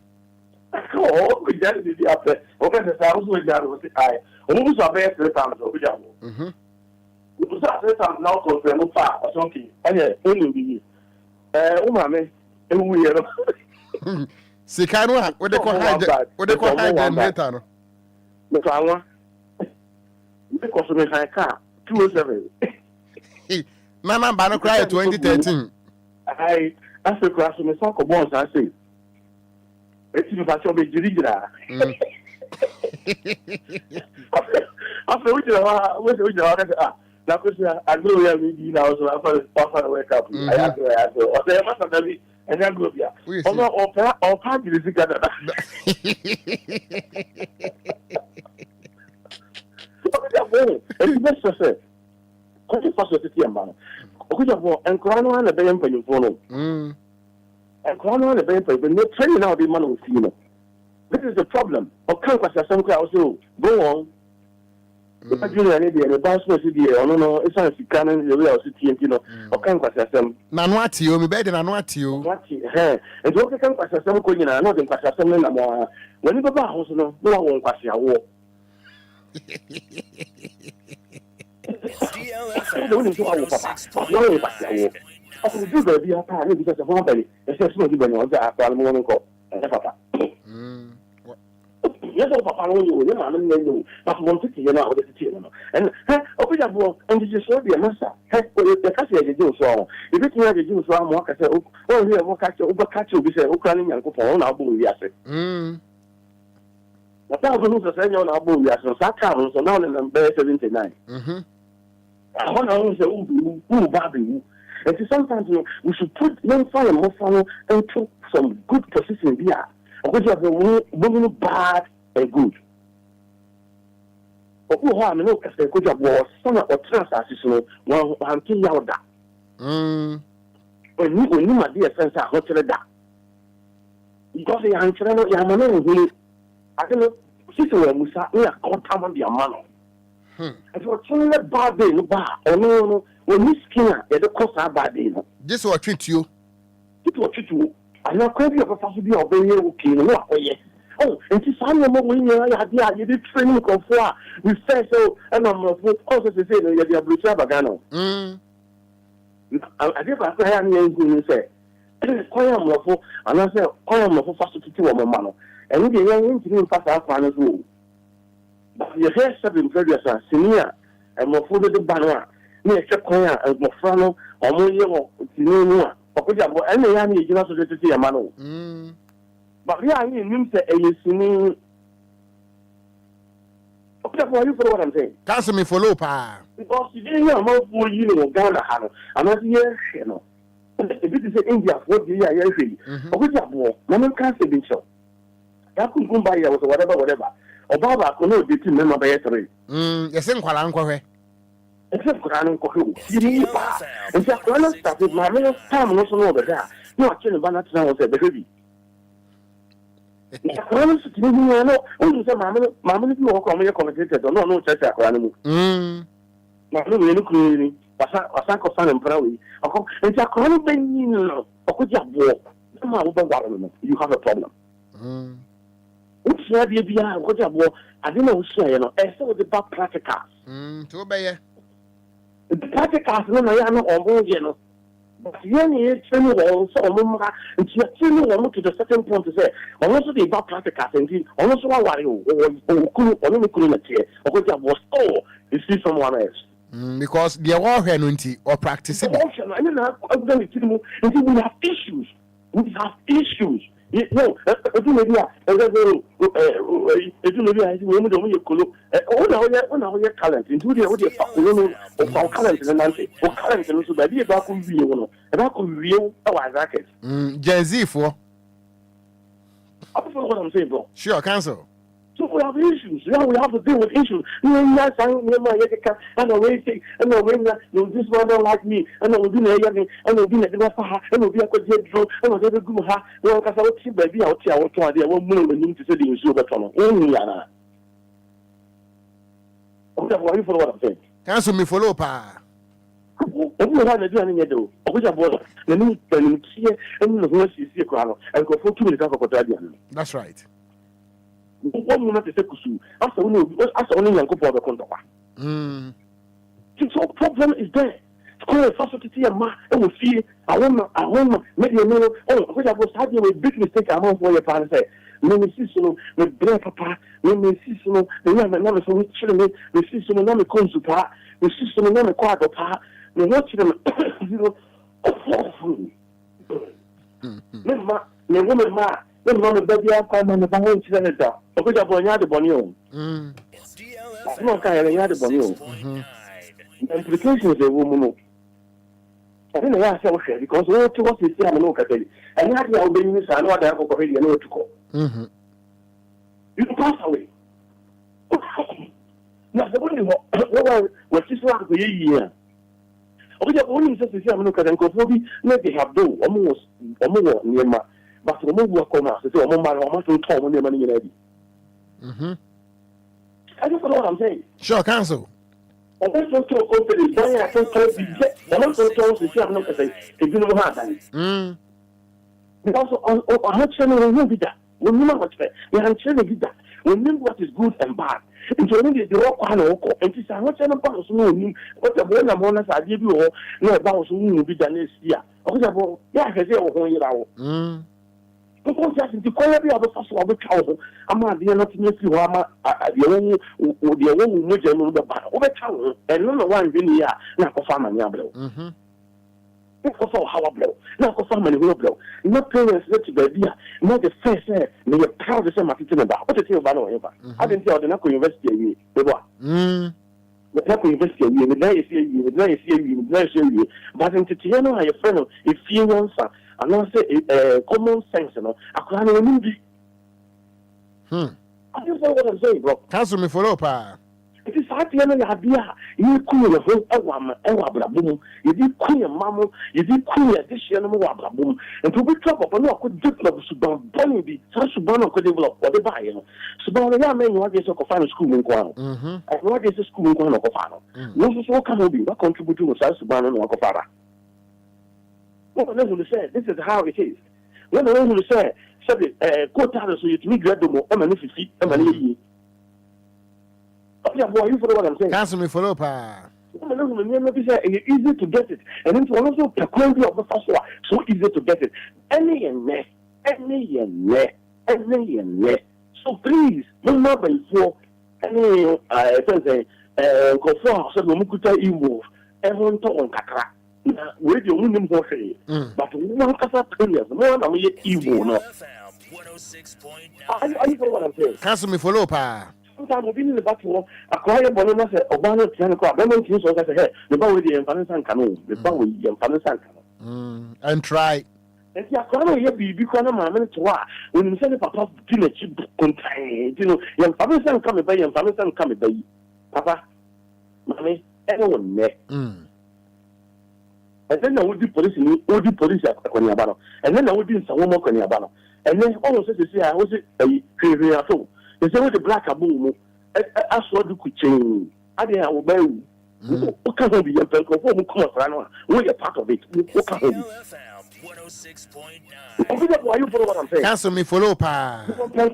Oh, we just did the after. Okay, the sounds with that was I. Almost a bear 3 times over job. We was at 3 times now for no far or something. And yeah, only Umame, and we are. Sikano, what they call high generator. The flower. Because of my car, 207. Mama Banner cry 2013. I after class of my soccer balls, I say. It's in the of a Jirigra. After which I know we have been now, so I wake up. I ask you, or there must have been. And then go here. Or party is together. It's necessary. What is possibility, man? Okogyeabour and Crown and the Bayan for your phone. And Crown and the Bayan for no training now the man will see you. This is the problem. Or can't some crowd also go on. The boss was here, or no, it's not a canon, the real city, and you know, or can't some. Nanuati, you better than what you. And you can't pass some coin, I know them pass some more. When you go back, no one won't pass your war. Yes, Papa, you know, but one to you know, and Okogyeabour, and you just saw the master. The Cassia do so. If it's not the Jews, I'm walking, oh, here, what catch you, we say, Ukrainian and Kupon, I'll be yes. The thousand who's a senior, I'll be yes, so now in 79. I want to say, oh, Baby. And sometimes we should put young fire more fun into some good position here. Okogyeabour, women bad and good. Who harm no Castle Okogyeabour, son or transaction, one kill out that. When you, my dear friends, are hotter that. Because the answer, Yamano, I don't know, Sister Musa, we are called Tam on the Amano. And for telling a bad day, no bar, or no, when Miss Skinner, the cost are bad day. This will treat you. It will treat you. I'm not quite a possibility of being okay. No, yes. Oh, and to find a moment when you did training conform with first, so, and I'm also to say that you are Bruce Bagano. I did not say anything to say. Quite a lawful, and I said, I am lawful fast to 2 of my man. And we are going to do fast our final rule. But your hair 7 previous senior, and more food the banner, near Chacoya and Mofrano, or more year. Okogyeabour, and the army is not to see a man. But we are in him say, and you see me. Okogyeabour, you follow what I'm saying? Cancel me for low pa. Because you didn't hear about 4 years in Ghana, and not here, you know. If it is India, 4 years, Okogyeabour, no can't say it. That could go by or whatever. Or Baba could not be 2 members by 3. Yes, in Kwalanko. Except Quran Kohu. And just when I started my real time also over there. No, I can't ban that now was a baby. Quran is no, only some mamma, if you walk on your commentator, no, church at Quran. Mamma, you look really, a sack of sun and Prawi. And Quran, you know, Okogyeabour, you have a problem. Which is the idea, Okogyeabour, I didn't know, you know, I saw the bad practicals. To obey. The practicals, no, I am not on you know. But you training also, and you training to the certain point to say, also the bad practicals, and also what you couldn't say, Okogyeabour, oh, you see someone else. Because they are all here or practicing. I mean, I'm going to tell you, we have issues. We have issues. No, maybe talent into the talent Gen Z for. What I'm saying, bro. Sure, cancel. So we have issues. Yeah, we have to deal with issues. And this one don't like me. And we'll be there. And we'll be there. And we'll be a good drone. And we'll be a good ha. Well, because I will see baby out here. I will try there. One more than to say the issue of the tunnel. Only Anna. Okay, what you for what I'm saying? Cancel me follow pa. Every time I do any do. Okogyeabour the new here and the voice is here crowd and go for 2 minutes for Quadradian. That's right. 1 minute is kusu. After only Yanko for the contour. So problem is there. School facility and ma and we see I want maybe you know Okogyeabour started with big mistake among for your parents say. Me see so me bra papa me see so me na me so chile me see so na me konsu pa me see so na me kwado pa me watch them zero me ma baby akwa ma me ba won chile da Okogyeabour nya de boni o no ka nya de boni o implications e wo mu no I don't know why I say because we to what we see am no ka tell and how you be ni sa no da ko ko ready no to ko you pass away. Now, the only what is like the year. Okogyeabour only says, I'm not going to let they have do almost more near my but the move will come out. So, I'm not going to tell when money ready. I don't know what I'm saying. Sure, cancel. I don't know to open it. I don't I'm not going to say, I'm not going to say, if you know how because I'm not saying we will be that. We know what's fair. We are trying to do that. We know what is good and bad. And so when the rock and oko, and this is not saying about so what the one among us I give you all, no about so will be done this year. Okogyeabour, yeah, I say, oh, you know. Because just the quality of the first of the child, I'm not the not to you, I'm the one who knows the battle over town, and no one being here, not for farmer Yablo. For how blow, not for family will blow. Not parents let to the idea, not the first say, may you proud to say my teaching about what to tell about ever. I didn't tell the Naco University, the what? The Naco University, the nice you, but in Titiano, I a friend of if you want some, and I say common sense, you know, I can't even be. I just know what I'm saying, bro. Cancel me follow pa. It is hard to idea. You cool your whole Ewa you did cool your mamma, you did cool your dish and Wablaboom. And to be trouble, but no, could develop Suban Bonnie be such Suban could develop what they buy. Suban, young man, what is a final school in Guano? And what is a school in Guano? No, so can be what contribute to Suban and Wakofara. No one who say this is how it is. When the one who say, quote so you to me, Graduate, and if you see, and yeah, boy, you follow what I'm saying. Cancel me follow pa. It's easy to get it. And it's also the quality of the first one. So easy to get it. Any and ne. So please, no more than for any go for so no mukuta imo. Everyone talk on kakra. We the only more say. But one kasa players, no one am evil no. Are you follow what I'm saying? Cancel me follow pa. Sometimes we've been in the battle. A quiet bonus, a banner, Tianico, Beman Kings, or the the bow with the Infinite and Canoe, the bow with the Infinite and Canoe. And try. And the Aquano, you be become a man to what? When you send a papa dinner chip contain, you know, young Family Son come by, young Family Son come by. Papa, Mammy, everyone met. And then I would be police in at Coniabano. And then I would be in some more Coniabano. And then all says, I was a crazy at all. They say the black abu, I saw the change. I didn't have a bell. What can be a bell? We're a part of it. What can be? Why you follow what I'm saying? Cancel me follow pa. Sometimes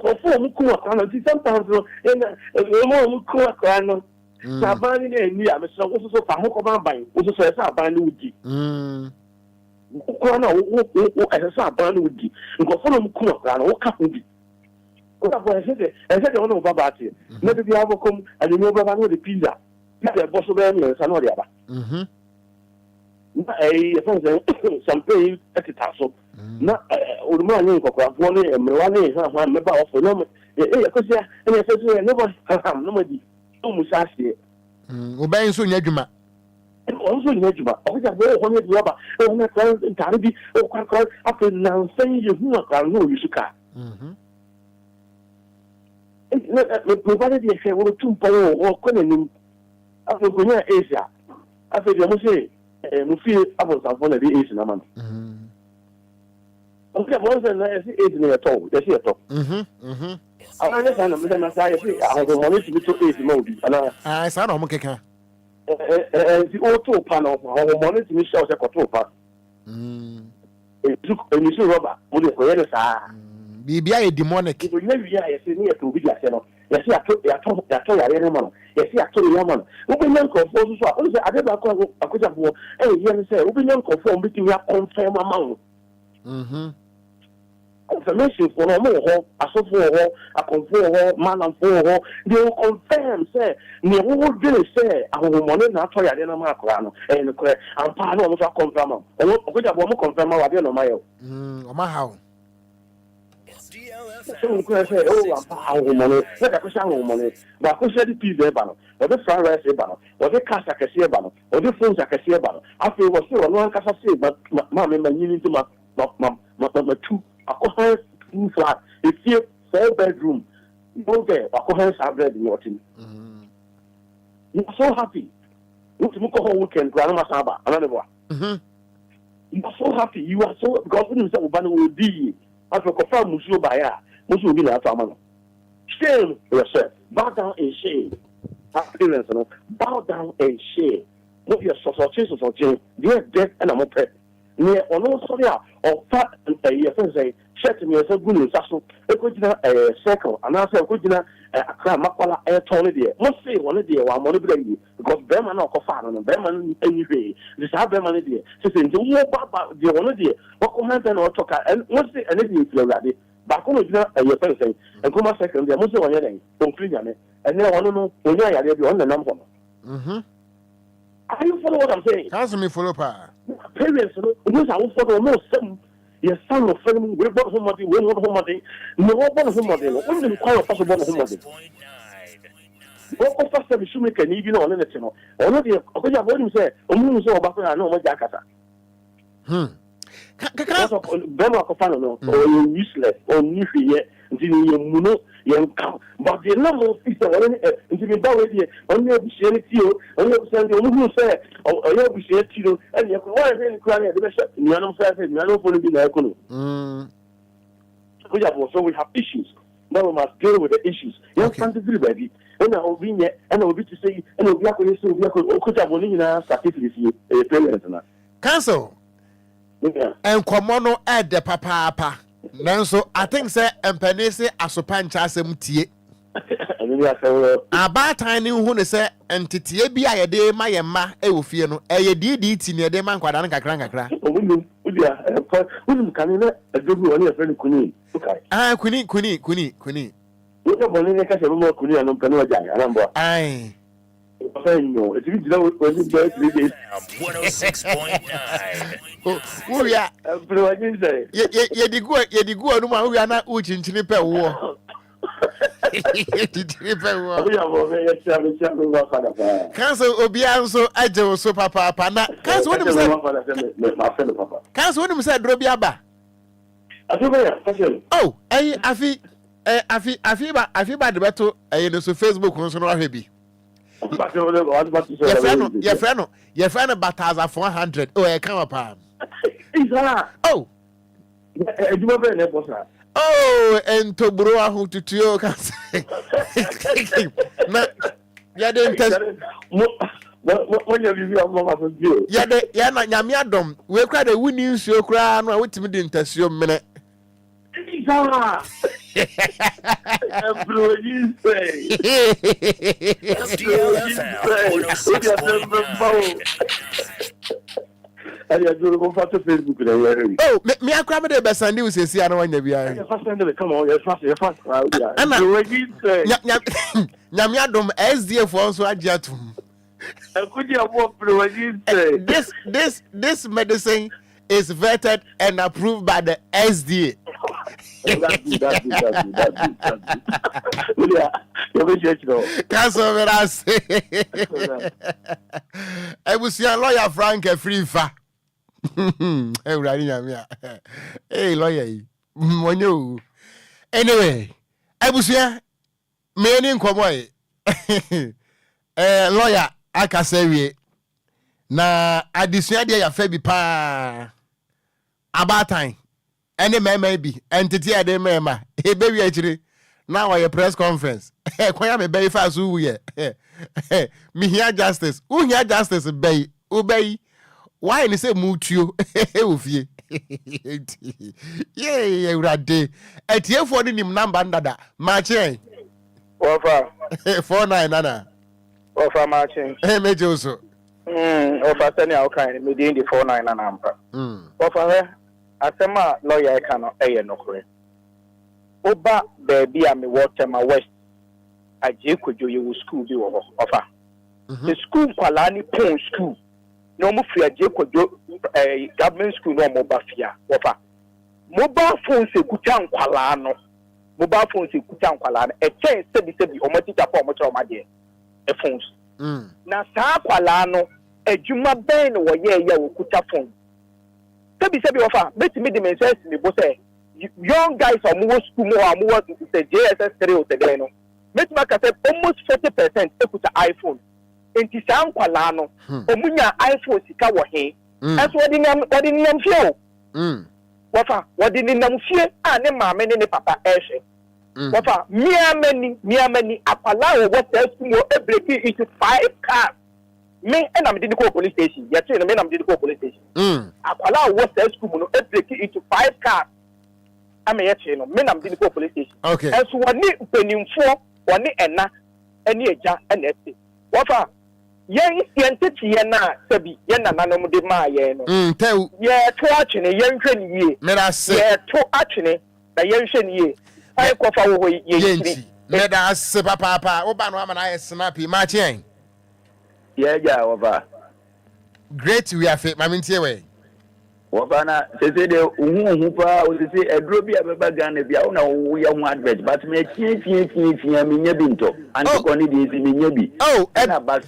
Sabani and me, I'm so far home buying, also says I buy new D. As a brand would be. Go follow Mukuan, what can be? I said, I don't know about it. Maybe we have come and you know about the pizza. Pizza, possible, and Sanoria. Some pay at the tassel. Not old man, one and Melanie, one about for no. Because and I said, nobody, almost asked it. Obeying soon, Yajuma. And also in Yajuma, always a very honest rubber, oh, my friend, and Taribi, oh, quite after now saying you know you should car. Provided you say, well, 2 pounds or Conan, after going to Asia. I said, you must say, Mufi, I was one of the Asian amount. Okay, once and I see 8 near at all. That's it. I understand, I have wanted to be to 8 mode. And I saw no Mokeka. the auto panel, money to me shows a cotopa. It took a new rubber, would you go there? Be a demonic. If you never hear near to be a channel, yes, I told you, yes, I told you, woman. Open young conform, so I never call a good of war. Hey, you say, open young conform between your confirm amount. Confirmation for no more, a so for a conform, man and for they will confirm, say, near what they say, I will money not try at Marcano, and I'm part of a confirm. I won't confirm what I don't know. My how. So I say, oh, I'm money, let a question money, but I could say the pizza banner, or the fried rice banner, or the cash I can see banner, or the phones I can see banner. After it was still one cash I see, but mammy, my need to my two. I have 2 flats. It's here 4 bedroom. Go there. I have bread in your team. You are so happy. You whole weekend. Grandma Saba. Another one. You are so happy. You are so because when you say Obana will be after confirm Musu Baya. Musu will be na famano. Shame yourself. Bow down in shame. Appearance, bow down in shame. Not your social. You're dead and I'm okay. Near on also or fat and a say, set me as a good sasso, a good circle, and I say, good a cram Makwala air tony dear. Must say one idea while money bring because Beman or Kofan and Beman anyway. This have Beman idea. So saying, do you about the one idea? What comment or talk and what's the anything feel ready? But come with your friend saying, and come a second, there must be one day, don't clean it, and then I want to know when you are on the number. Are you follow what I'm saying? Answer me, follow pa. Parents, those are all for almost some. Your son of family, we bought somebody, we want somebody, no one somebody, only the choir possible somebody. What first time you make an even on the channel? Already, Okogyeabour Ocran say, Omu so about I know what Jakasa. Bema Kofano, or useless, or new here, until you know. But the number of people into the body, only a share only send you who say, or you share to and you can always cry at the best. You are not fair, you are not going to be like so we have issues. Now we must deal with the issues. You have to do baby. And I will be here, and I will be to say, and I will be able to say, Okogyeabour Ocran certificate, a parent. Cancel. And Komono at the papa. Nanso, I think say empenese asopancha asem tie. Aba tiny who ne say entity bi ayede ma yema e wo fie no eye DDT ne de man kwada nkakra nkakra. Unum kanina adogu oni afre kuni. Ah kuni. Wo boni ne ka se mo kuni anom panu aja arambo. Ai. No, it's really 106.9. Oh, yeah. You go no ma we are na uchinchini pe wo. Cancel Obia so aje so papa na cancel when say cancel when say drobia ba. Oh, afi ba de beto no so Facebook no so no ahwe your friend Bataza 400. Oh, I come up. Oh, oh, and to bro who to you can say. Yeah, didn't test. When you yeah, Yamiadom, we cried a winning show crown, or what didn't test your minute. Oh, me I grab the best and you say I don't want to be here. Come on, you're fast. Yamiadom SDF for so ajatum. This medicine is vetted and approved by the SDA. That's Cancel what I say. I was your lawyer Frank a free fa. Hey, lawyer. Anyway, I was here. Many Komoy. Lawyer, I can say na addition dia ya fa bi pa about time any may be entity ade mema e be wi akire Now a press conference. Kwaya me bay fast who ye. Me hear justice. Who hear justice bay? Obey. Why ni say mutuo? Ufie. Yeah, rade. Etie for the nim number ndada. Marching. Ofa. 49 nana. Ofa marching. Meje also. Ofa send ya okay me dey the 49 nana ampa. Ofa asema lawyer e kan no eye no kore. Oba baby a me water my west. Aje kojo ye school bi wo ofa. The school kwala ni pon school. No mo fi aje kojo government school no mo ba fia ofa. Mobile phone se kuta nkwala no. Mobile phone se kuta nkwala no. E chen sebi o mo teacher for mo tro ma de. E phones. Na saa kwala no adwuma ben no wo ye wo kuta phone. Sebi ofa, betimi de message me bo say young guys are more school more the JSS 3 or the no. Betimi ka say almost 40% ekuta iPhone. Enti saa nkwala no omunya iPhone sika wo he. As what in nam fie. Wafa wodi ni nam fie a ne maame ne papa ehwe. Wafa miamani akwala wo wata school mo break into 5 cars. Me and I'm did the police station. Yes, me I'm did the police station. Akwala wo wata school no break into 5 cars. I'm yet no me I'm did the police station. Okay. As woni penimfo woni ena ene eja ene ese. Wafa yen sienteti ye na sabi ye na nanom de ma ye no ye to atwene ye nhwe ni ye mera se ye to atwene na ye nhwe ni ye ai kofa wo ye yiri mera se papa oba no ama na ye snappy ma chen ye ja over great we are fit mamintie we Wabana sese de uhu pa o sese edro bi abeba Ghana bia una wo ya hu advert but me tie me nya binto anti ko ni de me nya bi na but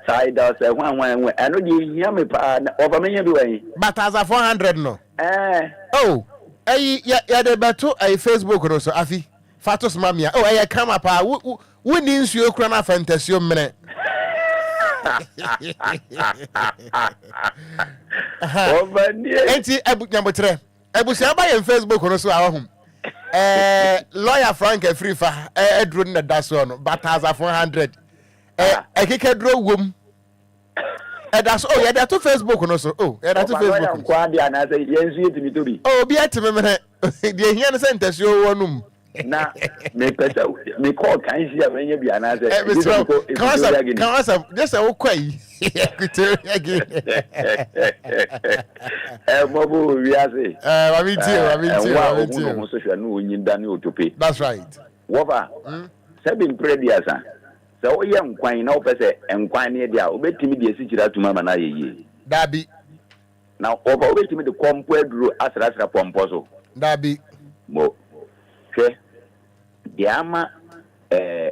side da se hwan eno de hia me pa over me nya bi wan but as a 400 no ya de beto Facebook no so afi fatos mamia ya kama pa wo ni nsuo kura na fantasio mene enti nyambotre ebusia ba ye Facebook no so awahum lawyer Frank Afrifa edro na daso no but as a 400 ekeke dro wom that's yeah that to Facebook no so that to Facebook kwa dia na say yensu yetimi to bi bi atime me de hia no sentence yo wonum na me pesa me call kan si amenya bi ana say kan just a kwai mobo we ase mabiti no social no onyinda ne otope that's right woba sabin predia sa so wo ye nkwan na wo pese nkwan ne dia obetimi de sikira tuma ma na yeye dabi na woba obetimi de kompo aduro asra pompo so dabi mo hwe diama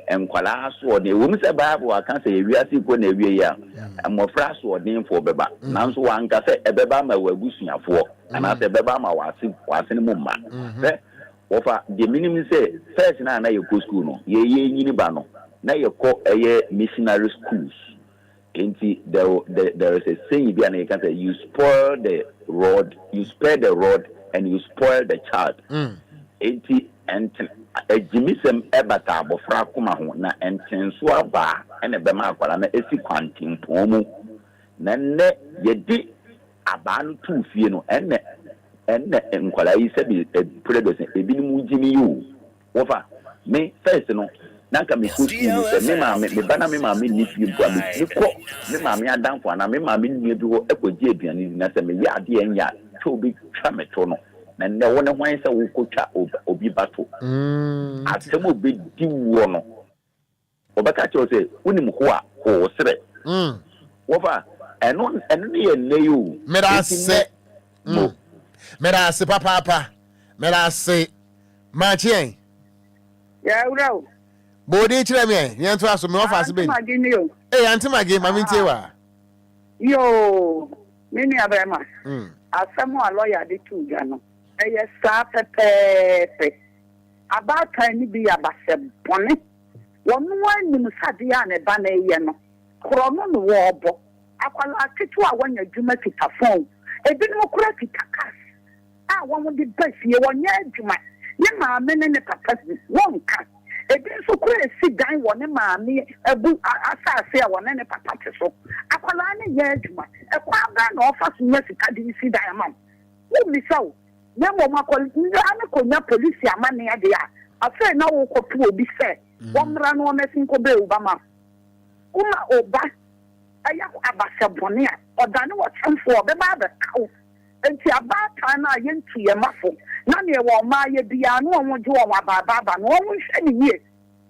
enkwala so de wo mse bible aka say ewiase ko na ewie ya amofra so de info beba nanso wanka say ebeba ma wagusuafo ana say beba ma wase ne mumma wofa de minimum say first na ye ko school no ye nyini ba no na ye ko missionary schools enti there is a saying bi na you can say you spoil the rod and you spoil the child enti ejimisem ebata abofra kuma ho na entenso aba ene bema akwala na esi kwantimpomu na nne yedi aba no tu fie no enne nkwala yi se bi predosen ebi mu jimi yu wofa me first no na ka me school se me ma me bana me ma me ni fie bo me ko me ma me adanfo na me ma me ni bi ho ekwaji aduane na se me ya ade enya to bi twa me to no na ne wona hwan se wo kotwa obi bato atemo be di wo no obaka che o se unim ho a ho sere wofa eno ne ye ne yo mera se papa mera se machien ya urawo bodi kire me yen to aso me ofa se be anti magi mami ntewa yo mini abema asamo a lawyer de tu ga no eye sa pepepe abaka ni bi abase bone wonu anim sade a ne ba na eye no krono no wo obo akwala ketu a wanya dwuma kita phone ebi no kura kita cash a won de bafie wonya adwuma ne maame ne papa won ka Again, so crazy sit down one mammy, a book, I say one and a papa so. Aqualani Yajuma, a quaban offers yes, I didn't see diamond. Who me so? Never my police, money idea. I say now, will be fair. One run one messing Kobe Obama. Uma Oba, I have a Bonia, or done what some for the mother cow. And see about time I went to your muffle. None of your Maya Biano won't do our Baba, no one any year.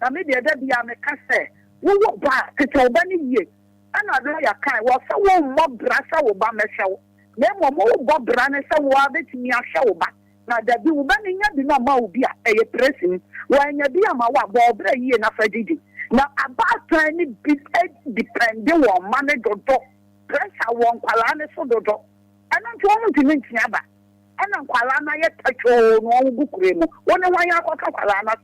I made the Debbie Amecase. We walk back to Tobani year. And I lay a kind was so one mob brassa Obama show. Then one more Bob Branner so wabbit me a show back. Now that you banning ya be no more be a pressing when you be a mawa Bob ye na Freddy. Now about tiny bit depending on money do pressure one Palane so do. And I'm trying to make Yaba. And I'm Palana yet patrol no book room. One of my Palana.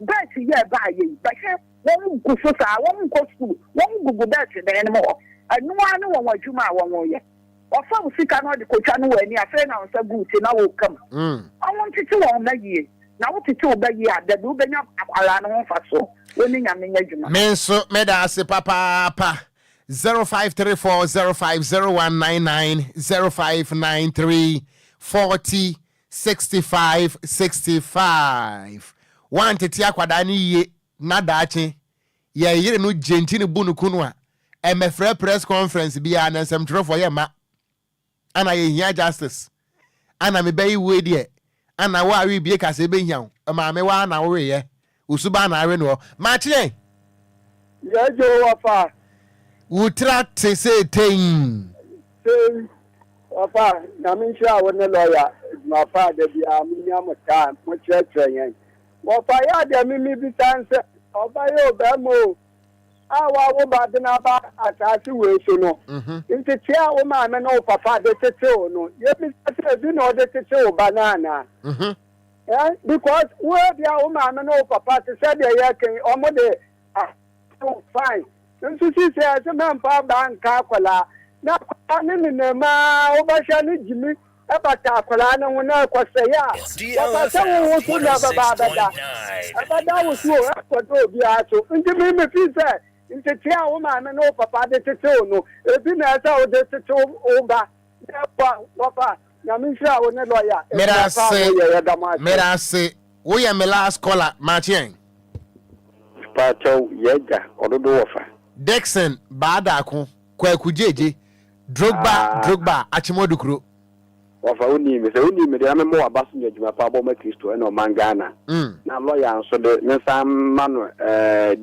But yeah, by you. But one go so one go school, one go back to the anymore. I know I know what you might want more yet. Or some sick I know the coach I know any affair now so good and I will come. I want you to on that year. Now what you told that year that will be up Palana for so. Winning a minute. Men so meda se papa. 0534 050199 0593 40 65 65. One tete akwadani ye na dache ye yire no gentini bunu kunwa emefre press conference bi ya na nsem trofo ye ma ana ye hia justice ana me bayi we de ana wa wi bie kase be hia ma me wa na wo ye usuba na are no ma chire ye jo wafa Utra te se ten. Papa, na min sha wani lawyer, my father be a minimum time, much training. Papa, ya de mi bi sanse, oba yo be mo. Awa wo ba de na ba atasi we so no. Nti tia wo ma me no papa de tete o no. Ye bi se bi no de tete o banana. Yeah, because we dia wo ma me no papa te se de ye ken omo de fine. Nti si se ase me mpa banka kwala. Na kwani ma obasha ni jimi abata akwala na wona kwasaya abata wo so na baba abada wo so akwado obi ato nti me fi se nti tia wo ma me no papa de tete no ebi na asa o de tete o ba papa na mi sha wo ne lawyer merase wo ya me last caller Martin pato yega ododo wofa Dixon Badako Kwakujeje Drogba Achimodukro. Wafa uni me de amemo abasu nyadwuma pa bo ma Kristo e no mangana. Na lawyer so de nsa manu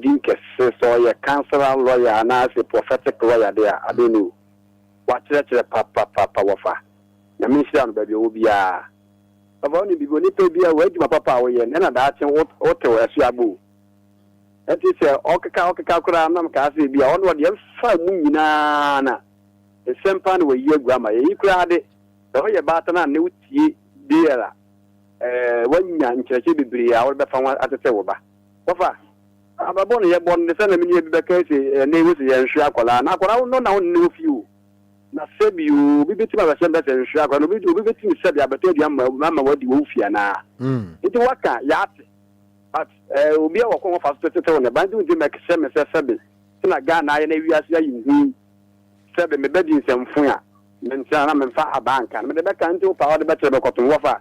dinke so ye counselor lawyer na se prophetic lawyer there adenu. Wa chere papa wafa. Na me shira no ba bi obia. Wafa uni bi boni pe bia wa adwuma papa wo ye na da achen wo te wo asu agbo. Enti se okeka kura na mka ase bia ono de fa mu nyina na. Esempa no we yegwa ma ye kura de so ye bata na ne utie biela wanya nkyereke bibiri a wo be fa atete wo ba wofa ababo no ye bon de se na mini be ka se ne wo se ye nhwe akola na akola no na wo ne ofi o na sebi o bibeti ma se be se nhwe akola no bibeti mi sebi abata di amma wadi wo ofi ana nti waka ya ate but obi a wo ko fa so tete wo ne bandu ndi me kse me se sebi na Ghana ye na wiase ayi nhu sebe me bedi nsemfun a mentia na memfa abanka me de beka nti opa wo de betre be koton wofa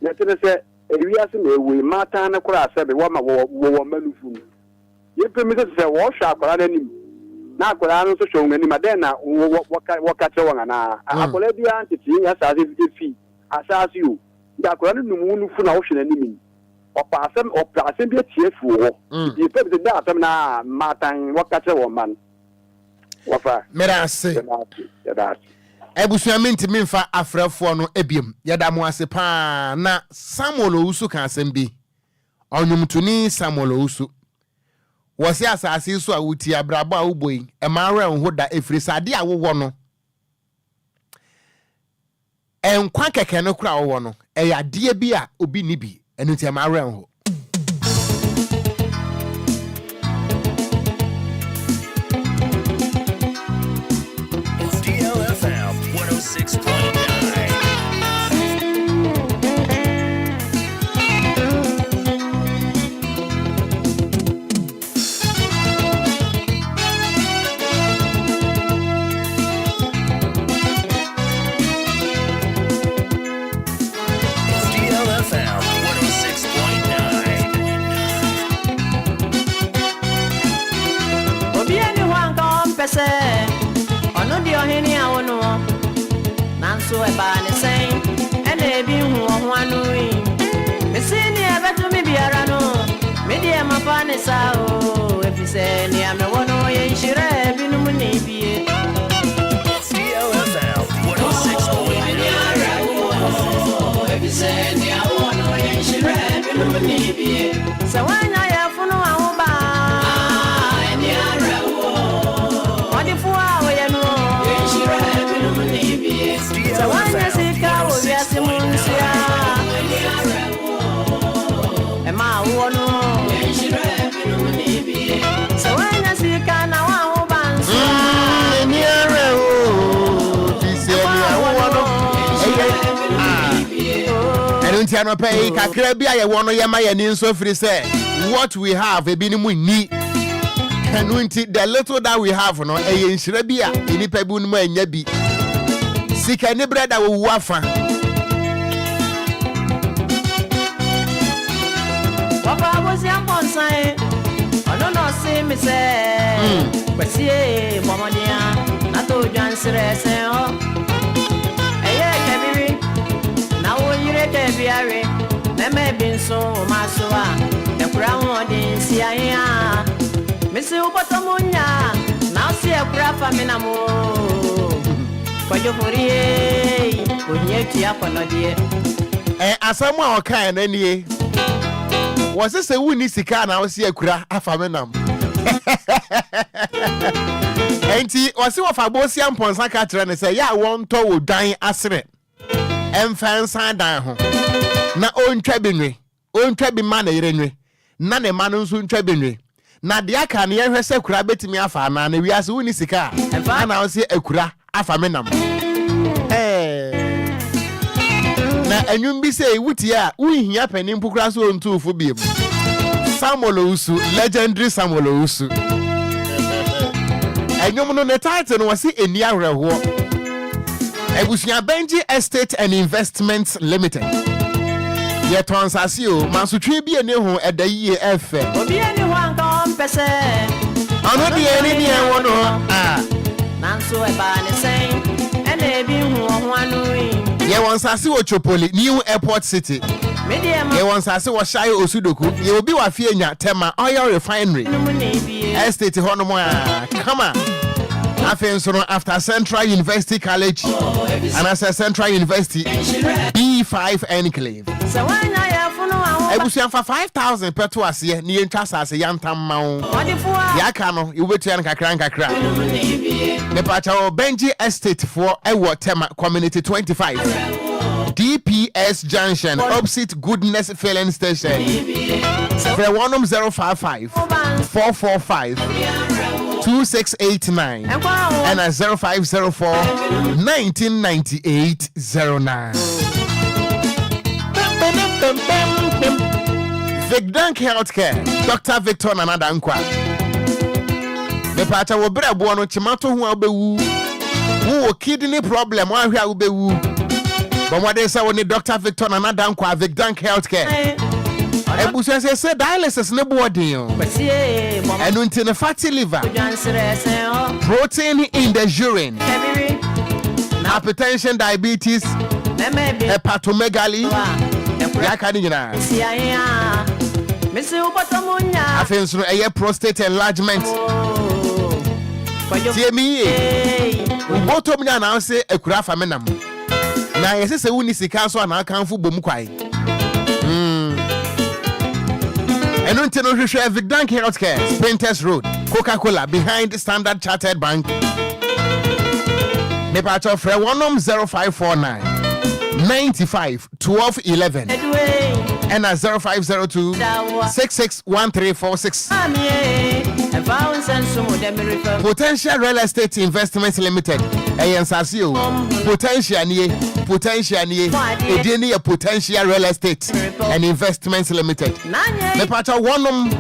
na tene se ewiase na ewe mata na kura sebe wo ma wo manufu ye pemi se wo hwa akwara na nim na akwara no so hwo ngani ma den na wo ka che won ana akwara bia ntiti ya sa fi asasi o da akwara no nufu na wo hwe na nim opa asem bi tie fu wo ye pemi da atam na matan wo ka che wo man wafa merase ebusuamenti minfa afrafo no ebiem yada mo ase pa na Samuel Owusu kan asem bi onyumtuni Samuel Owusu wose asase so a wuti abrabo a uboi e mare ho da efrisade a wowo no enkwa keke no kura wowo no e yade bi a obi ni bi enu ti mare ho DLFM 106.9. So when I have for no Ahuba, what if I know? So when I see cow, yes, am I one? So when I see cow now, Tiano pay kakrabia ye wono yema ye ni so free say what we have e binimu ni kanunti the little that we have no e nhira bia eni pabu no anya bi sika ni brother wo afa papa was yam bonsai ono no see me say kwasie momodia na to dwansere say o eye kebiri na wo yire kebiare na me bin so masoa e kura ho din si aya me se ubotomunya na si e kura fa me na mo kwajo forie onye tia kono de asamu a okan na nie wo se wuni sika na wo si e kura afa me nam enti wo se wo fa bosi amponsa ka kire ne se ya won to wo dan asere emfansa dan ho na ontwa benwe ontwa bi ma na yerenwe na ne ma no nso ntwa benwe na de aka ne yehwe se kura betimi afa na na wiase woni sika na wo se akura afa me nam na enwum bi se wuti a unhia panin pukura so ontufo biem Samuel Usu legendary Samuel Usu enwum no ne title no wase eni ahreho Ebusia Benji Estate and Investments Limited. Ye transasio mansutwe bi ene ho edayi efe. Obi ene ho anka ompese. Ano di ene ni enwo no. Nanso e ba ne sen. Ene bi hu ho anu yi. Ye wonsase wo Chopoli, New Airport City. Ye wonsase wo Shai Osudoku. Ye obi wa fie nya Tema Oil Refinery. Estate ho no mo a. Come on. After Central University College and as a Central University B5 Enclave. So when I have for 5,000 per to us here, near Trasa, a young town mount. Yakano, you wait to Yankakranka crack. The Pacho Benji Estate for Ewa Tema Community 25. DPS Junction, opposite Goodness Filling Station. For 1055 445 2689 and at 0504 1998 09. Vicdank Healthcare, Dr. Victor Nanadankwa. The pacha will be a buono chimato who will be who kidney problem, one who will be woo. But what they say when the Dr. Victor Nanadankwa, Vicdank Healthcare. Ebusia say dialysis ne body and until fatty liver, protein in the urine, hypertension, diabetes, hepatomegaly, I feel so a prostate enlargement. See me, bottom now say a craft menam. Now, yes, a winny council and I can't for Bumquai. And until we share Vicdank Healthcare, Sprinters Road, Coca-Cola, behind Standard Chartered Bank. The part of 0549 95 12 11 and at 0502 661346. Potential Real Estate Investments Limited. Ayansasio. Potential near Potential Real Estate and Investments Limited. The part of one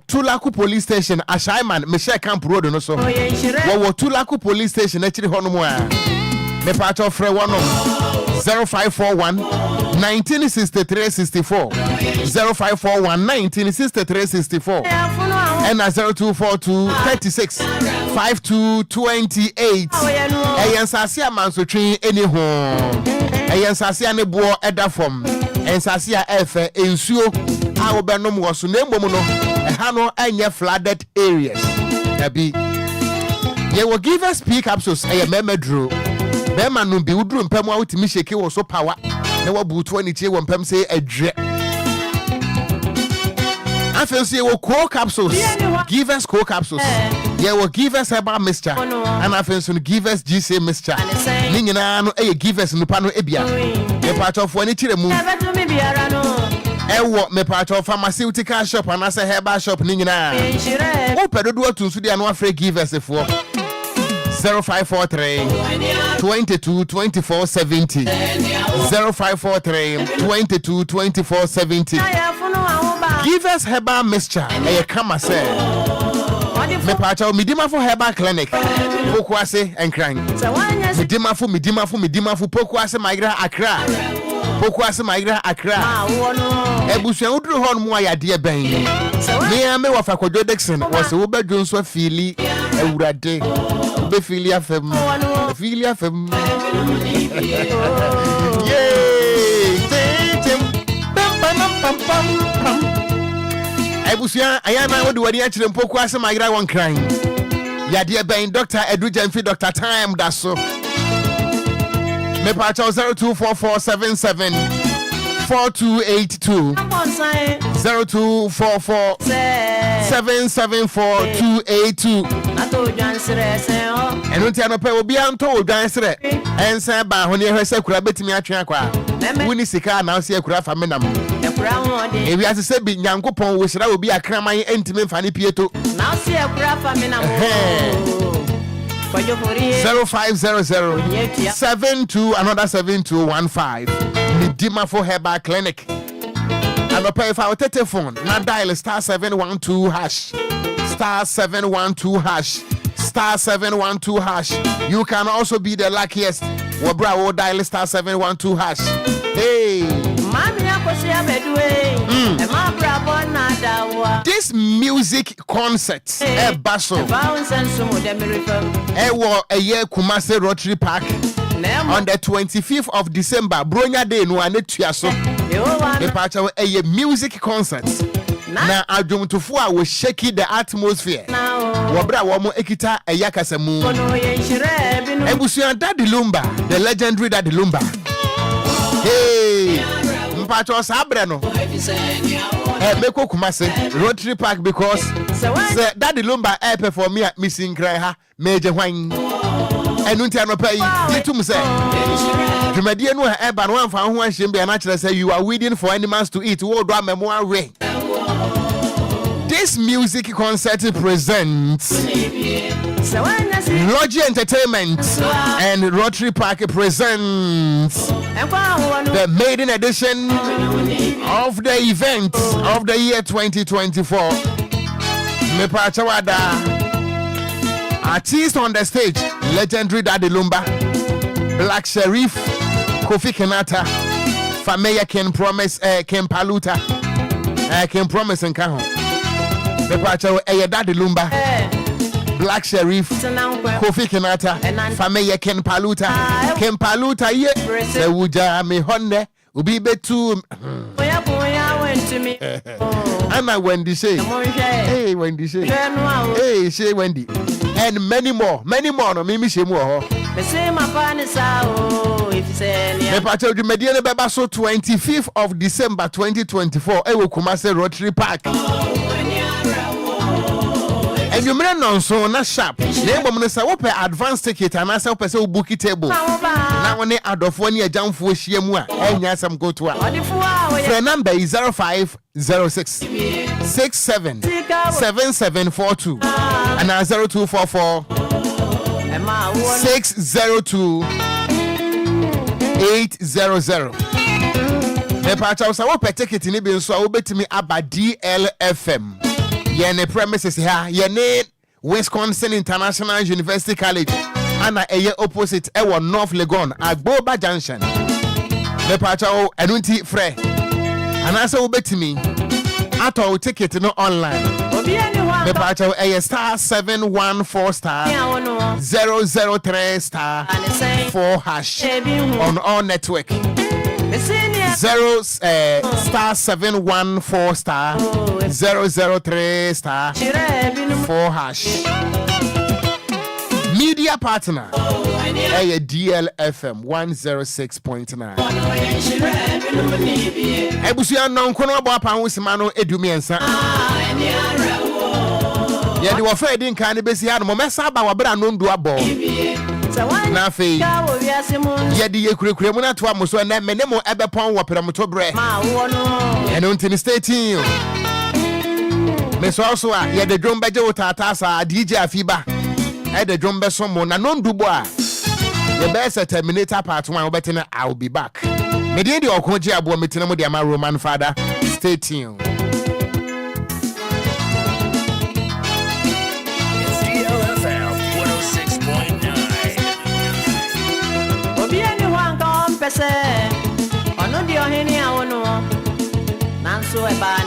Tulaku Police Station, Ashaiman, Michelle Camp Road, and also Tulaku Police Station, actually Honomoa. The part of 0541 1963-64 0541 1963-64 and 0242 36 5228. Sasia Mansutri anyhow. Sasia Nebo Edafom and Sasia F Ensuo. Our Benum was Nemono, a Hano and your flooded areas. Tabi. Ye will give us speak up so a meme drew. Bema no be udru mpem wa utimi sheke wo so power na wabutu ani tie wo mpem say adre I feel see we cool capsules. Give us cool capsules. Yeah, we give us herbal mixture. And I feel give us GC mixture. Ningina no give us no pano ebia. The part of when it move. Ewo me part of pharmaceutical shop and as a herbal shop ningina. O pedo to so dey no afre give us for 0543 22 24 70 0543 22 24 70. Give us herbal mixture. E come say me pacha midima for herbal clinic pokuase enkran midima for pokuase migra akra pokuase migra akra ebusuan udru hon mu ayade ben me am wa fakojo Dixon was wo bedun so fili ewurade be fili afem yay pam pam Ebusia ayana wo de wadi akire mpoku ase magira won kran yade ben Dr. Edu Jamfi Dr. Time da so me pa cha 024477 4282 0244 774282 enu ti anope obi anto odwan sere ensa ba ho ne hwese kura betimi atwe akwa woni sika na ose akura fa menam ewi asese bi nyankopon wo hira obi akraman entime mfa ne pieto na ose akura fa menam 0500 72 another 7215 Midima for Herbal Clinic. And the pay for telephone na dial star 712 hash star 712 hash star 712 hash. You can also be the luckiest. Wabra will dial star 712 hash. Hey. This music concert basso a year Kumase Rotary Park on the 25th of December. Bronya Day no ane tuaso. Departure a music concert. Na adum tofo a we shake the atmosphere. Wabra wo mo ekita ayakasemu. Ebusuan Daddy Lumba, the legendary Daddy Lumba. Hey, mpacho sabre no. Meko Kumase Rotary Park because Daddy Lumba perform me at missing cry ha major wine. Enunti anopai ditum say dwumadie no eba no amfa ho ahye bia na kire say you are waiting for animals to eat wo do amemo awe. This music concert presents Logi Entertainment and Rotary Park presents the maiden edition of the event of the year 2024. Mepachawada artist on the stage, legendary Daddy Lumba, Black Sheriff, Kofi Kenata, Fameya Ken Promise, Ken Paluta, Ken Promise and Kaho. Mepachawada Daddy Lumba, Black Sheriff, Kofi Kenata, Fameya Ken Paluta, ye, the Wuja me honne, ubi betu. Anna Wendy say, hey Wendy say, hey say Wendy, and many more, no mimi say more. The same if you say, the Mediana Babaso 25th of December 2024, I will Kumase Rotary Park. And you may not so na sharp. Name of Minister Ope advance ticket and answer person book table. Now when they add of 1 year jump for Shiemua, and yes, I'm go to the number is 0506 67 7742 and now 0244 602 800. The part of our ticket in Ibn so obey me about DLFM. Yene premises here, yene Wisconsin International University College, and a opposite Ewa North Legon at Boba Junction. The Pacho Enunti Fre, and also obey me. At all ticket no online. The Pacho a star 714 star 003 star 4 hash on all network. 0 star 714 star 003 star 4 hash. Media partner. Hey, DLFM 106.9. Ebusia non kono abo apa ho sima no edumi ensa. Ye de wo fa edin kan ne besi ha no mesa ba wa bra no ndu abo. Na fe ye de ye kurekure mu na to amoso na me ne mo ebepon wo premoto bre. Eno ntini state me so also a ye de drum beje wo tata sa DJ Afiba. E de drum be so mo na no ndu bo a. The best Terminator part 1 obetina I'll be back. Me dey Okogyeabour metina mo dey my Roman father. Stay tuned. DLFM 106.9. Obia ni wanka ompese. Ono di ohini awono. Nanso e ba